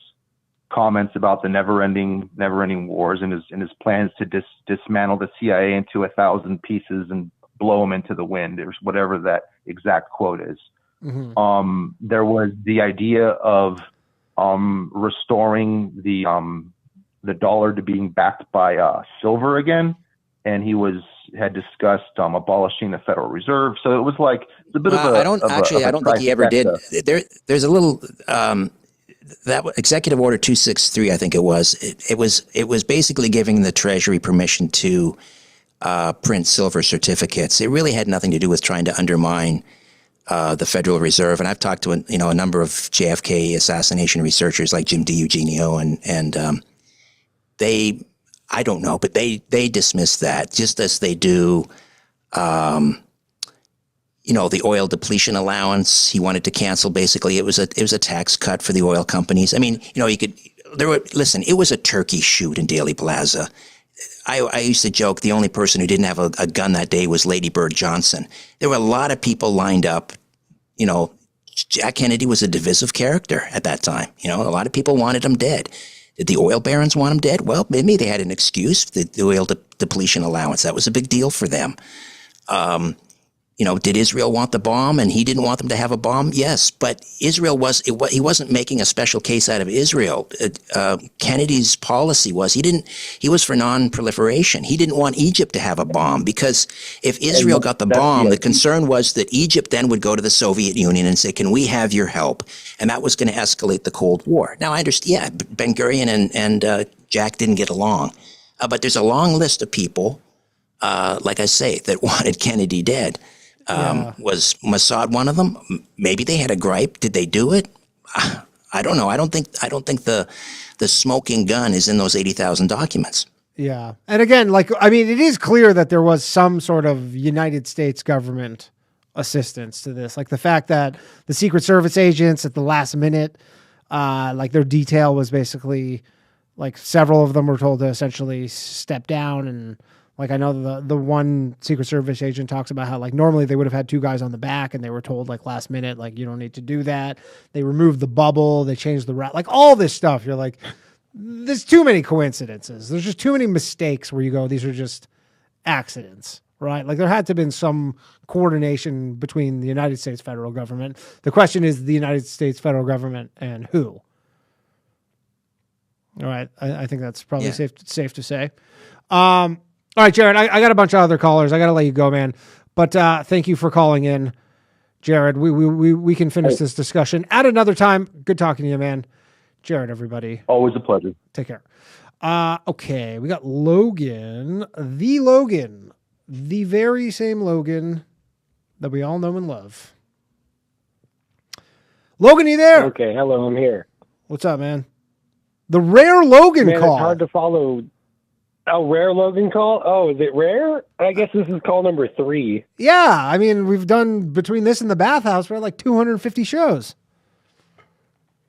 comments about the never-ending wars and his plans to dismantle the CIA into 1,000 pieces and blow them into the wind, or whatever that exact quote is. Mm-hmm. There was the idea of restoring the dollar to being backed by silver again, and he had discussed abolishing the Federal Reserve. So it was like a bit of a. I don't think he ever did. There's a little that Executive Order 263. I think it was. It was basically giving the Treasury permission to print silver certificates. It really had nothing to do with trying to undermine the Federal Reserve. And I've talked to a number of JFK assassination researchers like Jim DiEugenio, and they. I don't know, but they dismiss that, just as they do, the oil depletion allowance. He wanted to cancel. Basically, it was a tax cut for the oil companies. I mean, it was a turkey shoot in Dealey Plaza. I used to joke the only person who didn't have a gun that day was Lady Bird Johnson. There were a lot of people lined up. Jack Kennedy was a divisive character at that time. A lot of people wanted him dead. Did the oil barons want him dead? Well, maybe they had an excuse, the oil depletion allowance. That was a big deal for them. Did Israel want the bomb and he didn't want them to have a bomb? Yes, but Israel he wasn't making a special case out of Israel. Kennedy's policy was he was for non-proliferation. He didn't want Egypt to have a bomb, because if Israel got the bomb, the concern was that Egypt then would go to the Soviet Union and say, can we have your help? And that was going to escalate the Cold War. Now, I understand, Ben-Gurion and Jack didn't get along, but there's a long list of people, like I say, that wanted Kennedy dead. Was Mossad one of them? Maybe they had a gripe. Did they do it? I don't know. I don't think the smoking gun is in those 80,000 documents. Yeah. And again, it is clear that there was some sort of United States government assistance to this. Like the fact that the Secret Service agents at the last minute Like their detail was basically like several of them were told to essentially step down. And like, I know the one Secret Service agent talks about how like normally they would have had 2 guys on the back and they were told like last minute, like you don't need to do that. They removed the bubble. They changed the route, like all this stuff. You're like, there's too many coincidences. There's just too many mistakes where you go, these are just accidents, right? Like there had to have been some coordination between the United States federal government. The question is the United States federal government and who? All right. I think that's probably safe to say. All right, Jared, I got a bunch of other callers. I got to let you go, man. But thank you for calling in, Jared. We can finish this discussion at another time. Good talking to you, man. Jared, everybody. Always a pleasure. Take care. Okay, we got Logan, the very same Logan that we all know and love. Logan, you there? Okay, hello, I'm here. What's up, man? The rare Logan call. It's hard to follow. Oh, rare Logan call? Oh, is it rare? I guess this is call number 3. Yeah, I mean, we've done between this and the bathhouse, we're at like 250 shows.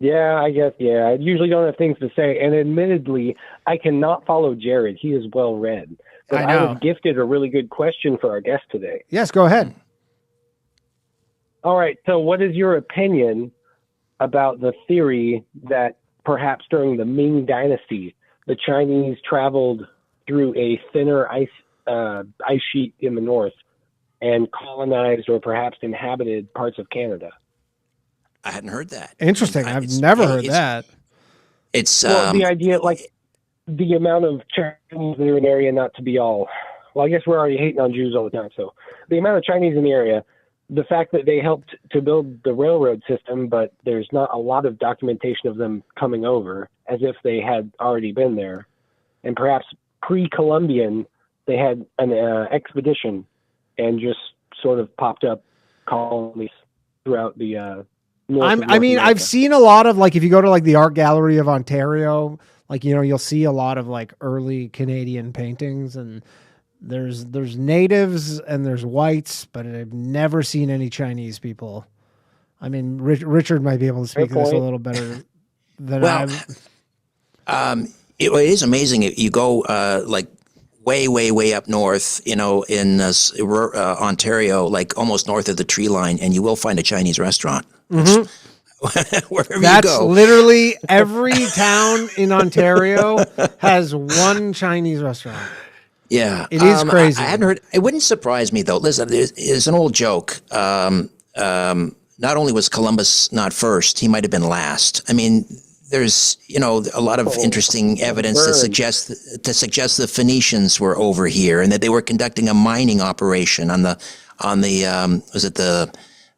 Yeah, I guess, yeah. I usually don't have things to say. And admittedly, I cannot follow Jared. He is well read. But I was gifted a really good question for our guest today. Yes, go ahead. All right. So what is your opinion about the theory that perhaps during the Ming Dynasty, the Chinese traveled through a thinner ice sheet in the north and colonized or perhaps inhabited parts of Canada? I hadn't heard that. Interesting. I've never heard that. It's the idea, like the amount of Chinese that are in the area, not to be all. Well, I guess we're already hating on Jews all the time. So the amount of Chinese in the area, the fact that they helped to build the railroad system, but there's not a lot of documentation of them coming over as if they had already been there, and perhaps pre-Columbian, they had an expedition and just sort of popped up colonies throughout the. I mean, I've seen a lot of like, if you go to like the Art Gallery of Ontario, like, you know, you'll see a lot of like early Canadian paintings, and there's natives and there's whites, but I've never seen any Chinese people. I mean, Richard might be able to speak to this a little better than it is amazing. You go like way up north, you know, in Ontario, like almost north of the tree line, and you will find a Chinese restaurant. Wherever That's you go. Literally every town in Ontario has one Chinese restaurant. Yeah. It is crazy. I hadn't heard. It wouldn't surprise me, though. Listen, there's an old joke. Not only was Columbus not first, he might have been last. I mean, there's, you know, a lot of interesting evidence to suggest the Phoenicians were over here and that they were conducting a mining operation on the was it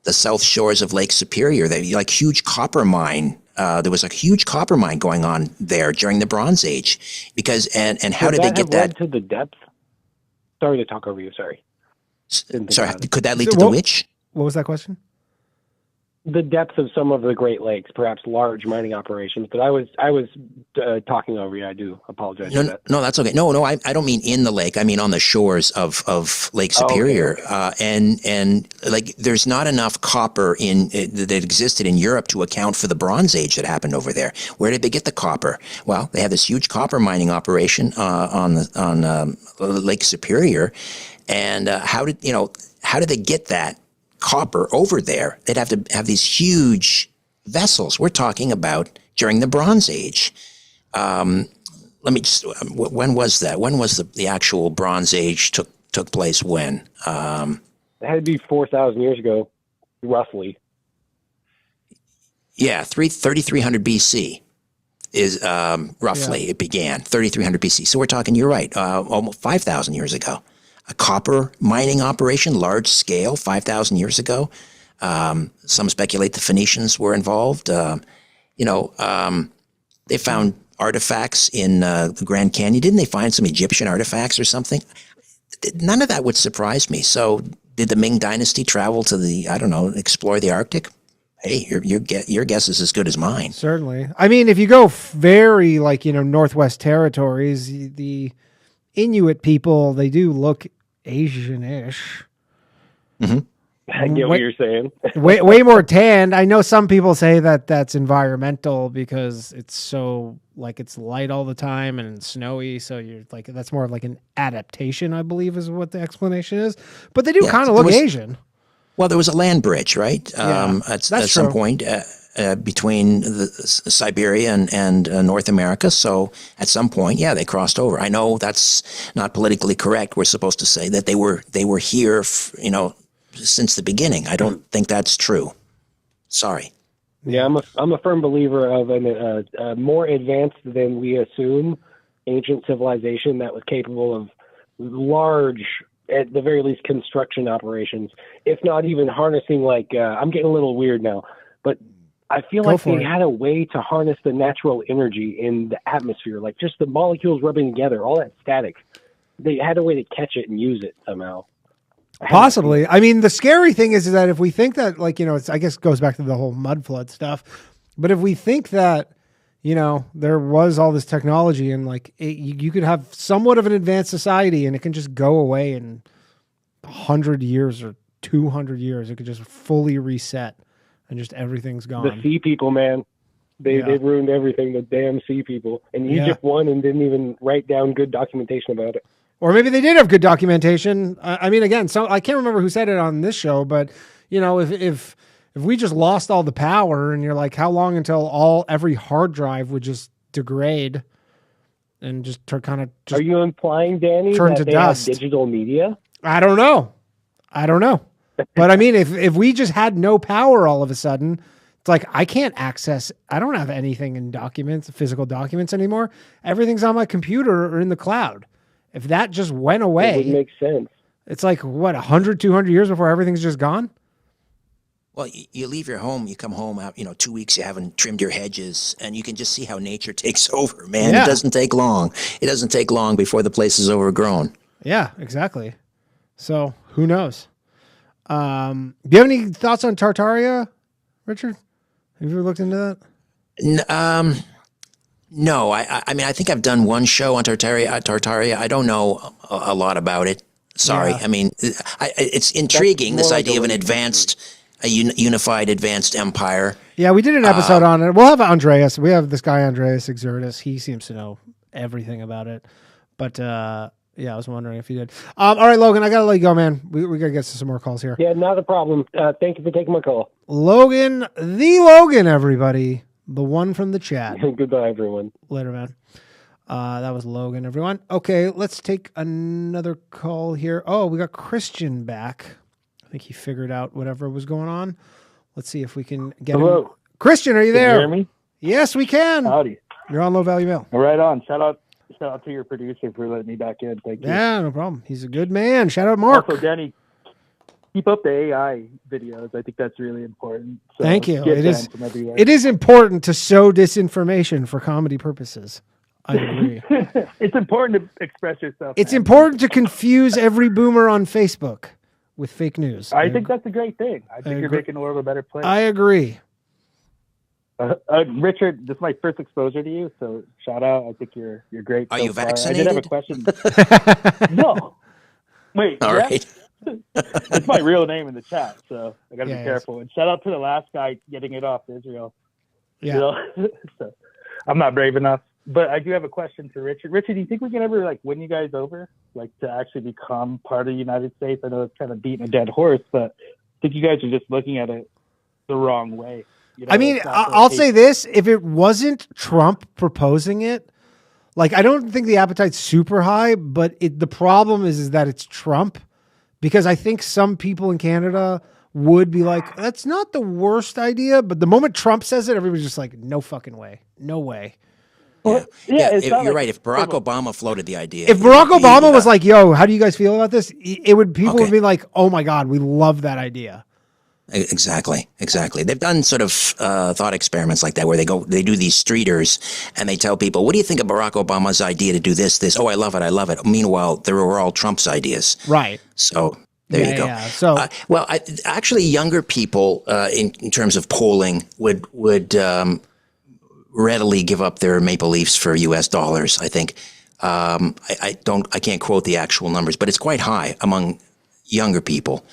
the south shores of Lake Superior. They like huge copper mine. There was a huge copper mine going on there during the Bronze Age, because and how did they get that to the depth? Sorry to talk over you. Sorry. Sorry, could that lead to the which? What was that question? The depth of some of the Great Lakes, perhaps large mining operations. But I was talking over you. I do apologize for that. No, that's okay. No, I don't mean in the lake. I mean on the shores of Lake Superior. Okay. And like there's not enough copper that existed in Europe to account for the Bronze Age that happened over there. Where did they get the copper? Well, they have this huge copper mining operation on Lake Superior, and how did they get that copper over there? They'd have to have these huge vessels. We're talking about during the Bronze Age. Let me just, when was that? When was the actual Bronze Age took place when? It had to be 4,000 years ago, roughly. Yeah, 3,300 BC is roughly it began, 3,300 BC. So we're talking, you're right, almost 5,000 years ago. A copper mining operation, large scale, 5,000 years ago. Some speculate the Phoenicians were involved. They found artifacts in the Grand Canyon. Didn't they find some Egyptian artifacts or something? None of that would surprise me. So did the Ming Dynasty travel to explore the Arctic? Hey, your guess is as good as mine. Certainly. I mean, if you go very Northwest Territories, the Inuit people, they do look Asian-ish. Mm-hmm. I get what you're saying. way more tanned. I know some people say that that's environmental because it's so like it's light all the time and it's snowy. So you're like, that's more of like an adaptation, I believe is what the explanation is. But they do kind of look Asian. Well, there was a land bridge, right? At some point between Siberia and North America. So at some point, they crossed over. I know that's not politically correct. We're supposed to say that they were here, since the beginning. I don't think that's true. Sorry. Yeah, I'm a firm believer of a more advanced than we assume ancient civilization that was capable of large, at the very least, construction operations, if not even harnessing I'm getting a little weird now, but I feel like they had a way to harness the natural energy in the atmosphere, like just the molecules rubbing together, all that static. They had a way to catch it and use it somehow. Possibly. I mean, the scary thing is that if we think that, it's, I guess it goes back to the whole mud flood stuff. But if we think that, there was all this technology and you could have somewhat of an advanced society and it can just go away in 100 years or 200 years. It could just fully reset and just everything's gone. The sea people, man. They ruined everything. The damn sea people. And Egypt won and didn't even write down good documentation about it. Or maybe they did have good documentation. I mean, again, so I can't remember who said it on this show, but if we just lost all the power, and you're like, how long until every hard drive would just degrade and just kind of? Are you implying, Danny, turn that to they dust? have digital media? I don't know. But I mean, if we just had no power all of a sudden, it's like I can't access. I don't have anything in physical documents anymore. Everything's on my computer or in the cloud. If that just went away, it would make sense. It's like, 100, 200 years before everything's just gone? Well, you leave your home, you come home, 2 weeks, you haven't trimmed your hedges, and you can just see how nature takes over, man. Yeah. It doesn't take long. It doesn't take long before the place is overgrown. Yeah, exactly. So who knows? Do you have any thoughts on Tartaria, Richard? Have you ever looked into that? No, I mean, I think I've done one show on Tartaria. I don't know a lot about it. Sorry. Yeah. I mean, it's intriguing, this idea of a unified advanced empire. Yeah, we did an episode on it. We'll have Andreas. We have this guy, Andreas Exertus. He seems to know everything about it. But, I was wondering if he did. All right, Logan, I got to let you go, man. We got to get to some more calls here. Yeah, not a problem. Thank you for taking my call. Logan, everybody. The one from the chat. Goodbye, everyone. Later, man. That was Logan, everyone. Okay, let's take another call here. Oh, we got Christian back. I think he figured out whatever was going on. Let's see if we can get him. Christian, are you there? Can you hear me? Yes, we can. Howdy. You're on Low Value Mail. Right on. Shout out to your producer for letting me back in. Thank you. Yeah, no problem. He's a good man. Shout out, Mark. Also, Danny, keep up the AI videos. I think that's really important. So thank you. It is important to sow disinformation for comedy purposes. I agree. It's important to express yourself. It's important to confuse every boomer on Facebook with fake news. I think that's a great thing. I think you're making the world a better place. I agree. Richard, this is my first exposure to you, so shout out. I think you're great. Are you vaccinated? I did have a question. No. Wait. All right. It's my real name in the chat, so I got to be careful. And shout out to the last guy getting it off Israel. Yeah. So, I'm not brave enough, but I do have a question for Richard. Richard, do you think we can ever win you guys over, to actually become part of the United States? I know it's kind of beating a dead horse, but I think you guys are just looking at it the wrong way. I mean, I'll say this: if it wasn't Trump proposing it, I don't think the appetite's super high. But the problem is that it's Trump. Because I think some people in Canada would be like, that's not the worst idea. But the moment Trump says it, everybody's just like, no fucking way. No way. Well, you're right. If Barack Obama floated the idea. If Barack Obama was like, yo, how do you guys feel about this? People would be like, oh my God, we love that idea. Exactly. They've done sort of thought experiments like that where they do these streeters and they tell people, what do you think of Barack Obama's idea to do this? Oh, I love it. Meanwhile, they were all Trump's ideas. Right. So there you go. Yeah. So, actually, younger people in terms of polling would readily give up their Maple Leafs for U.S. dollars. I think I can't quote the actual numbers, but it's quite high among younger people.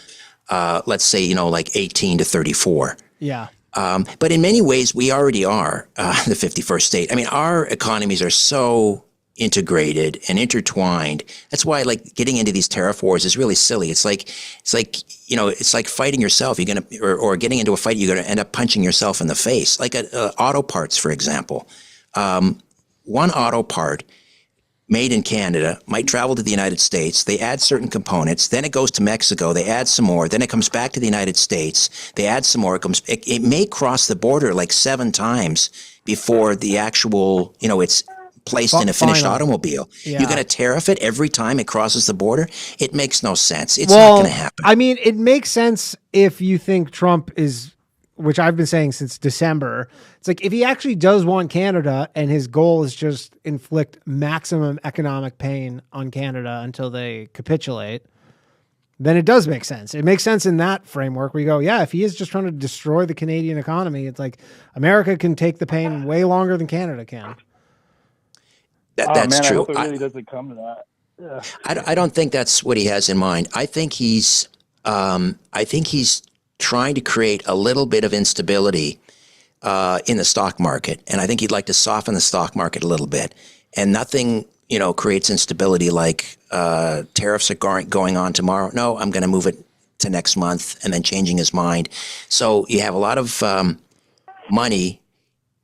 let's say, you know, like 18 to 34. Yeah. But in many ways, we already are the 51st state. I mean, our economies are so integrated and intertwined. That's why, like, getting into these tariff wars is really silly. It's like, you know, it's like fighting yourself. You're gonna, or getting into a fight, you're gonna end up punching yourself in the face. Like auto parts, for example. One auto part made in Canada might travel to the United States. They add certain components. Then it goes to Mexico. They add some more. Then it comes back to the United States. They add some more. It may cross the border like 7 times before the actual, you know, it's placed in a finished automobile. Yeah. You're going to tariff it every time it crosses the border? It makes no sense. It's not going to happen. I mean, it makes sense if you think Trump is, which I've been saying since December. It's like if he actually does want Canada and his goal is just inflict maximum economic pain on Canada until they capitulate, then it does make sense. It makes sense in that framework where you go, yeah, if he is just trying to destroy the Canadian economy, it's like America can take the pain way longer than Canada can. That's true. I hope it really doesn't come to that. Yeah. I don't think that's what he has in mind. I think he's trying to create a little bit of instability in the stock market, and I think he'd like to soften the stock market a little bit. And nothing, you know, creates instability like tariffs are going on tomorrow. No, I'm going to move it to next month, and then changing his mind. So you have a lot of money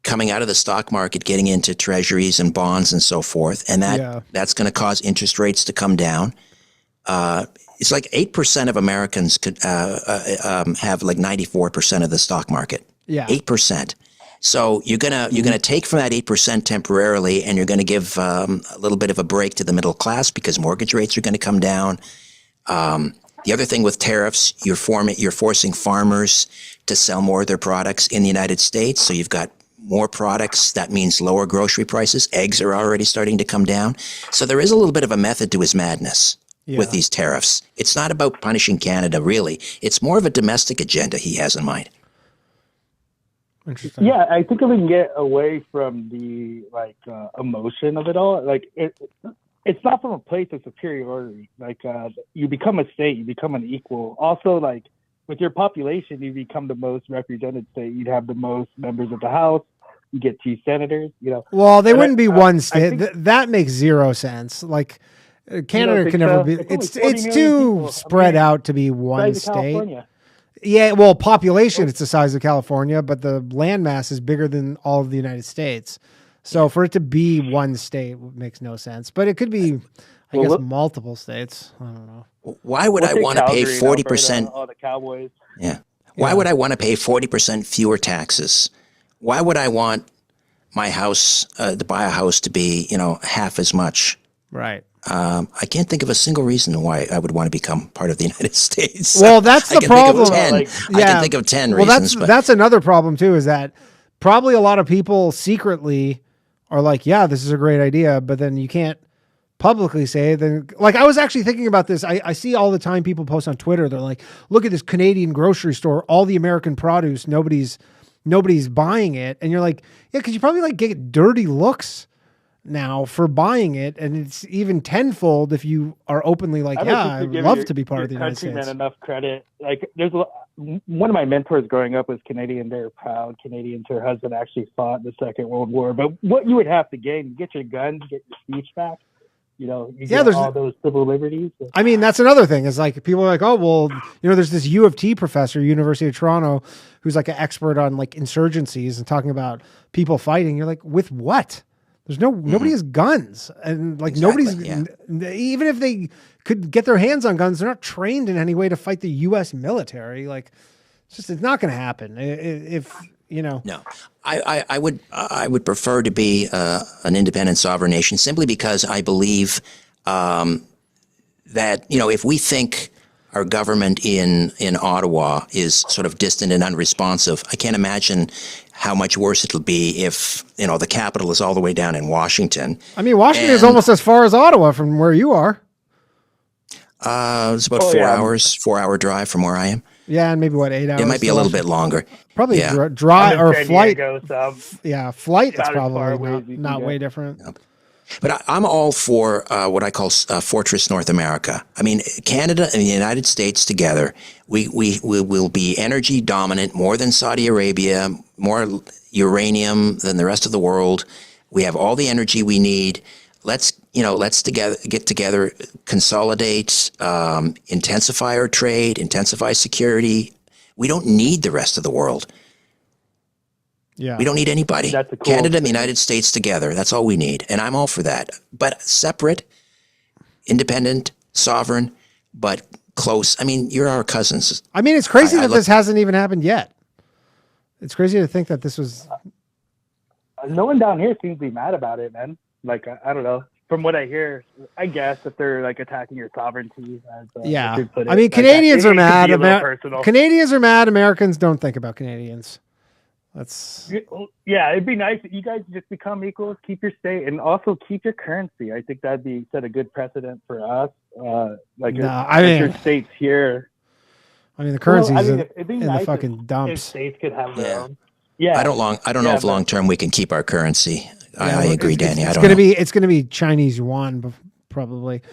coming out of the stock market, getting into treasuries and bonds and so forth, and that's going to cause interest rates to come down. It's like 8% of Americans could have like 94% of the stock market. Yeah, 8%. So you're gonna take from that 8% temporarily, and you're going to give a little bit of a break to the middle class because mortgage rates are going to come down. The other thing with tariffs, you're forcing farmers to sell more of their products in the United States. So you've got more products. That means lower grocery prices. Eggs are already starting to come down. So there is a little bit of a method to his madness with these tariffs. It's not about punishing Canada, really. It's more of a domestic agenda he has in mind. Interesting. Yeah, I think if we can get away from the emotion of it all, like it's not from a place of superiority. Like you become a state, you become an equal. Also, like with your population, you become the most represented state. You'd have the most members of the House. You get 2 senators. You know. Well, they wouldn't be one state. That makes zero sense. Like Canada can never be. It's too spread out to be one state. California. Yeah, well, population, it's the size of California, but the landmass is bigger than all of the United States. So for it to be one state makes no sense. But it could be, I guess, multiple states. I don't know. Why would I want to pay 40%? All the Cowboys. Yeah. Why would I want to pay 40% fewer taxes? Why would I want my house to buy a house to be, half as much? Right. I can't think of a single reason why I would want to become part of the United States. Well, that's the problem. I can think of 10 reasons. That's another problem too, is that probably a lot of people secretly are like, yeah, this is a great idea, but then you can't publicly say it. Then, like, I was actually thinking about this. I see all the time people post on Twitter. They're like, look at this Canadian grocery store, all the American produce, nobody's buying it. And you're like, yeah, because you probably get dirty looks now for buying it, and it's even tenfold if you are openly like, I'd love to be part of the United States. Enough credit. Like, there's one of my mentors growing up was Canadian. They're proud Canadians. Her husband actually fought in the Second World War. But what you would have to gain, you get your guns, get your speech back. You get all those civil liberties. I mean, that's another thing. Is like people are like, oh well, there's this U of T professor, University of Toronto, who's like an expert on like insurgencies and talking about people fighting. You're like, with what? There's nobody has guns, and like nobody's even if they could get their hands on guns, they're not trained in any way to fight the U.S. military. Like, it's not going to happen. No, I would prefer to be an independent sovereign nation simply because I believe that if we think our government in Ottawa is sort of distant and unresponsive, I can't imagine how much worse it'll be if, the capital is all the way down in Washington. I mean, Washington is almost as far as Ottawa from where you are. It's about 4-hour drive from where I am. Yeah, and maybe 8 hours? It might be a little bit longer. Probably dry or flight. Diego, so flight is about probably not way different. Yep. But I'm all for what I call Fortress North America. I mean, Canada and the United States together, we will be energy dominant more than Saudi Arabia, more uranium than the rest of the world. We have all the energy we need. Let's get together, consolidate, intensify our trade, intensify security. We don't need the rest of the world. Yeah. We don't need anybody. That's a cool Canada and the United States together. That's all we need. And I'm all for that. But separate, independent, sovereign, but close. I mean, you're our cousins. I mean, it's crazy that this hasn't even happened yet. It's crazy to think that this was. No one down here seems to be mad about it, man. Like, I don't know. From what I hear, I guess if they're like attacking your sovereignty. As, Yeah. Richard put it, I mean, like, Canadians it are could mad. be a little personal. Canadians are mad. Americans don't think about Canadians. That's. Yeah, it'd be nice if you guys just become equals, keep your state, and also keep your currency. I think that'd be set a good precedent for us. Your states here. I mean, the currency's it'd be in nice the fucking if dumps. states could have their own. Yeah. I don't know if long term we can keep our currency. I agree, Danny. It's gonna be Chinese yuan probably.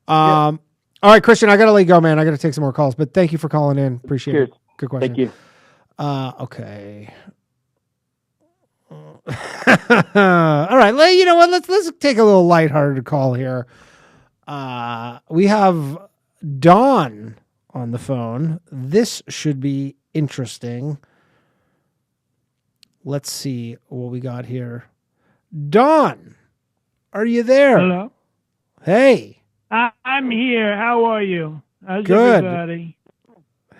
All right, Christian, I gotta let you go, man. I gotta take some more calls, but thank you for calling in. Appreciate it. Good question. Thank you. Okay. All right. You know what? Let's take a little lighthearted call here. We have Dawn on the phone. This should be interesting. Let's see what we got here. Dawn, are you there? Hello. Hey. I'm here. How are you? How's Good. everybody?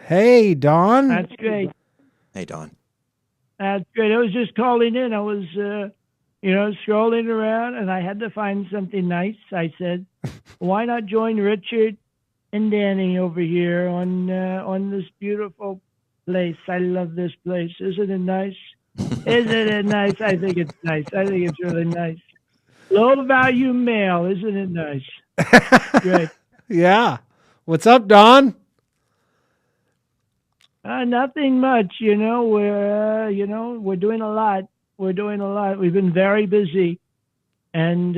Hey, Dawn. That's great. Hey, Dawn. That's great. I was just calling in. I was, scrolling around, and I had to find something nice. I said, why not join Richard and Danny over here on this beautiful place? I love this place. Isn't it nice? Isn't it nice? I think it's nice. I think it's really nice. Low value mail. Isn't it nice? Great. Yeah. What's up, Dawn? Nothing much, we're doing a lot. We've been very busy and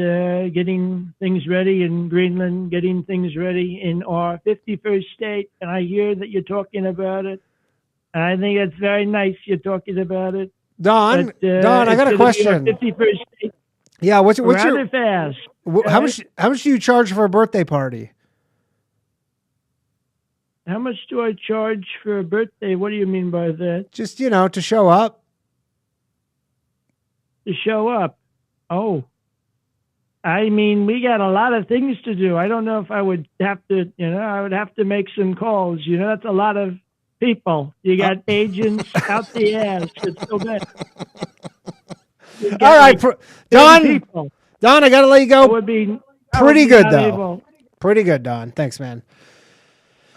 getting things ready in Greenland, getting things ready in our 51st state. And I hear that you're talking about it. And I think it's very nice you're talking about it. Dawn, I got a question. 51st state. Yeah, what's your rather fast? How much do you charge for a birthday party? How much do I charge for a birthday? What do you mean by that? Just, to show up. To show up. Oh. I mean, we got a lot of things to do. I don't know if I would have to, I would have to make some calls. That's a lot of people. You got agents out the ass. It's so bad. All right, Don, I got to let you go. It would be pretty good, though. Pretty good, Don. Thanks, man.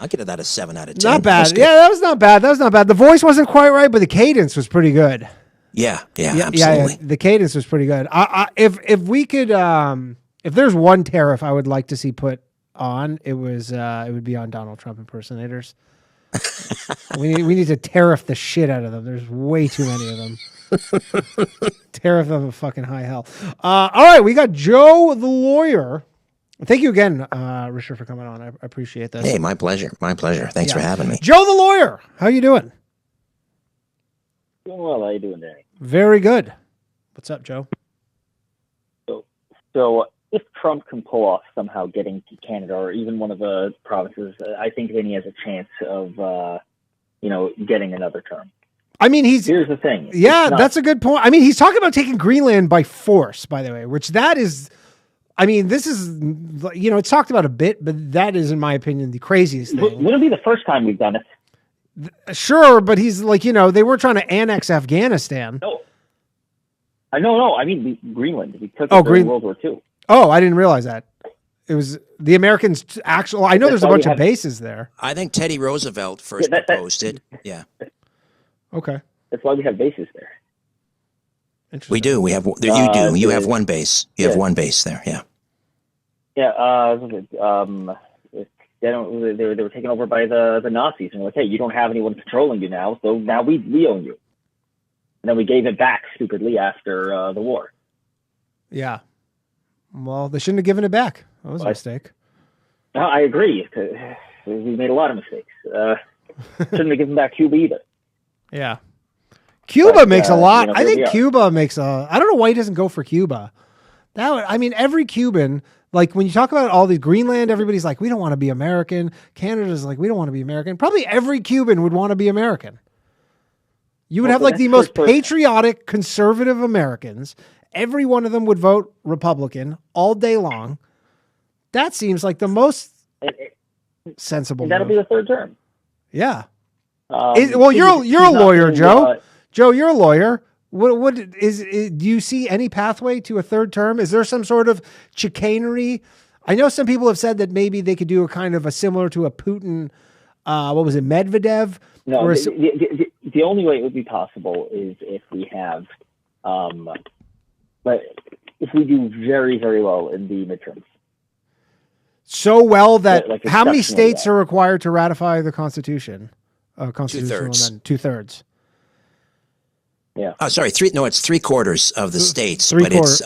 I'll give that a 7 out of 10. Not bad. Yeah, that was not bad. The voice wasn't quite right, but the cadence was pretty good. Yeah, absolutely. Yeah, the cadence was pretty good. If we could, if there's one tariff I would like to see put on, it would be on Donald Trump impersonators. we need to tariff the shit out of them. There's way too many of them. Tariff them a fucking high hell. All right, we got Joe the lawyer. Thank you again, Richard, for coming on. I appreciate that. Hey, my pleasure. My pleasure. Thanks for having me. Joe the lawyer, how you doing? Doing well. How you doing, Danny? Very good. What's up, Joe? So if Trump can pull off somehow getting to Canada or even one of the provinces, I think then he has a chance of, getting another term. I mean, here's the thing. Yeah, that's a good point. I mean, he's talking about taking Greenland by force, by the way, which that is. I mean, this is, it's talked about a bit, but that is, in my opinion, the craziest thing. Wouldn't be the first time we've done it. Sure, but he's like, they were trying to annex Afghanistan. No. I mean, Greenland. We took it during World War II. Oh, I didn't realize that. It was the Americans actually. I know there's a bunch of bases there. I think Teddy Roosevelt first proposed it. Yeah. Okay. That's why we have bases there. We do. We have. You do. You have one base. You have one base there. Yeah. Yeah. They were taken over by the Nazis, and like, hey, you don't have anyone controlling you now, so now we own you. And then we gave it back stupidly after the war. Yeah. Well, they shouldn't have given it back. That was a mistake. No, I agree. We made a lot of mistakes. Shouldn't have given back Cuba either. Yeah. Cuba makes a lot. You know, I think here we are. Cuba makes I don't know why he doesn't go for Cuba. Every Cuban, like when you talk about all these Greenland, everybody's like, we don't want to be American. Canada's like, we don't want to be American. Probably every Cuban would want to be American. You would have like the most patriotic, conservative Americans. Every one of them would vote Republican all day long. That seems like the most sensible. And that'll be the third term. Yeah. You're a lawyer, Joe. Joe, you're a lawyer. Do you see any pathway to a third term? Is there some sort of chicanery? I know some people have said that maybe they could do a kind of a similar to a Putin. What was it, Medvedev? No, the only way it would be possible is if we have, but if we do very, very well in the midterms. So well that Like how many exceptionally states are required to ratify the Constitution? Constitutional 2/3. amendment? 2/3. Yeah. Oh, sorry. It's 3/4 of the states, Three but it's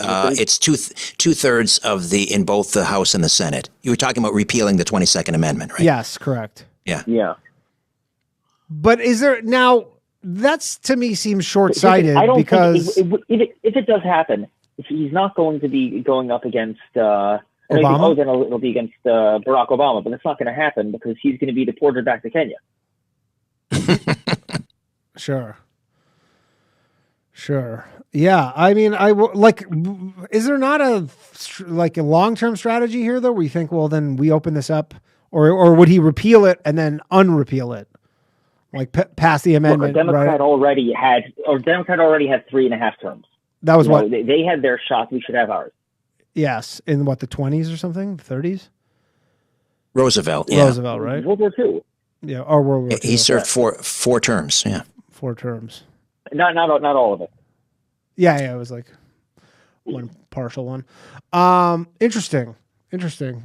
2/3 of in both the House and the Senate. You were talking about repealing the 22nd Amendment, right? Yes, correct. Yeah. Yeah. But is there now? That's to me seems short-sighted I don't because think if it does happen, if he's not going to be going up against Obama? then it'll be against Barack Obama, but it's not going to happen because he's going to be deported back to Kenya. Sure. Yeah, I mean, is there not a long-term strategy here though, where you think, well, then we open this up, or would he repeal it and then unrepeal it, like pass the amendment? Look, Democrat right? already had 3.5 terms. That was what they had their shot. We should have ours. Yes, in what, the 20s or something, the 30s. Roosevelt, yeah. Roosevelt, right? World War II. Yeah, or World War II. He served four terms. Yeah, 4 terms. Not all of it. Yeah, it was like one partial one. Interesting.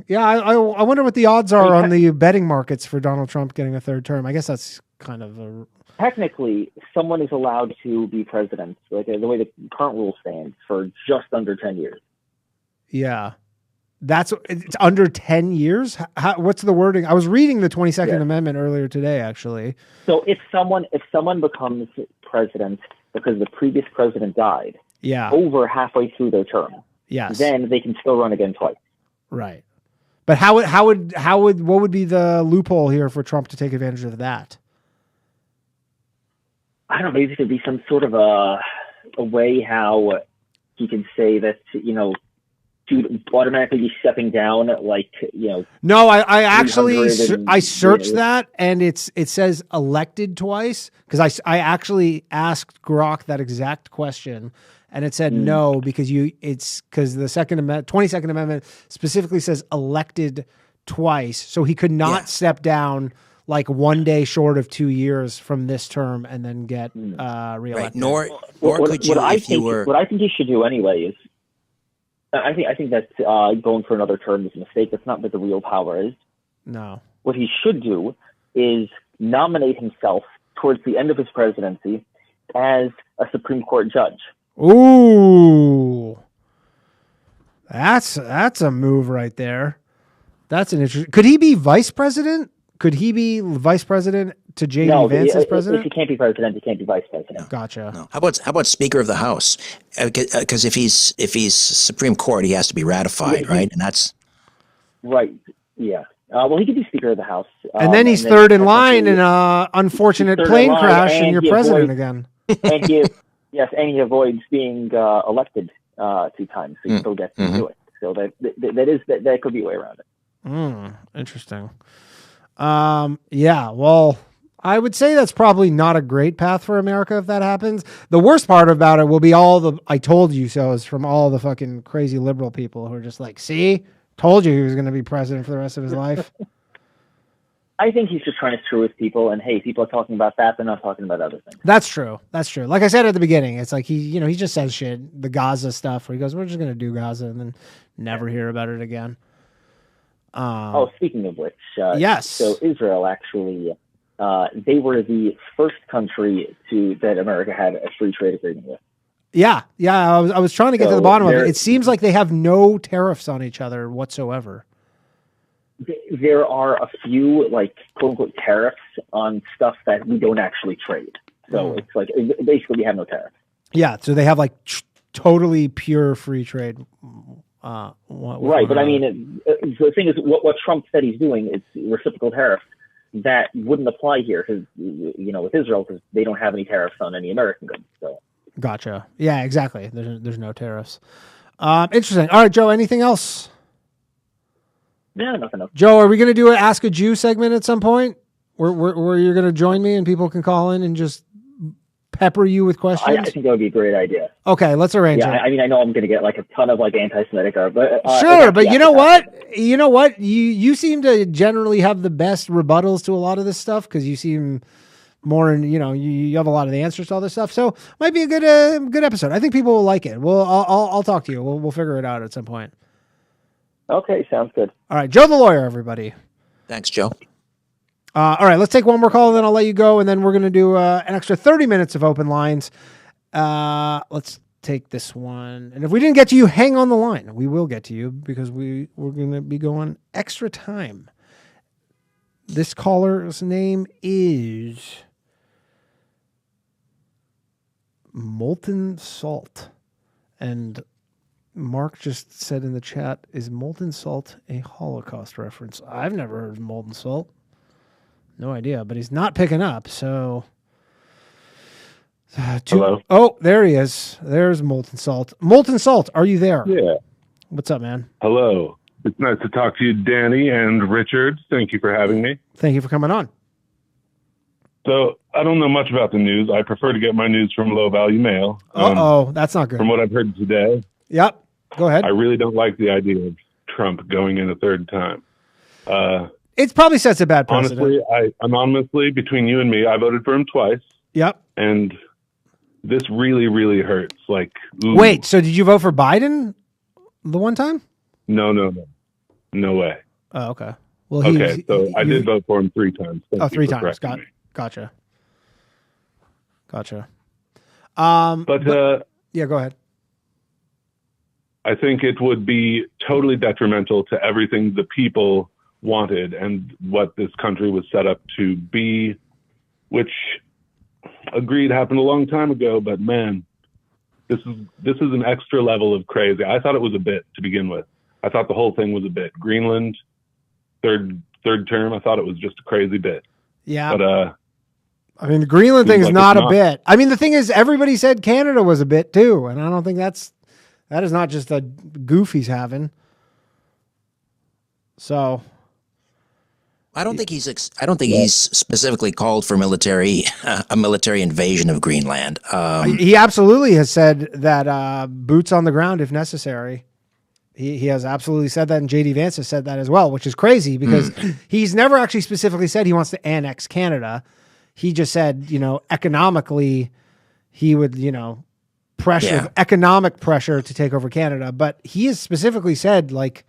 Yeah, I wonder what the odds are on the betting markets for Donald Trump getting a third term. I guess that's kind of a... Technically, someone is allowed to be president, like the way the current rule stands, for just under 10 years. Yeah. It's under 10 years? What's the wording? I was reading the 22nd Amendment earlier today, actually. So if someone becomes president because the previous president died, over halfway through their term, then they can still run again twice. Right. But what would be the loophole here for Trump to take advantage of that? I don't know, maybe there'd be some sort of a way how he can say that, to automatically be stepping down, No, I actually I searched that, and it says elected twice, because I actually asked Grok that exact question, and it said no, because the 22nd Amendment specifically says elected twice, so he could not step down like one day short of 2 years from this term and then get reelected. Right. Nor could you if you were. What I think he should do anyway is, I think that going for another term is a mistake. That's not what the real power is. No. What he should do is nominate himself towards the end of his presidency as a Supreme Court judge. Ooh, that's a move right there. That's an interesting. Could he be vice president? Could he be vice president to J.D. Vance as president? If he can't be president, he can't be vice president. Gotcha. No. How about Speaker of the House? Because if he's Supreme Court, he has to be ratified, right? And that's right. Yeah. Well, he could be Speaker of the House, and then he's third in line in an unfortunate plane crash, and you're president again. And he avoids being elected 2 times, so he still gets to do it. So that could be a way around it. Interesting. Yeah, well, I would say that's probably not a great path for America if that happens. The worst part about it will be all the I told you so's from all the fucking crazy liberal people who are just like, see, told you he was going to be president for the rest of his life. I think he's just trying to screw with people, and hey, people are talking about that, they're not talking about other things. That's true. Like I said at the beginning, it's like he just says shit, the Gaza stuff, where he goes, we're just going to do Gaza, and then never hear about it again. Speaking of which, yes. So Israel actually, they were the first country that America had a free trade agreement with. Yeah. I was trying to get to So the bottom of it. there- It seems like they have no tariffs on each other whatsoever. There are a few like quote unquote tariffs on stuff that we don't actually trade. So it's like basically we have no tariffs. Yeah. So they have like totally pure free trade. Right, but I mean, the thing is, what Trump said he's doing is reciprocal tariffs that wouldn't apply here because with Israel because they don't have any tariffs on any American goods. So Gotcha. Yeah, exactly. There's no tariffs. Interesting. All right, Joe. Anything else? yeah, nothing else. Joe, are we going to do an Ask a Jew segment at some point where you're going to join me and people can call in and just pepper you with questions? I think that would be a great idea. Okay, let's arrange Yeah, it. I mean, I know I'm going to get like a ton of like anti-Semitic, but Sure, but you know what? You know what? You seem to generally have the best rebuttals to a lot of this stuff because you seem more in, you have a lot of the answers to all this stuff. So might be a good episode. I think people will like it. Well, I'll talk to you. We'll figure it out at some point. Okay, sounds good. All right, Joe the lawyer, everybody. Thanks, Joe. All right, let's take one more call, and then I'll let you go, and then we're going to do an extra 30 minutes of open lines. Let's take this one. And if we didn't get to you, hang on the line. We will get to you because we're going to be going extra time. This caller's name is Molten Salt. And Mark just said in the chat, is Molten Salt a Holocaust reference? I've never heard of Molten Salt. No idea, but he's not picking up, so... Hello? Oh, there he is. There's Molten Salt. Molten Salt, are you there? Yeah. What's up, man? Hello. It's nice to talk to you, Danny and Richard. Thank you for having me. Thank you for coming on. So, I don't know much about the news. I prefer to get my news from Low Value Mail. That's not good. From what I've heard today. Yep. Go ahead. I really don't like the idea of Trump going in a third time. It probably sets a bad precedent. Honestly, anonymously, between you and me, I voted for him twice. Yep. And this really, really hurts. Like, ooh. Wait, so did you vote for Biden the one time? No. No way. Oh, okay. Well, I did vote for him 3 times. Thank you 3 for times. correcting me. Gotcha. Yeah, go ahead. I think it would be totally detrimental to everything the people wanted and what this country was set up to be, which agreed happened a long time ago, but man, this is an extra level of crazy. I thought it was a bit to begin with. I thought the whole thing was a bit. Greenland, third term, I thought it was just a crazy bit. Yeah. But I mean, the Greenland thing is like not it's a bit. I mean, the thing is, everybody said Canada was a bit too, and I don't think that is not just a goof he's having. So, I don't think he's specifically called for a military invasion of Greenland. He absolutely has said that boots on the ground if necessary. He has absolutely said that, and J.D. Vance has said that as well, which is crazy because he's never actually specifically said he wants to annex Canada. He just said, economically, he would, economic pressure to take over Canada. But he has specifically said, like,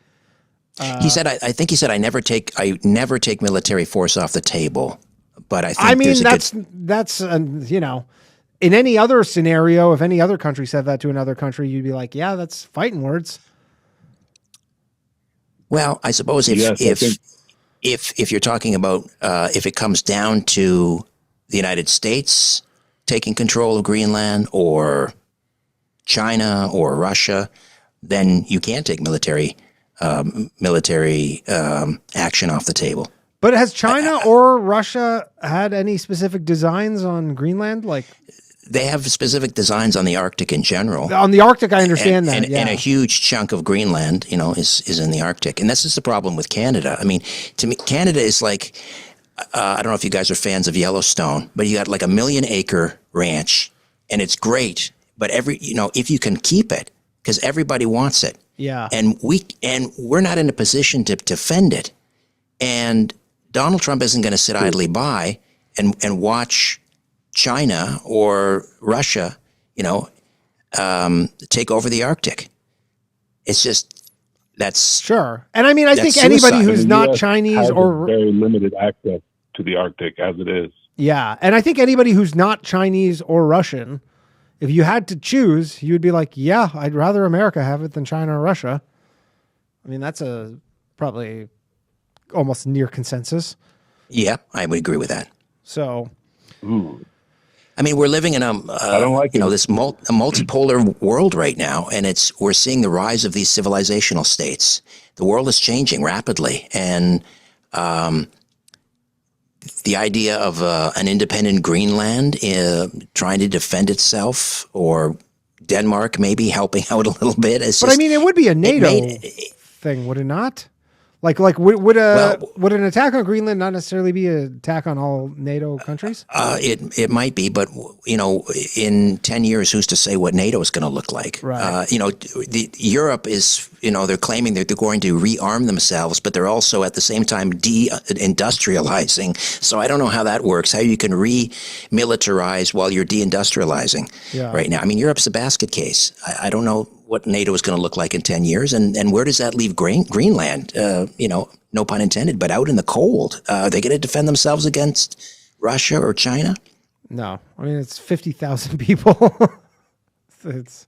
he said, I think he said, I never take military force off the table. But I think that's in any other scenario, if any other country said that to another country, you'd be like, yeah, that's fighting words. Well, I suppose if you're talking about if it comes down to the United States taking control of Greenland or China or Russia, then you can take military action off the table. But has China or Russia had any specific designs on Greenland? Like, they have specific designs on the Arctic in general. On the Arctic, I understand that. And a huge chunk of Greenland, is in the Arctic. And this is the problem with Canada. I mean, to me, Canada is like, I don't know if you guys are fans of Yellowstone, but you got like a 1 million acre ranch and it's great. But if you can keep it, because everybody wants it. Yeah. And we're not in a position to defend it. And Donald Trump isn't going to sit idly by and watch China or Russia, take over the Arctic. It's just, that's sure. And I mean, I think anybody who's not Chinese or very limited access to the Arctic as it is. Yeah. And I think anybody who's not Chinese or Russian if you had to choose, you would be like, yeah, I'd rather America have it than China or Russia. I mean, that's a probably almost near consensus. Yeah, I would agree with that. So, I mean, we're living in a this a multipolar world right now, and we're seeing the rise of these civilizational states. The world is changing rapidly, and the idea of an independent Greenland trying to defend itself, or Denmark maybe helping out a little bit. But I mean, it would be a NATO thing, would it not? Like would an attack on Greenland not necessarily be an attack on all NATO countries? It might be, but in 10 years, who's to say what NATO is going to look like? Right. Europe is, they're claiming that they're going to rearm themselves, but they're also at the same time de-industrializing. So I don't know how that works. How you can re-militarize while you're de-industrializing right now. I mean, Europe's a basket case. I don't know what NATO is going to look like in 10 years. And where does that leave Greenland? No pun intended, but out in the cold. Are they going to defend themselves against Russia or China? No. I mean, it's 50,000 people. These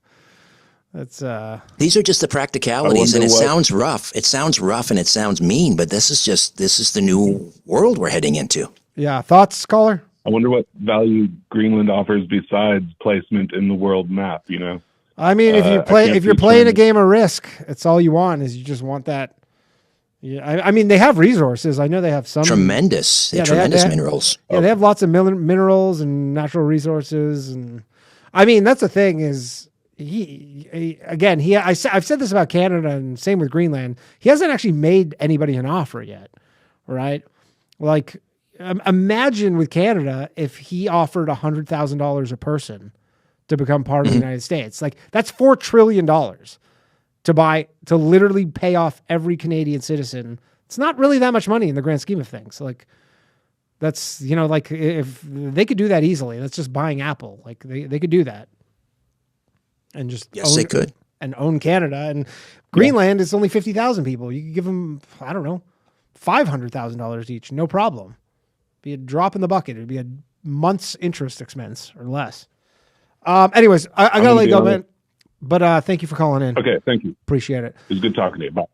are just the practicalities, and it sounds rough. It sounds rough and it sounds mean, but this is the new world we're heading into. Yeah. Thoughts, caller? I wonder what value Greenland offers besides placement in the world map, I mean, if you're playing a game of Risk, it's all you want is you just want that. Yeah, I mean, they have resources. I know they have some tremendous minerals. Yeah, they have lots of minerals and natural resources, and I mean, that's the thing is I've said this about Canada and same with Greenland. He hasn't actually made anybody an offer yet, right? Like, imagine with Canada if he offered $100,000 a person to become part of the United States. Like, that's $4 trillion to literally pay off every Canadian citizen. It's not really that much money in the grand scheme of things. Like, that's, like if they could do that easily, that's just buying Apple. Like they could do that. And just they could. And own Canada. And Greenland is only 50,000 people. You could give them, I don't know, $500,000 each. No problem. Be a drop in the bucket. It'd be a month's interest expense or less. Anyways, I gotta let you go, man. But thank you for calling in. Okay, thank you. Appreciate it. It was good talking to you. Bye.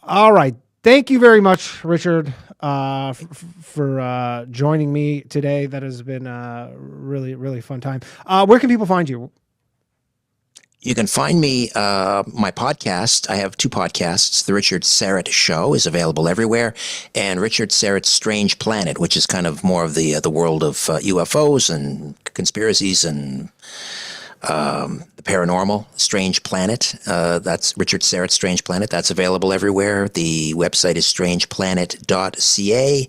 All right. Thank you very much, Richard, for joining me today. That has been a really, really fun time. Where can people find you? You can find me, my podcast. I have two podcasts. The Richard Serret Show is available everywhere, and Richard Serret's Strange Planet, which is kind of more of the world of UFOs and conspiracies and the paranormal. Strange Planet. That's Richard Serret's Strange Planet. That's available everywhere. The website is strangeplanet.ca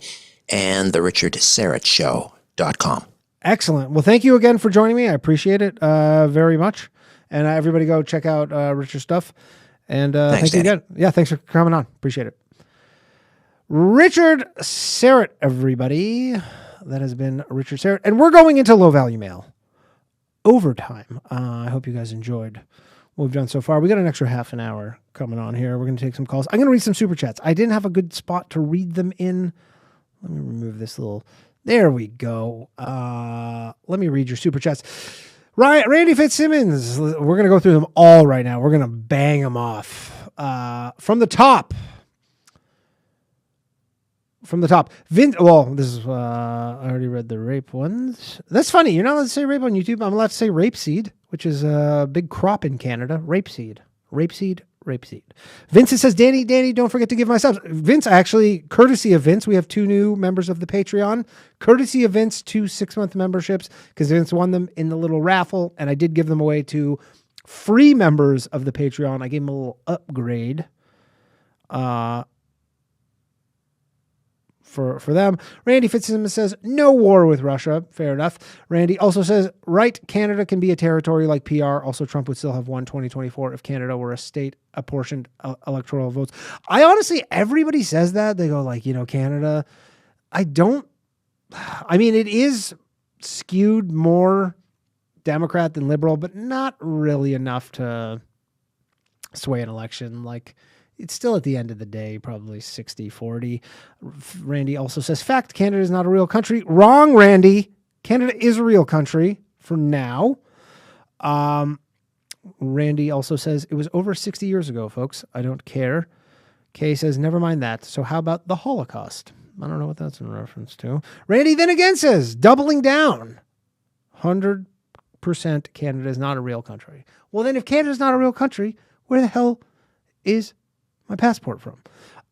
and the richardserretshow.com. Excellent. Well, thank you again for joining me. I appreciate it very much. And everybody go check out Richard's stuff. And thank you again. Yeah, thanks for coming on. Appreciate it. Richard Serret, everybody. That has been Richard Serret. And we're going into low value mail. Overtime. I hope you guys enjoyed what we've done so far. We got an extra half an hour coming on here. We're going to take some calls. I'm going to read some super chats. I didn't have a good spot to read them in. Let me remove this little. There we go. Let me read your super chats. Randy Fitzsimmons. We're going to go through them all right now. We're going to bang them off. From the top. This is, I already read the rape ones. That's funny. You're not allowed to say rape on YouTube. I'm allowed to say rapeseed, which is a big crop in Canada. Rapeseed. Vincent says, Danny, don't forget to give my subs. Vince, actually, courtesy of Vince, we have 2 new members of the Patreon. Courtesy of Vince, 2 6-month memberships, because Vince won them in the little raffle, and I did give them away to free members of the Patreon. I gave them a little upgrade for them. Randy Fitzsimmons says, no war with Russia. Fair enough. Randy also says, right, Canada can be a territory like PR. Also, Trump would still have won 2024 if Canada were a state apportioned electoral votes. I honestly, everybody says that. They go like, Canada. It is skewed more Democrat than liberal, but not really enough to sway an election. Like, it's still at the end of the day, probably 60-40. Randy also says, fact, Canada is not a real country. Wrong, Randy. Canada is a real country for now. Randy also says, it was over 60 years ago, folks. I don't care. Kay says, never mind that. So how about the Holocaust? I don't know what that's in reference to. Randy then again says, doubling down. 100% Canada is not a real country. Well, then if Canada is not a real country, where the hell is my passport from?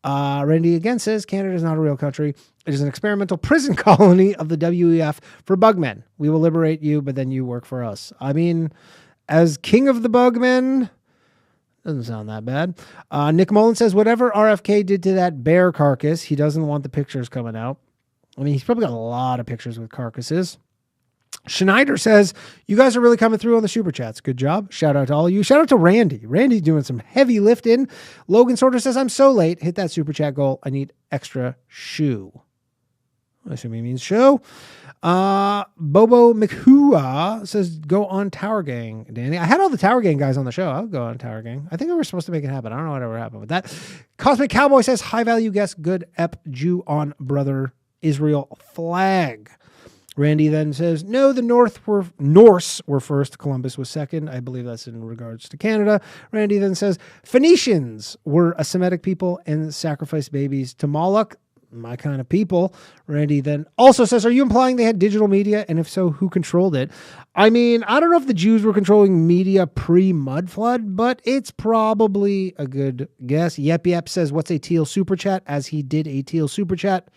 Randy again says, Canada is not a real country. It is an experimental prison colony of the WEF for bugmen. We will liberate you, but then you work for us. I mean, as king of the bugmen, doesn't sound that bad. Nick Mullen says, whatever RFK did to that bear carcass, he doesn't want the pictures coming out. I mean, he's probably got a lot of pictures with carcasses. Schneider says, you guys are really coming through on the super chats. Good job. Shout out to all of you. Shout out to Randy. Randy's doing some heavy lifting. Logan Sorter says, I'm so late. Hit that super chat goal. I need extra shoe. I assume he means show. Bobo McHua says, go on Tower Gang, Danny. I had all the Tower Gang guys on the show. I'll go on Tower Gang. I think we were supposed to make it happen. I don't know whatever happened with that. Cosmic Cowboy says, high value guest, good ep Jew on brother Israel flag. Randy then says, no, the Norse were first. Columbus was second. I believe that's in regards to Canada. Randy then says, Phoenicians were a Semitic people and sacrificed babies to Moloch. My kind of people. Randy then also says, are you implying they had digital media? And if so, who controlled it? I mean, I don't know if the Jews were controlling media pre-mud flood, but it's probably a good guess. Yep says, what's a teal super chat? As he did a teal super chat.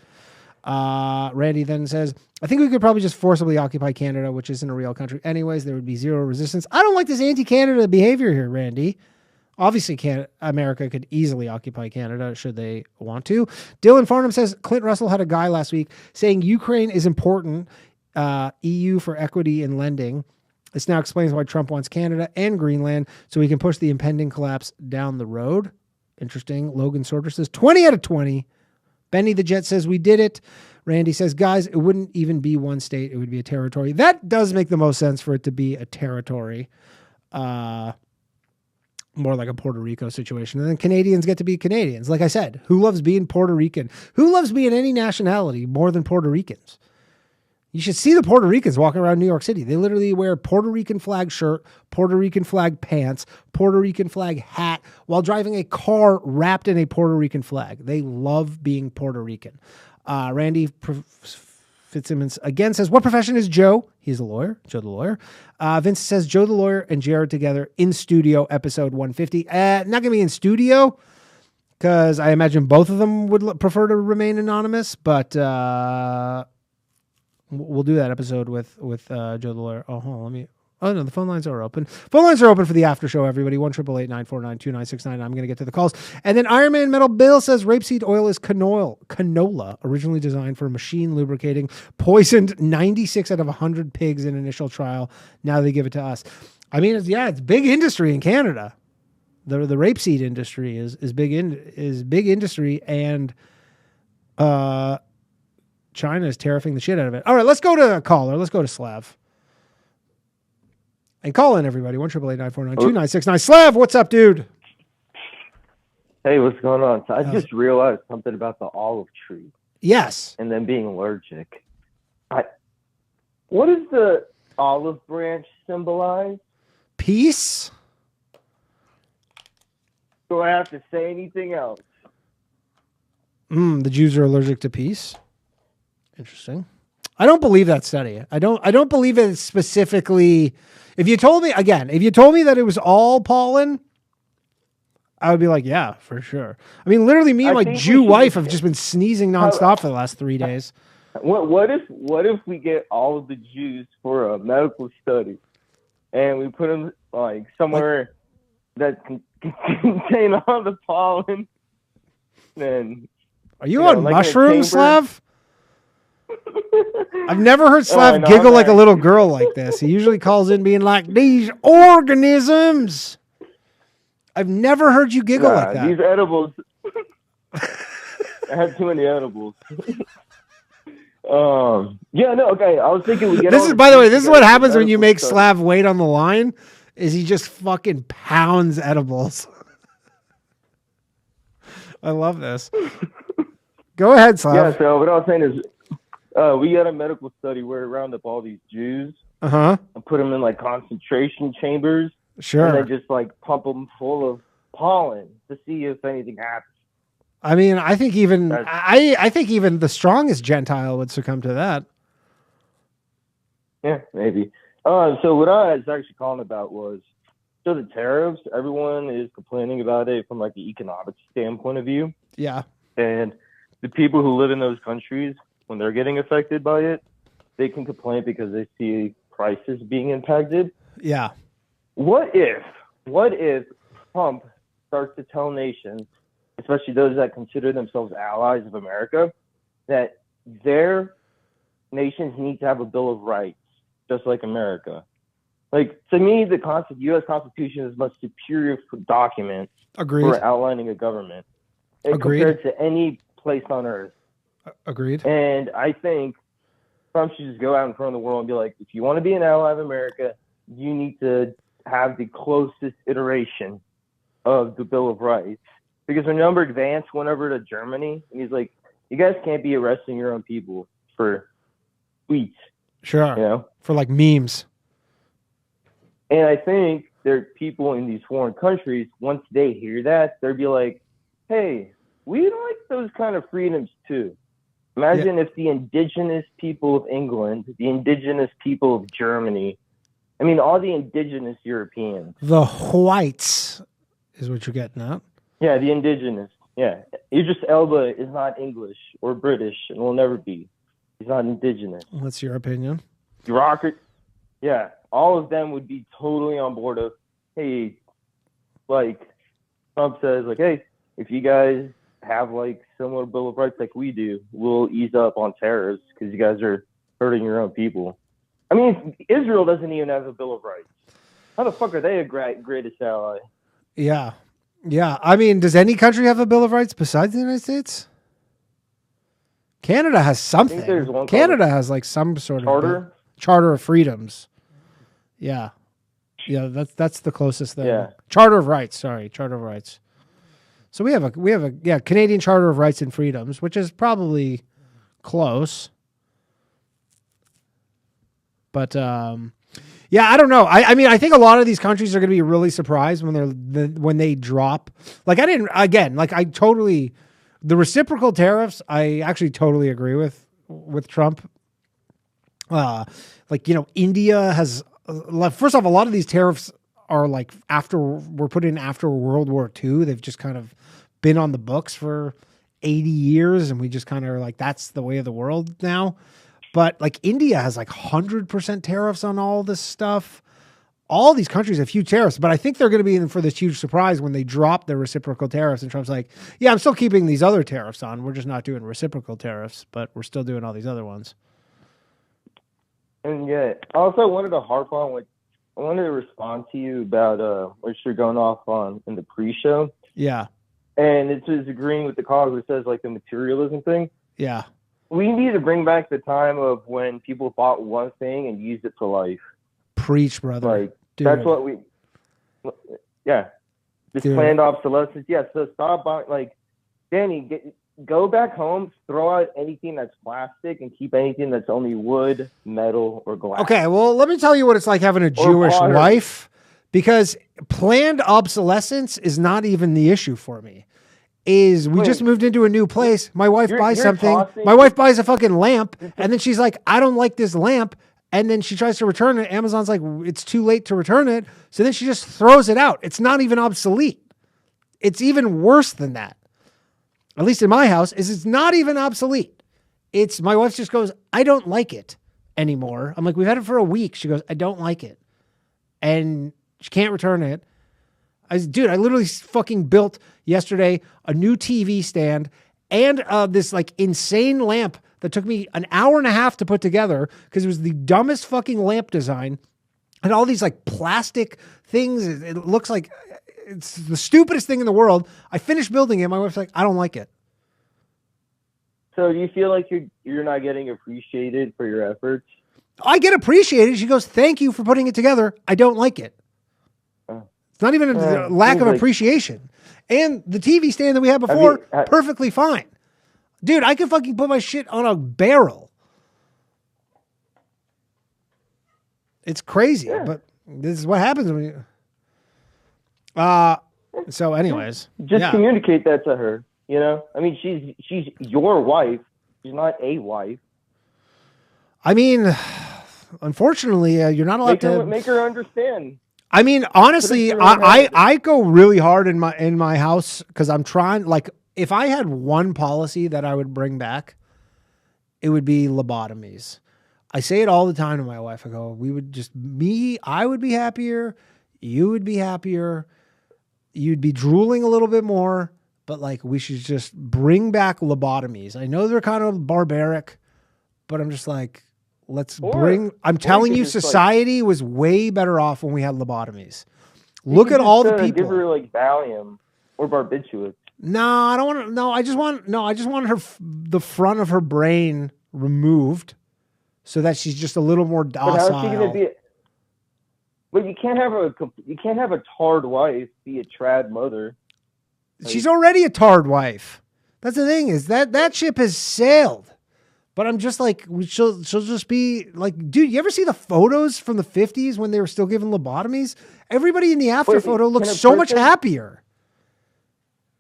Randy then says, I think we could probably just forcibly occupy Canada, which isn't a real country. Anyways, there would be zero resistance. I don't like this anti-Canada behavior here, Randy. Obviously, America could easily occupy Canada should they want to. Dylan Farnham says, Clint Russell had a guy last week saying Ukraine is important, EU for equity in lending. This now explains why Trump wants Canada and Greenland so he can push the impending collapse down the road. Interesting. Logan Sorter says 20 out of 20. Benny the Jet says we did it. Randy says, guys, it wouldn't even be one state. It would be a territory. That does make the most sense for it to be a territory. More like a Puerto Rico situation. And then Canadians get to be Canadians. Like I said, who loves being Puerto Rican? Who loves being any nationality more than Puerto Ricans? You should see the Puerto Ricans walking around New York City. They literally wear Puerto Rican flag shirt, Puerto Rican flag pants, Puerto Rican flag hat while driving a car wrapped in a Puerto Rican flag. They love being Puerto Rican. Randy Fitzsimmons again says, what profession is Joe? He's a lawyer. Joe the lawyer. Vince says, Joe the lawyer and Jared together in studio, episode 150. Not going to be in studio because I imagine both of them would prefer to remain anonymous, but we'll do that episode with Joe the lawyer. Oh, hold on, let me. Oh, no, the phone lines are open. Phone lines are open for the after show, everybody. 1-888-949-2969. I'm going to get to the calls. And then Iron Man Metal Bill says rapeseed oil is canola, originally designed for machine lubricating, poisoned 96 out of 100 pigs in initial trial. Now they give it to us. I mean, it's big industry in Canada. The rapeseed industry is big industry, and China is tariffing the shit out of it. All right, let's go to a caller. Let's go to Slav. And call in, everybody. 1-888-949-2969. Slav, what's up, dude? Hey, what's going on? So I just realized something about the olive tree. Yes. And then being allergic. What does the olive branch symbolize? Peace. Do I have to say anything else? The Jews are allergic to peace. Interesting. I don't believe that study. I don't believe it specifically. If you told me that it was all pollen, I would be like, yeah, for sure. I mean, literally me and my Jew wife have just been sneezing nonstop for the last 3 days. What if we get all of the Jews for a medical study and we put them like somewhere that can contain all the pollen? Then are you on mushrooms, Slav? I've never heard Slav giggle like a little girl like this. He usually calls in being like, these organisms. I've never heard you giggle like that. These edibles. I had too many edibles. Yeah, no, okay. I was thinking we get this is, by the way, this is what happens when you make Slav wait on the line, is he just fucking pounds edibles. I love this. Go ahead, Slav. Yeah, so what I was saying is, we got a medical study where it rounded up all these Jews Uh-huh. And put them in like concentration chambers. Sure. And then just like pump them full of pollen to see if anything happens. I mean, I think even I think even the strongest Gentile would succumb to that. Yeah, maybe. So what I was actually calling about was, so the tariffs, everyone is complaining about it from like the economic standpoint of view. Yeah. And the people who live in those countries, when they're getting affected by it, they can complain because they see prices being impacted. Yeah. What if Trump starts to tell nations, especially those that consider themselves allies of America, that their nations need to have a Bill of Rights, just like America? Like, to me, the U.S. Constitution is a much superior document for outlining a government compared to any place on earth. Agreed. And I think Trump should just go out in front of the world and be like, if you want to be an ally of America, you need to have the closest iteration of the Bill of Rights. Because remember, Vance went over to Germany, and he's like, you guys can't be arresting your own people for tweets. Sure. You know? For like memes. And I think there are people in these foreign countries, once they hear that, they'll be like, hey, we like those kind of freedoms too. Imagine if the indigenous people of England, the indigenous people of Germany, I mean, all the indigenous Europeans. The whites is what you're getting at. Yeah, the indigenous. Yeah. Idris Elba is not English or British and will never be. He's not indigenous. What's your opinion? Yeah, all of them would be totally on board of, hey, like Trump says, like, hey, if you guys have like similar Bill of Rights like we do, we'll ease up on tariffs because you guys are hurting your own people. I mean, Israel doesn't even have a Bill of Rights. How the fuck are they a greatest ally? Yeah. Yeah. I mean, does any country have a Bill of Rights besides the United States? Canada has something. Canada has like some sort of Charter of Freedoms. Yeah. Yeah, that's the closest thing. Yeah. Charter of Rights, sorry, Charter of Rights. So we have a Canadian Charter of Rights and Freedoms, which is probably close. But yeah, I don't know. I mean, I think a lot of these countries are going to be really surprised when they drop. Like the reciprocal tariffs, I actually totally agree with Trump. Like, you know, India has, first off, a lot of these tariffs are like were put in after World War II. They've just kind of been on the books for 80 years. And we just kind of like, that's the way of the world now. But like India has like 100% tariffs on all this stuff. All these countries have huge tariffs, but I think they're going to be in for this huge surprise when they drop their reciprocal tariffs. And Trump's like, yeah, I'm still keeping these other tariffs on. We're just not doing reciprocal tariffs, but we're still doing all these other ones. And yeah, also I wanted to harp on I wanted to respond to you about what you're going off on in the pre-show. Yeah. And it's just agreeing with the cause that says like the materialism thing. Yeah. We need to bring back the time of when people bought one thing and used it for life. Preach, brother. Like, dude. That's what this planned obsolescence. Yeah, so stop buying, like, Danny, go back home, throw out anything that's plastic and keep anything that's only wood, metal, or glass. Okay, well, let me tell you what it's like having a Jewish wife, because planned obsolescence is not even the issue for me. We just moved into a new place. My wife buys something. My wife buys a fucking lamp, and then she's like, I don't like this lamp. And then she tries to return it. Amazon's like, it's too late to return it. So then she just throws it out. It's not even obsolete. It's even worse than that. At least in my house, it's not even obsolete. My wife just goes, I don't like it anymore. I'm like, we've had it for a week. She goes, I don't like it. And she can't return it. I literally fucking built yesterday a new TV stand and this like insane lamp that took me an hour and a half to put together because it was the dumbest fucking lamp design and all these like plastic things. It looks like it's the stupidest thing in the world. I finished building it. My wife's like, I don't like it. So do you feel like you're not getting appreciated for your efforts? I get appreciated. She goes, thank you for putting it together. I don't like it. It's not even a lack of appreciation. And the TV stand that we had before, perfectly fine. Dude, I can fucking put my shit on a barrel. It's crazy, but this is what happens when you. So, anyways, Just communicate that to her. You know, I mean, she's your wife. She's not a wife. I mean, unfortunately, you're not allowed to make her understand. I mean, honestly, I go really hard in my house because I'm trying. Like, if I had one policy that I would bring back, it would be lobotomies. I say it all the time to my wife. I go, I would be happier. You would be happier. You'd be drooling a little bit more, but like we should just bring back lobotomies. I know they're kind of barbaric, but I'm just like, I'm telling you, society was way better off when we had lobotomies. Look at all the people. Give her like Valium or barbiturates. No, I don't want to. No, I just want her the front of her brain removed, so that she's just a little more docile. But how's she gonna be? But you can't have a tarred wife be a trad mother. She's already a tarred wife. That's the thing, is that ship has sailed. But I'm just like, she'll just be like, dude, you ever see the photos from the 50s when they were still giving lobotomies? Everybody in the after photo looks so much happier.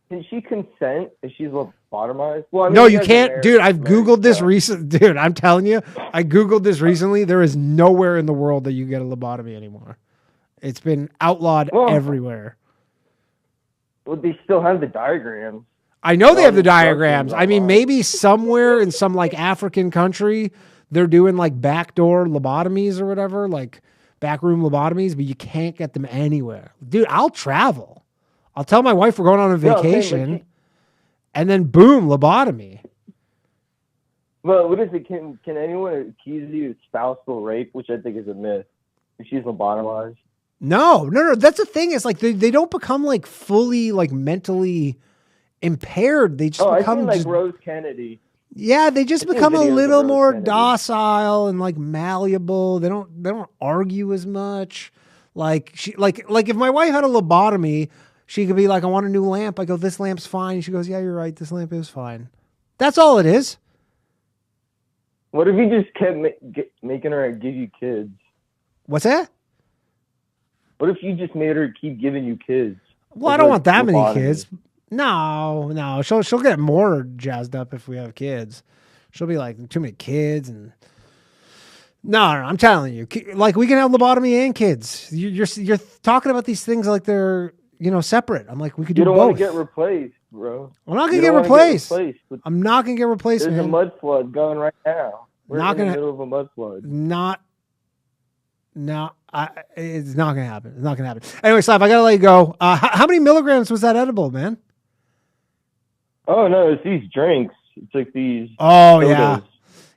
Can she consent if she's lobotomized? Well, I mean, no, you can't, dude. I've Googled this recently. Dude, I'm telling you, I Googled this recently. There is nowhere in the world that you get a lobotomy anymore. It's been outlawed everywhere. Well, they still have the diagrams. I know they have the diagrams. I mean, maybe somewhere in some like African country, they're doing like backdoor lobotomies or whatever, like backroom lobotomies, but you can't get them anywhere. Dude, I'll travel. I'll tell my wife we're going on a vacation, and then boom, lobotomy. Well, what is it? Can anyone accuse you of spousal rape, which I think is a myth, if she's lobotomized? No. That's the thing. Is like they don't become like fully like mentally impaired. They just become I've seen like Rose Kennedy. Yeah, they just become a little more docile and like malleable. They don't argue as much. Like if my wife had a lobotomy, she could be like, I want a new lamp. I go, this lamp's fine. She goes, yeah, you're right. This lamp is fine. That's all it is. What if you just kept making her give you kids? What's that? What if you just made her keep giving you kids? Well, I don't want that many kids. No. She'll get more jazzed up if we have kids. She'll be like, too many kids. And no, I'm telling you, like we can have lobotomy and kids. You're talking about these things like they're, separate. I'm like, we could do both. You don't want to get replaced, bro. I'm not going to get replaced. I'm not going to get replaced. There's a mud flood going right now. We're in the middle of a mud flood. It's not going to happen. It's not going to happen. Anyway, Slav, I got to let you go. How many milligrams was that edible, man? Oh, no, it's these drinks. It's like these sodas. Yeah.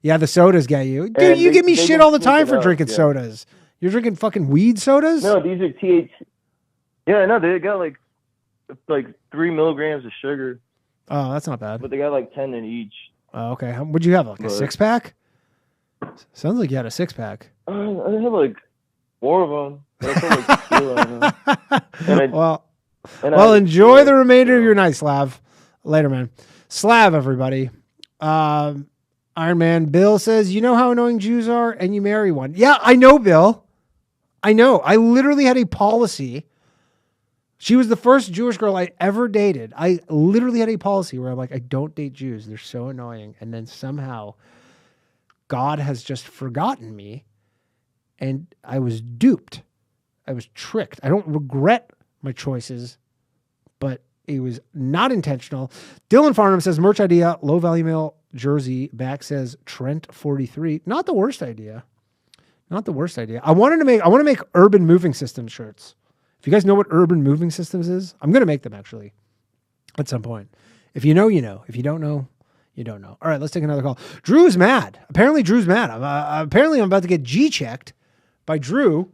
Yeah, the sodas get you. Dude, you give me shit all the time for drinking sodas. You're drinking fucking weed sodas? No, these are THC. Yeah, no, they got like 3 milligrams of sugar. Oh, that's not bad. But they got like 10 in each. Oh, okay. What'd you have? Like a 6-pack? Sounds like you had a 6-pack. I have like 4 of them. But I put like 2 on them. Well, enjoy the remainder of your night, Slav. Later, man. Slav, everybody. Iron Man Bill says, you know how annoying Jews are, and you marry one. Yeah, I know, Bill. I know. I literally had a policy. She was the first Jewish girl I ever dated. I literally had a policy where I'm like, I don't date Jews. They're so annoying. And then somehow God has just forgotten me, and I was duped. I was tricked. I don't regret my choices, but it was not intentional. Dylan Farnham says, merch idea, low value mail jersey. Back says Trent 43. Not the worst idea. Not the worst idea. I want to make urban moving system shirts. If you guys know what urban moving systems is, I'm going to make them actually at some point. If you know, you know. If you don't know, you don't know. All right, let's take another call. Drew's mad. Apparently Drew's mad. Apparently I'm about to get G-checked by Drew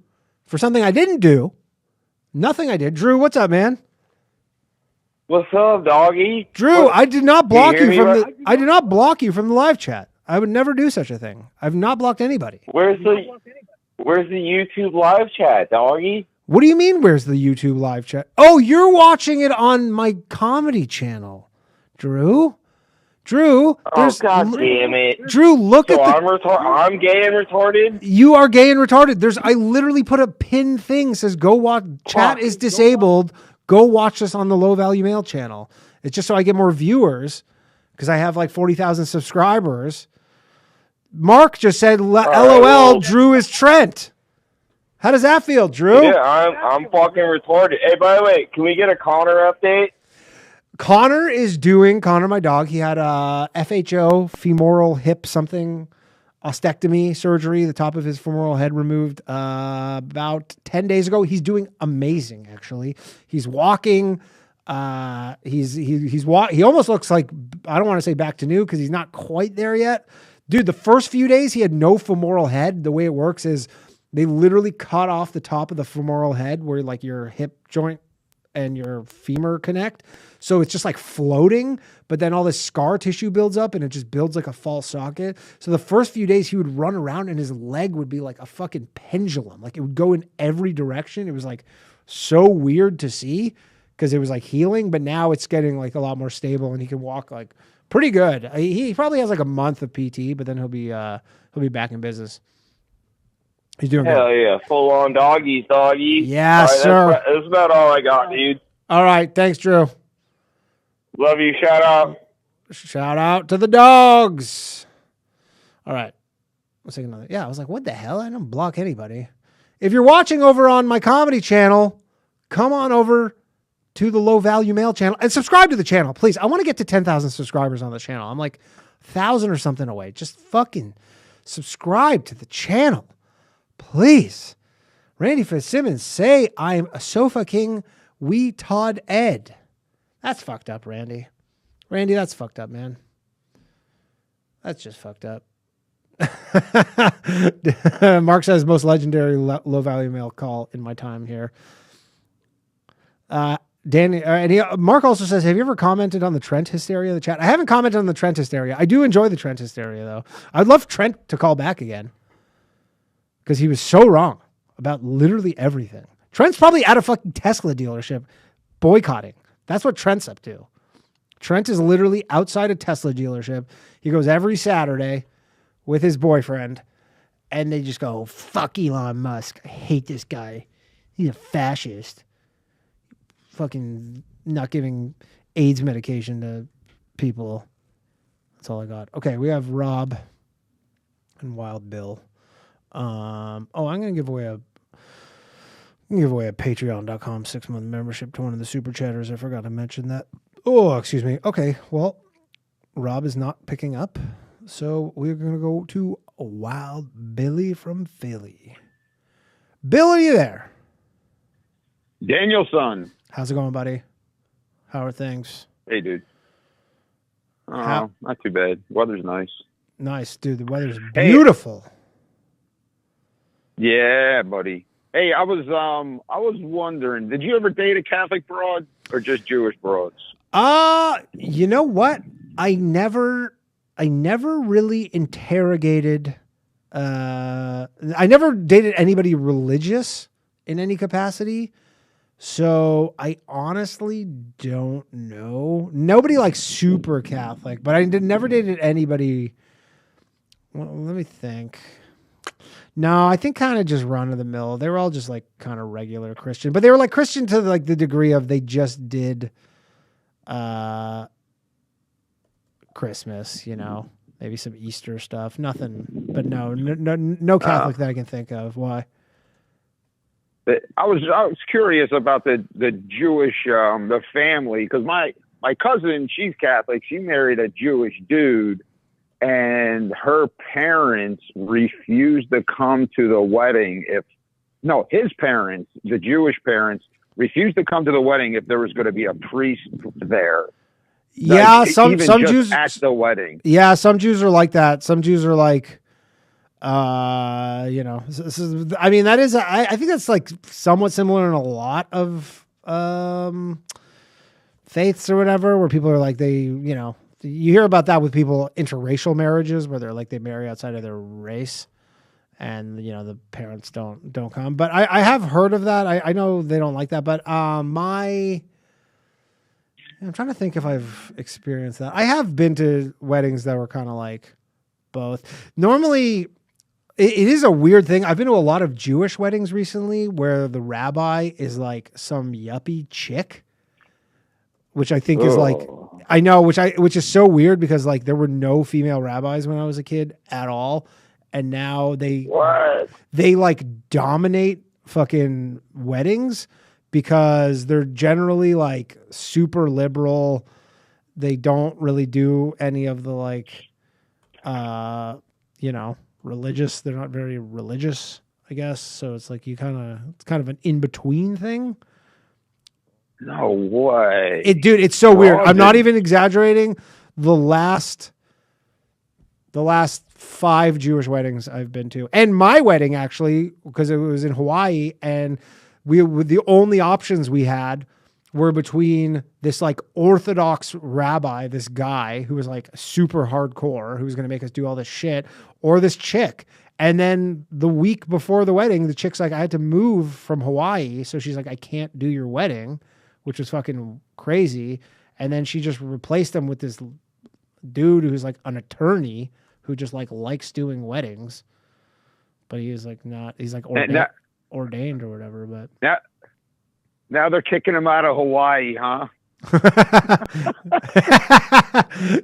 for something I didn't do. Nothing I did. Drew, what's up, man? What's up, doggy? Drew, I did not block you from I did not block you from the live chat. I would never do such a thing. I've not blocked anybody. Where's the YouTube live chat, doggy? What do you mean, where's the YouTube live chat? Oh, you're watching it on my comedy channel, Drew. Drew, Oh, God damn it. Drew, look so at the... I'm gay and retarded? You are gay and retarded. I literally put a pinned thing says go watch. Chat is disabled. Go watch this on the Low Value Mail channel. It's just so I get more viewers because I have like 40,000 subscribers. Mark just said, LOL, Drew is Trent. How does that feel, Drew? Yeah, I'm fucking retarded. Hey, by the way, can we get a Connor update? Connor, my dog, he had a FHO, femoral hip something, ostectomy surgery, the top of his femoral head removed about 10 days ago. He's doing amazing, actually. He's walking. He almost looks like, I don't want to say back to new because he's not quite there yet. Dude, the first few days he had no femoral head. The way it works is they literally cut off the top of the femoral head where like your hip joint and your femur connect. So it's just like floating, but then all this scar tissue builds up and it just builds like a false socket. So the first few days he would run around and his leg would be like a fucking pendulum. Like it would go in every direction. It was like so weird to see because it was like healing, but now it's getting like a lot more stable and he can walk like pretty good. He probably has like a month of PT, but then he'll be back in business. He's doing Hell good. yeah, full on doggy. Yeah, right, sir. That's about all I got, dude. All right, thanks, Drew. Love you. Shout out. Shout out to the dogs. All right. Let's take another. Yeah, I was like, what the hell? I don't block anybody. If you're watching over on my comedy channel, come on over to the Low Value Mail channel and subscribe to the channel, please. I want to get to 10,000 subscribers on the channel. I'm like 1,000 or something away. Just fucking subscribe to the channel, please. Randy Fitzsimmons, say I'm a sofa king. We Todd Ed. That's fucked up, Randy. Randy, that's fucked up, man. That's just fucked up. Mark says most legendary low value mail call in my time here. Mark also says, have you ever commented on the Trent hysteria in the chat? I haven't commented on the Trent hysteria. I do enjoy the Trent hysteria, though. I'd love Trent to call back again because he was so wrong about literally everything. Trent's probably at a fucking Tesla dealership boycotting. That's what Trent's up to. Trent is literally outside a Tesla dealership. He goes every Saturday with his boyfriend, and they just go, fuck Elon Musk. I hate this guy. He's a fascist. Fucking not giving AIDS medication to people. That's all I got. Okay, we have Rob and Wild Bill. I'm going to give away a patreon.com 6-month membership to one of the super chatters. I forgot to mention that. Oh, excuse me. Okay, well, Rob is not picking up, so we're going to go to Wild Billy from Philly. Bill, are you there? Danielson. How's it going, buddy? How are things? Hey, dude. Not too bad. Weather's nice. Nice, dude. The weather's beautiful. Yeah, buddy. Hey, I was wondering, did you ever date a Catholic broad or just Jewish broads? You know what? I never really interrogated. I never dated anybody religious in any capacity. So I honestly don't know. Nobody like super Catholic, but I never dated anybody. Well, let me think. No, I think kind of just run of the mill. They were all just like kind of regular Christian, but they were like Christian to like the degree of they just did Christmas, you know, maybe some Easter stuff, nothing, but no Catholic that I can think of. Why? I was curious about the Jewish the family, because my cousin, she's Catholic. She married a Jewish dude, and her parents refused to come to the wedding. His parents, the Jewish parents, refused to come to the wedding if there was going to be a priest there. Yeah, like, some Jews at the wedding. Yeah, some Jews are like that. Some Jews are like, I think that's like somewhat similar in a lot of faiths or whatever, where people are like, you hear about that with people, interracial marriages, where they're like, they marry outside of their race and, the parents don't come. But I have heard of that. I know they don't like that, but I'm trying to think if I've experienced that. I have been to weddings that were kind of like both. Normally, it is a weird thing. I've been to a lot of Jewish weddings recently where the rabbi is like some yuppie chick, which I think is like, I know, which is so weird because like there were no female rabbis when I was a kid at all. And now they like dominate fucking weddings because they're generally like super liberal. They don't really do any of the like, religious. They're not very religious, I guess. So it's like it's kind of an in-between thing. No way. Dude, it's so weird. I'm not even exaggerating. The last 5 Jewish weddings I've been to, and my wedding actually, because it was in Hawaii, and the only options we had were between this like Orthodox rabbi, this guy who was like super hardcore, who was going to make us do all this shit, or this chick. And then the week before the wedding, the chick's like, I had to move from Hawaii. So she's like, I can't do your wedding, which was fucking crazy. And then she just replaced him with this dude who's like an attorney who just like likes doing weddings. But he is like not, he's like ordained or whatever. But now they're kicking him out of Hawaii, huh?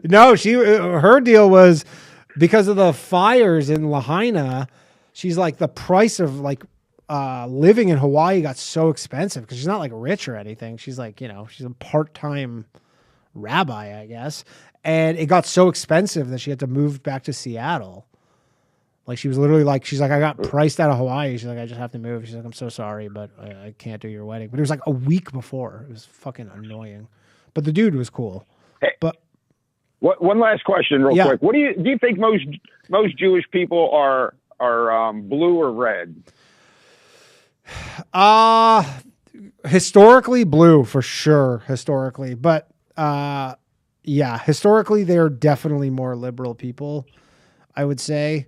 No, her deal was because of the fires in Lahaina. She's like, the price of like living in Hawaii got so expensive because she's not like rich or anything. She's like, she's a part-time rabbi, I guess. And it got so expensive that she had to move back to Seattle. Like she was literally like, she's like, I got priced out of Hawaii. She's like, I just have to move. She's like, I'm so sorry, but I can't do your wedding. But it was like a week before. It was fucking annoying. But the dude was cool. Hey, but one last question, real quick. What do you think most Jewish people are blue or red? Historically blue for sure. Historically, but historically they're definitely more liberal people, I would say.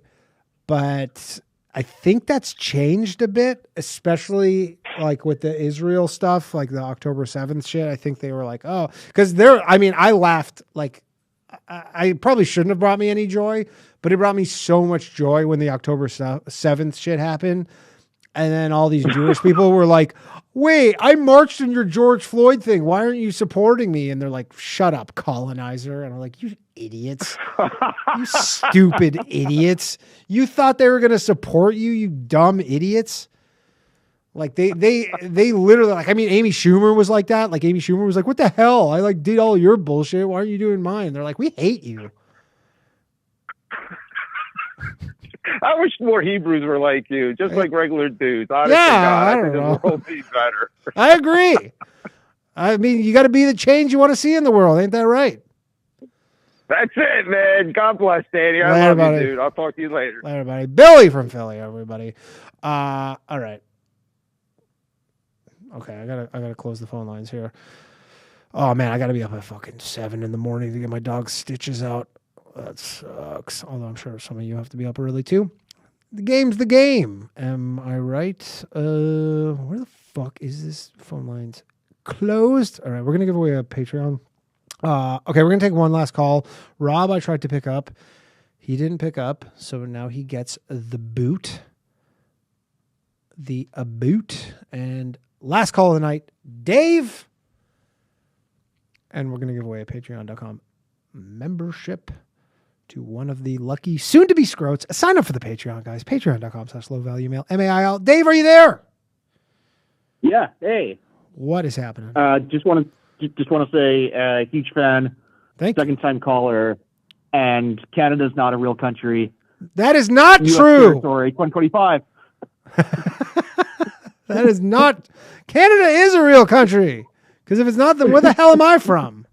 But I think that's changed a bit, especially like with the Israel stuff, like the October 7th shit. I think they were like, oh, because I laughed. Like, I probably shouldn't have brought me any joy, but it brought me so much joy when the October 7th shit happened. And then all these Jewish people were like, wait, I marched in your George Floyd thing. Why aren't you supporting me? And they're like, shut up, colonizer. And I'm like, you idiots. You stupid idiots. You thought they were going to support you, you dumb idiots. Like they literally, like, I mean, Amy Schumer was like that. Like Amy Schumer was like, what the hell? I like did all your bullshit. Why aren't you doing mine? They're like, we hate you. I wish more Hebrews were like you, just like regular dudes. Honestly, I think don't know. the world would be better. I agree. I mean, you got to be the change you want to see in the world. Ain't that right? That's it, man. God bless, Danny. I Later, love buddy. you, dude. I'll talk to you later. Later, everybody. Billy from Philly, everybody. All right. Okay, I gotta close the phone lines here. Oh man, I gotta be up at fucking 7 a.m. to get my dog's stitches out. That sucks. Although I'm sure some of you have to be up early too. The game's the game. Am I right? Where the fuck is this phone lines closed? All right, we're gonna give away a Patreon. Okay, we're gonna take one last call. Rob, I tried to pick up. He didn't pick up, so now he gets the boot. The boot. And last call of the night, Dave. And we're gonna give away a patreon.com membership to one of the lucky soon-to-be scroats. Sign up for the Patreon, guys. Patreon.com/low-value-mail. MAIL. Dave, are you there? Yeah. Hey. What is happening? Just want to say, huge fan. Second time caller. And Canada's not a real country. That is not US true. Territory 2025. That is not. Canada is a real country. Because if it's not, then where the hell am I from?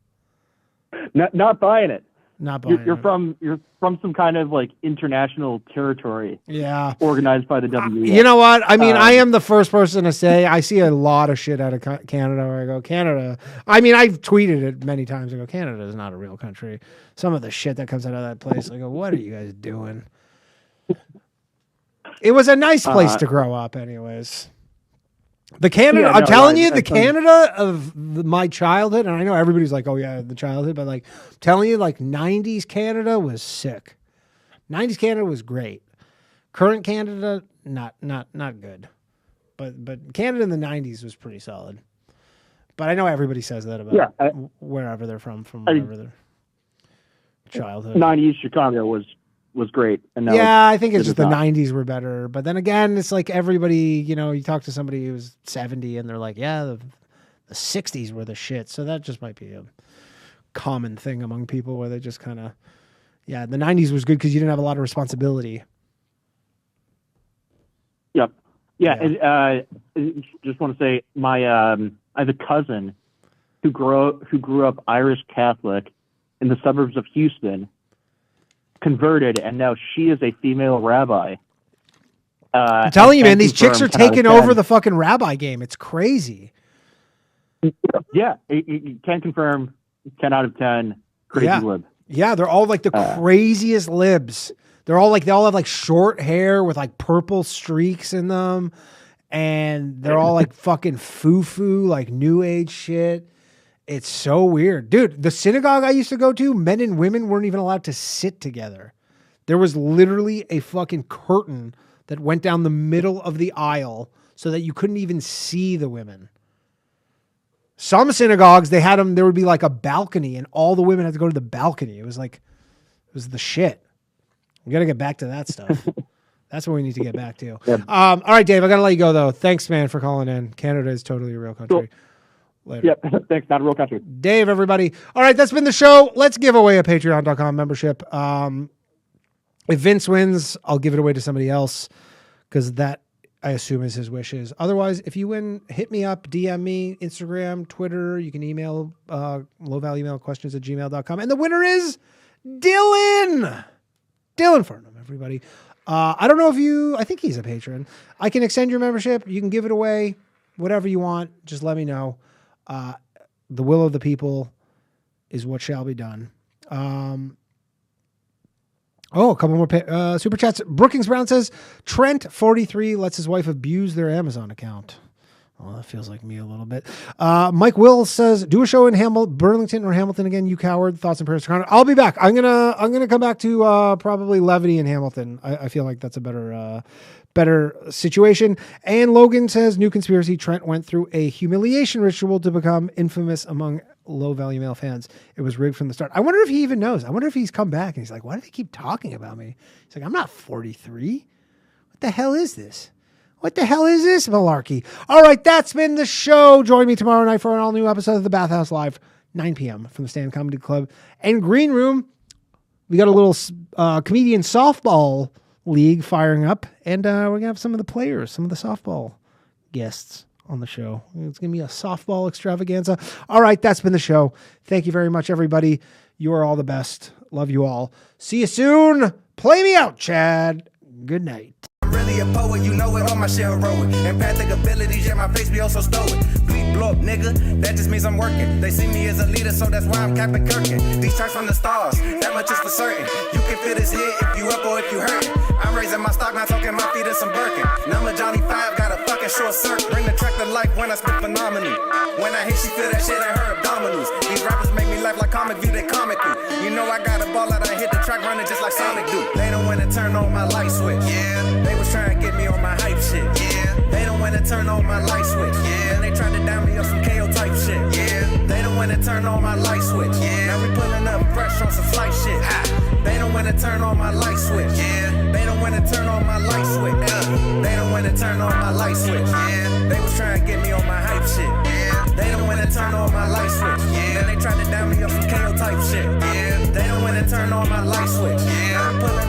Not buying it. Not buying you're from some kind of like international territory. Yeah. Organized by the WEF. You know what? I mean, I am the first person to say I see a lot of shit out of Canada where I go, Canada. I mean, I've tweeted it many times. I go, Canada is not a real country. Some of the shit that comes out of that place, I go, what are you guys doing? It was a nice place to grow up anyways. The Canada, Yeah, I'm no, telling I- you, I- the Canada of my childhood, and I know everybody's like, oh yeah, the childhood, but like, I'm telling you, like 90s Canada was sick. 90s Canada was great. Current Canada, not good. But Canada in the 90s was pretty solid. But I know everybody says that about wherever they're from wherever their childhood. 90s Chicago was great. And now Yeah, I think it's it just is the not. 90s were better. But then again, it's like everybody, you know, you talk to somebody who's 70 and they're like, yeah, the 60s were the shit. So that just might be a common thing among people where they just kind of, yeah, the 90s was good because you didn't have a lot of responsibility. Yep. Yeah. And, just want to say I have a cousin who grew up Irish Catholic in the suburbs of Houston, converted, and now she is a female rabbi. I'm telling you, man, these chicks are 10 out of taking 10. over the fucking rabbi game. It's crazy. Yeah, you can confirm 10 out of 10 crazy lib. Yeah, they're all like the craziest libs. They all have like short hair with like purple streaks in them. And they're all like fucking foo-foo, like new age shit. It's so weird. Dude, the synagogue I used to go to, men and women weren't even allowed to sit together. There was literally a fucking curtain that went down the middle of the aisle so that you couldn't even see the women. Some synagogues, there would be like a balcony and all the women had to go to the balcony. It was the shit. We got to get back to that stuff. That's what we need to get back to. Yep. All right, Dave, I got to let you go, though. Thanks, man, for calling in. Canada is totally a real country. Cool. Later. Yep, thanks. Not a real country. Dave, everybody. All right, that's been the show. Let's give away a patreon.com membership. If Vince wins, I'll give it away to somebody else because that, I assume, is his wishes. Otherwise, if you win, hit me up, DM me, Instagram, Twitter. You can email lowvaluemailquestions@gmail.com. And the winner is Dylan. Dylan Farnham, everybody. I don't know I think he's a patron. I can extend your membership. You can give it away, whatever you want. Just let me know. The will of the people is what shall be done. A couple more super chats. Brookings Brown says, Trent, 43, lets his wife abuse their Amazon account. Oh, that feels like me a little bit. Mike Wills says, do a show in Burlington or Hamilton again, you coward. Thoughts and prayers. I'll be back. I'm gonna come back to probably Levity in Hamilton. I feel like that's a better situation. And Logan says, new conspiracy. Trent went through a humiliation ritual to become infamous among low value male fans. It was rigged from the start. I wonder if he even knows. I wonder if he's come back and he's like, why do they keep talking about me? He's like, I'm not 43. What the hell is this? What the hell is this malarkey? All right, that's been the show. Join me tomorrow night for an all-new episode of The Bathhouse Live, 9 p.m. from the Stand Comedy Club and Green Room. We got a little comedian softball league firing up, and we're going to have some of the players, some of the softball guests on the show. It's going to be a softball extravaganza. All right, that's been the show. Thank you very much, everybody. You are all the best. Love you all. See you soon. Play me out, Chad. Good night. Really a poet, you know it, all my shit heroic. Empathic abilities, yeah, my face be also stoic. Bleep blow up, nigga, that just means I'm working. They see me as a leader, so that's why I'm Captain Kirkin. These tracks from the stars, that much is for certain. You can feel this hit if you up or if you hurt. I'm raising my stock, not talking my feet in some Birkin. Number Johnny 5, got a fucking short circuit. Bring the track to life when I spit phenomenal. When I hit, she feel that shit in her abdominals. These rappers make me laugh like comic view, they comic through. You know I got a ball out, I hit the track running just like Sonic do. They don't wanna turn on my light switch. Yeah, they was trying to get me on my hype shit. Yeah, they don't wanna turn on my light switch. Yeah, and they tried to down me up some KO type shit. Yeah, they don't wanna turn on my light switch. Yeah, now we pulling up fresh on some flight shit. They don't wanna turn on my light switch. Yeah, they don't wanna turn on my light switch. They don't wanna turn on my light switch. Yeah, they was trying to get me on my hype shit. Yeah, they don't wanna turn on my light switch. Yeah, and they tried to down me up some KO type shit. Yeah, they don't wanna turn on my light switch. Yeah, I'm pulling